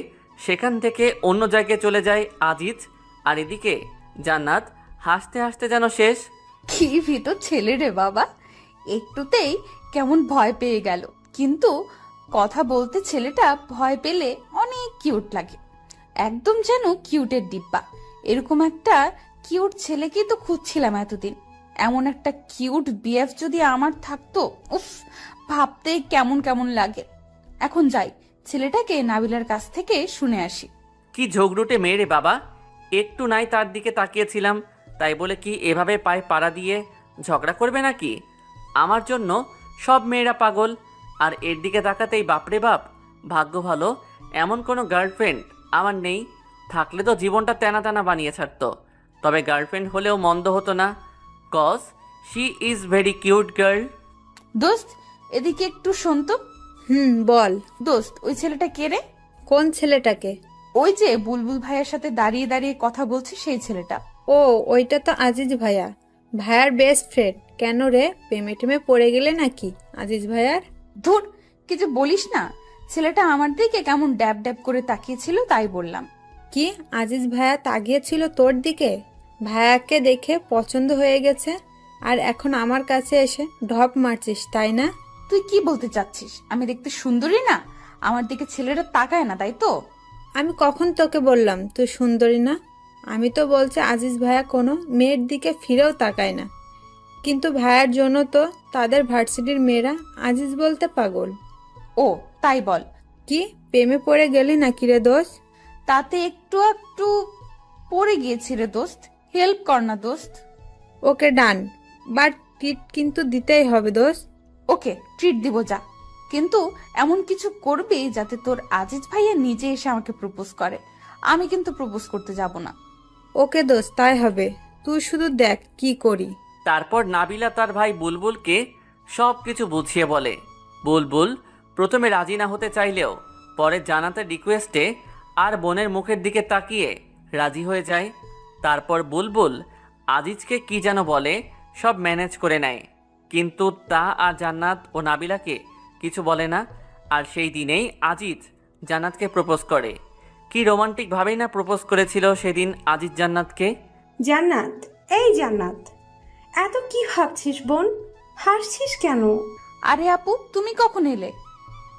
সেখান থেকে অন্য জায়গায় চলে যায় আজিজ। আর এদিকে জান্নাত হাসতে হাসতে যেন শেষ। কি ভীত ছেলে রে বাবা, একটুতেই কেমন ভয় পেয়ে গেল। কিন্তু কথা বলতে ছেলেটা ভয় পেলে অনেক কিউট লাগে, একদম যেন কিউটের ডিব্বা। এরকম একটা কিউট ছেলেকেই তো খুঁজছিলাম এতদিন। এমন একটা কিউট বিএফ যদি আমার থাকতো, উফ, ভাবতেই কেমন কেমন লাগে। এখন যাই, ছেলেটাকে নাবিলার কাছ থেকে শুনে আসি। কি ঝগড়ুটে মেয়ে রে বাবা, একটু নাই তার দিকে তাকিয়েছিলাম, তাই বলে কি এভাবে পায়ে পাড়া দিয়ে ঝগড়া করবে নাকি? আমার জন্য সব মেয়েরা পাগল, আর এর দিকে তাকাতেই বাপরে বাপ, ভাগ্য ভালো এমন কোনো গার্লফ্রেন্ড আমার নেই। থাকলে তো জীবনটা তেনা তেনা বানিয়ে ছাড়তো। তবে গার্লফ্রেন্ড হলেও মন্দ হতো না, cause she is very cute girl. দোস্ত এদিকে একটু শোন তো। বল। দোস্ত ওই ছেলেটা কে রে? কোন ছেলেটাকে? ওই যে বুলবুল ভাইয়ের সাথে দাঁড়িয়ে দাঁড়িয়ে কথা বলছে সেই ছেলেটা। ও, ওইটা তো আজিজ ভাইয়া, ভাইয়ার বেস্ট ফ্রেন্ড। কেন রে, প্রেমে টেমে পড়ে গেলে নাকি আজিজ ভাইয়ার? ধুর, কিছু বলিস না। ছেলেটা আমার দিকে কেমন ড্যাব ড্যাব করে তাকিয়েছিল, তাই বললাম। কি, আজিজ ভাইয়া তাকিয়েছিল তোর দিকে? ভাইয়াকে দেখে পছন্দ হয়ে গেছে আর এখন আমার কাছে এসে ঢপ মারছিস, তাই না? তুই কি বলতে চাচ্ছিস? আমি দেখতে সুন্দরী না? আমার দিকে ছেলেটা তাকায় না, তাই তো? আমি কখন তোকে বললাম তুই সুন্দরী না? আমি তো বলছি আজিজ ভাইয়া কোনো মেয়ের দিকে ফিরেও তাকায় না, কিন্তু ভাইয়ার জন্য তো তাদের ভার্সিটির মেয়েরা আজিজ বলতে পাগল। ও তাই বল। কি, প্রেমে পড়ে গেলি নাকি রে দোস্ত? তাতে একটু একটু পড়ে গিয়েছি রে দোস্ত, হেল্প কর না দোস্ত। ওকে ডান, বাট ট্রিট কিন্তু দিতেই হবে দোস্ত। ওকে ট্রিট দিব, যা, কিন্তু এমন কিছু করবি যাতে তোর আজিজ ভাইয়া নিজে এসে আমাকে প্রপোজ করে। আমি কিন্তু প্রপোজ করতে যাব না। ওকে দোস্ত, তাই হবে, তুই শুধু দেখ কি করি। তারপর নাবিলা তার ভাই বুলবুলকে সব কিছু বুঝিয়ে বলে। বুলবুল প্রথমে রাজি না হতে চাইলেও পরে জান্নাতের রিকোয়েস্টে আর বোনের মুখের দিকে তাকিয়ে রাজি হয়ে যায়। তারপর বুলবুল আজিজকে কি যেন বলে, সব ম্যানেজ করে নেয়, কিন্তু তা আর জান্নাত ও নাবিলাকে কিছু বলে না। আর সেই দিনেই আজিজ জান্নাতকে প্রপোজ করে। কি রোমান্টিকভাবেই না প্রপোজ করেছিল সেদিন আজিজ জান্নাতকে। জান্নাত, এই জান্নাত, এত কি ভাবছিস বোন? হাসছিস কেন? আরে আপু, তুমি কখন এলে?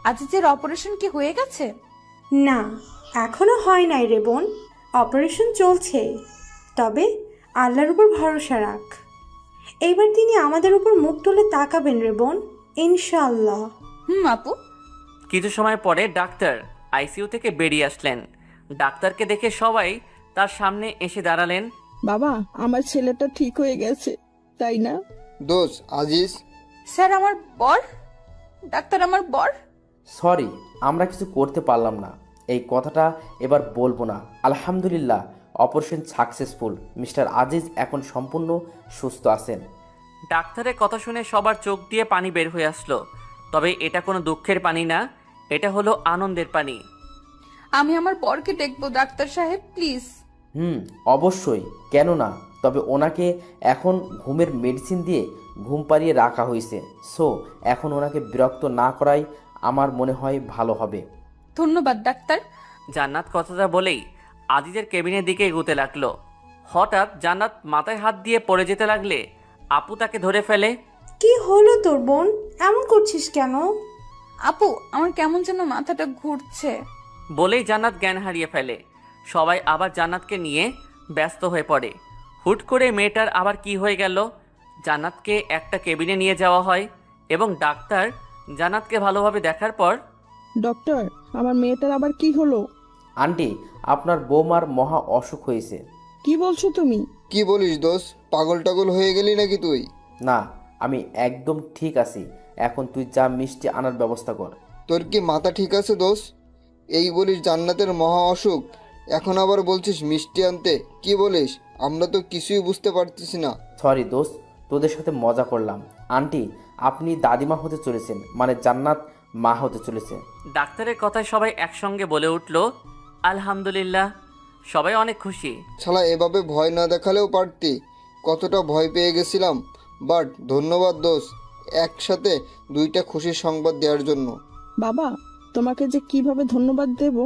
আজিজের অপারেশন কি হয়ে গেছে? না, এখনো হয় নাই রে বোন, অপারেশন চলছে। তবে আল্লাহর উপর ভরসা রাখ, এইবার তিনি আমাদের উপর মুখ তুলে তাকাবেন রে বোন, ইনশাআল্লাহ। আপু। কিছু সময় পরে ডাক্তার আইসিইউ থেকে বেরিয়ে আসলেন। ডাক্তারকে দেখে সবাই তার সামনে এসে দাঁড়ালেন। বাবা, আমার ছেলেটা ঠিক হয়ে গেছে, তাই না? দোষ আজিজ। স্যার আমার বর, ডাক্তার আমার বর। সরি, আমরা কিছু করতে পারলাম না, এই কথাটা এবার বলবো না। আলহামদুলিল্লাহ, অপারেশন সাকসেসফুল। মিস্টার আজিজ এখন সম্পূর্ণ সুস্থ আছেন। ডাক্তারের কথা শুনে সবার চোখ দিয়ে পানি বের হয়ে আসলো। তবে এটা কোনো দুঃখের পানি না, এটা হলো আনন্দের পানি। আমি আমার বরকে দেখবো ডাক্তার সাহেব, প্লিজ। অবশ্যই, কেন না। তবে ওনাকে এখন ঘুমের মেডিসিন দিয়ে ঘুম পাড়িয়ে রাখা হয়েছে, সো এখন ওনাকে বিরক্ত না করাই আমার মনে হয় ভালো হবে। ধন্যবাদ ডাক্তার। জান্নাত কথাটা বলেই আজিজের কেবিনের দিকে এগোতে লাগলো। হঠাৎ জান্নাত মাথায় হাত দিয়ে পড়ে যেতে লাগলে আপু তাকে ধরে ফেলে। কি হলো তোর বোন, এমন করছিস কেন? আপু, আমার কেমন যেন মাথাটা ঘুরছে। বলেই জান্নাত জ্ঞান হারিয়ে ফেলে। সবাই আবার জান্নাতকে নিয়ে ব্যস্ত হয়ে পড়ে। হুট করে মেয়েটার আবার কি হয়ে গেল। জান্নাতকে একটা কেবিনে নিয়ে যাওয়া হয় এবং ডাক্তার জান্নাতকে ভালোভাবে দেখার পর, ডক্টর, আমার মেয়েটার আবার কি হলো? আন্টি, আপনার বৌমার মহা অসুখ হয়েছে। কি বলছো তুমি? কি বলিস দোষ, পাগল টাগল হয়ে গেলি নাকি তুই? না, আমি একদম ঠিক আছি। এখন তুই যা মিষ্টি আনার ব্যবস্থা কর। তোর কি মাথা ঠিক আছে দোষ? এই বলিস জান্নাতের মহা অসুখ, এখন আবার বলছিস মিষ্টি আনতে? কি বলিস? আমরা তো কিছুই বুঝতে পারতেছি না। সরি দোস্ত, তোদের সাথে মজা করলাম। আন্টি, আপনি দাদিমা হতে চলেছেন, মানে জান্নাত মা হতে চলেছে। ডাক্তারের কথায় সবাই একসঙ্গে বলে উঠল আলহামদুলিল্লাহ। সবাই অনেক খুশি। শালা এভাবে ভয় না দেখালেও পারতি, কতটা ভয় পেয়ে গেছিলাম। বাট ধন্যবাদ দোষ, একসাথে দুইটা খুশির সংবাদ দেওয়ার জন্য। বাবা, তোমাকে যে কিভাবে ধন্যবাদ দেব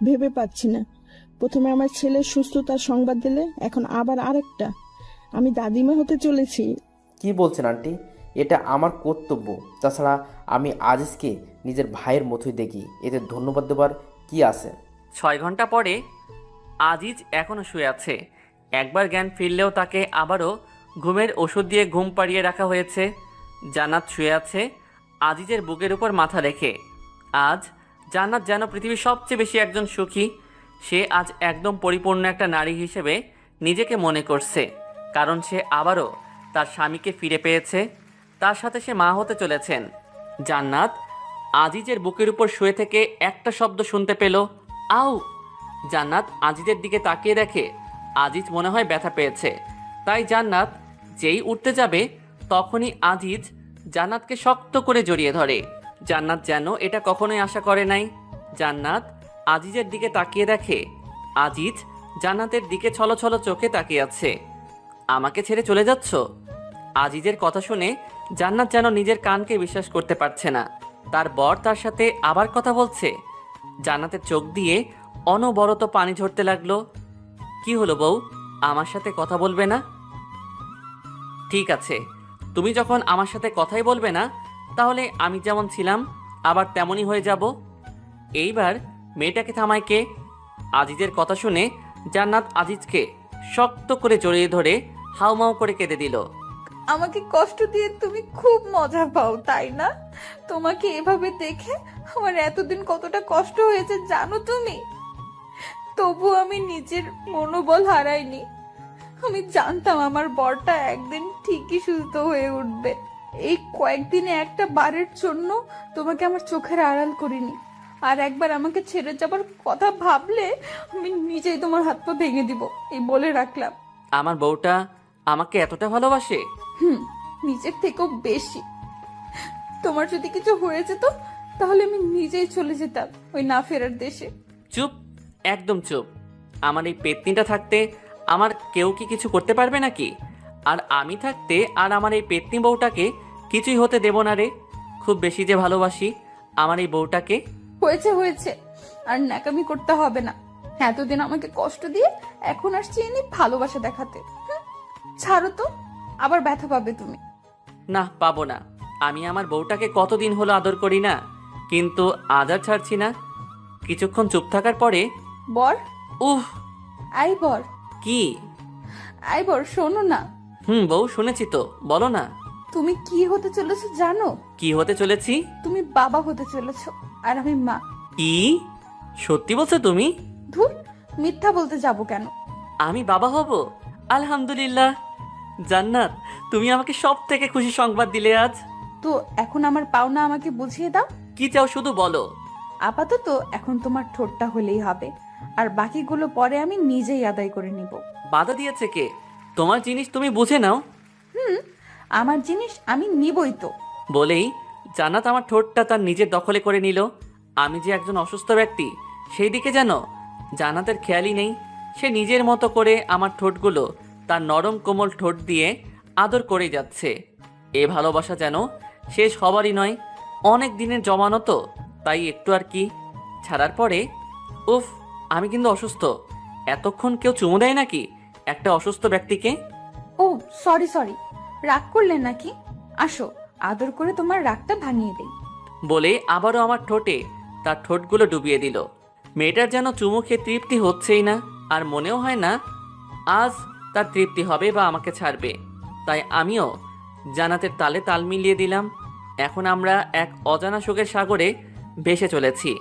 ভেবে পাচ্ছি না। প্রথমে আমার ছেলের সুস্থতার সংবাদ দিলে, এখন আবার আরেকটা। আমি দাদিমা হতে চলেছি। কি বলছেন আন্টি? এটা আমার কর্তব্য। তাছাড়া আমি আজিজকে নিজের ভাইয়ের মতোই দেখি, এতে ধন্যবাদ দেবার কি আছে? 6 ঘন্টা পরে আজিজ এখনো শুয়ে আছে। একবার জ্ঞান ফিরলেও তাকে আবারও ঘুমের ওষুধ দিয়ে ঘুম পাড়িয়ে রাখা হয়েছে। জান্নাত শুয়ে আছে আজিজের বুকের উপর মাথা রেখে। আজ জান্নাত যেন পৃথিবীর সবচেয়ে বেশি একজন সুখী। সে আজ একদম পরিপূর্ণ একটা নারী হিসেবে নিজেকে মনে করছে, কারণ সে আবারও তার স্বামীকে ফিরে পেয়েছে। তার সাথে সে মা হতে চলেছেন। জান্নাত আজিজের বুকের উপর শুয়ে থেকে একটা শব্দ শুনতে পেল, আউ। জান্নাত আজিজের দিকে তাকিয়ে দেখে আজিজ মনে হয় ব্যথা পেয়েছে। তাই জান্নাত যেই উঠতে যাবে তখনই আজিজ জান্নাতকে শক্ত করে জড়িয়ে ধরে। জান্নাত যেন এটা কখনোই আশা করে নাই। জান্নাত আজিজের দিকে তাকিয়ে দেখে আজিজ জান্নাতের দিকে ছলছল চোখে তাকিয়ে আছে। আমাকে ছেড়ে চলে যাচ্ছ? আজিজের কথা শুনে জান্নাত যেন নিজের কানকে বিশ্বাস করতে পারছে না। তার বর তার সাথে আবার কথা বলছে। জান্নাতের চোখ দিয়ে অনবরত পানি ঝরতে লাগলো। কি হলো বউ, আমার সাথে কথা বলবে না? ঠিক আছে, তুমি যখন আমার সাথে কথাই বলবে না, তাহলে আমি যেমন ছিলাম আবার তেমনই হয়ে যাব। এইবার মেয়েটাকে থামায় কে? আজিজের কথা শুনে জান্নাত আজিজকে শক্ত করে জড়িয়ে ধরে হাউমাউ করে কেঁদে দিল। আমাকে কষ্ট দিয়ে তুমি খুব মজা পাও, তাই না? তোমাকে এভাবে দেখে আমার এতদিন কতটা কষ্ট হয়েছে জানো তুমি? তবু আমি নিজের মনোবল হারাইনি। আমি জানতাম আমার বরটা একদিন ঠিকই সুস্থ হয়ে উঠবে। এই কয়েকদিনে একটা বারের জন্য তোমাকে আমার চোখের আড়াল করিনি। আর একবার আমাকে ছেড়ে যাবার কথা ভাবলে আমি নিজেই তোমার হাত পা ভেঙে দিব, এই বলে রাখলাম। আমার বউটা আমাকে এতটা ভালোবাসে? নিজের থেকেও বেশি। তোমার যদি কিছু হয়ে যেত তাহলে আমি নিজেই চলে যেতাম ওই না ফেরার দেশে। চুপ, একদম চুপ। আমার এই পেতনিটা থাকতে আমার কেউ কি কিছু করতে পারবে নাকি? আর আমি থাকতে আর আমার এই পেতনি বউটাকে কিছুই হতে দেব না রে। খুব বেশি যে ভালোবাসি আমার এই বউটাকে। হয়েছে হয়েছে, আর ন্যাকামি করতে হবে না। এতদিন আমাকে কষ্ট দিয়ে এখন আসছি এনে ভালোবাসা দেখাতে। ছাড়ো তো, আবার ব্যথা পাবে তুমি। না, পাবো না। আমি আমার বউটাকে কতদিন হলো আদর করি না, কিন্তু আজ আর ছাড়ছি না। কিছুক্ষণ চুপ থাকার পরে বর, উহ। আই বর। কি? আই বর, শোনো না। বউ, শুনেছি তো, বলো না। তুমি কি হতে চলেছো জানো? কি হতে চলেছি? তুমি বাবা হতে চলেছো আর আমি মা। কি? সত্যি বলছো তুমি? ধুর, মিথ্যা বলতে যাব কেন? আমি বাবা হব? আলহামদুলিল্লাহ। জান্নাত, তুমি আমাকে সব থেকে খুশি সংবাদ দিলে আজ। তো এখন আমার পাওনা আমাকে বুঝিয়ে দাও। কি চাও শুধু বলো। আপাতত এখন তোমার ঠোঁটটা হলেই হবে, আর বাকিগুলো পরে আমি নিজেই আদায় করে নিব। বাধা দিয়েছে কে? তোমার জিনিস তুমি বুঝে নাও। আমার জিনিস আমি নিবই তো। বলেই জান্নাত আমার ঠোঁটটা তার নিজের দখলে করে নিল। আমি যে একজন অসুস্থ ব্যক্তি সেই দিকে যেন জান্নাতের খেয়ালই নেই। সে নিজের মতো করে আমার ঠোঁটগুলো তার নরম কোমল ঠোঁট দিয়ে আদর করে যাচ্ছে। এ ভালোবাসা যেন শেষ হবারই নয়, অনেক দিনের জমানো তো, তাই একটু আর কি। ছাড়ার পরে উফ, আমি কিন্তু অসুস্থ। এতক্ষণ কেউ চুমু দেয় নাকি একটা অসুস্থ ব্যক্তিকে? ও সরি সরি, রাগ করলেন নাকি? আসো, আদর করে তোমার রাগটা ভাঙিয়ে দেই। বলে আবারও আমার ঠোঁটে তার ঠোঁটগুলো ডুবিয়ে দিল। মেয়েটার যেন চুমু খেয়ে তৃপ্তি হচ্ছেই না, আর মনেও হয় না আজ তার তৃপ্তি হবে বা আমাকে ছাড়বে। তাই আমিও জান্নাতের তালে তাল মিলিয়ে দিলাম। এখন আমরা এক অজানা সুখের সাগরে ভেসে চলেছি।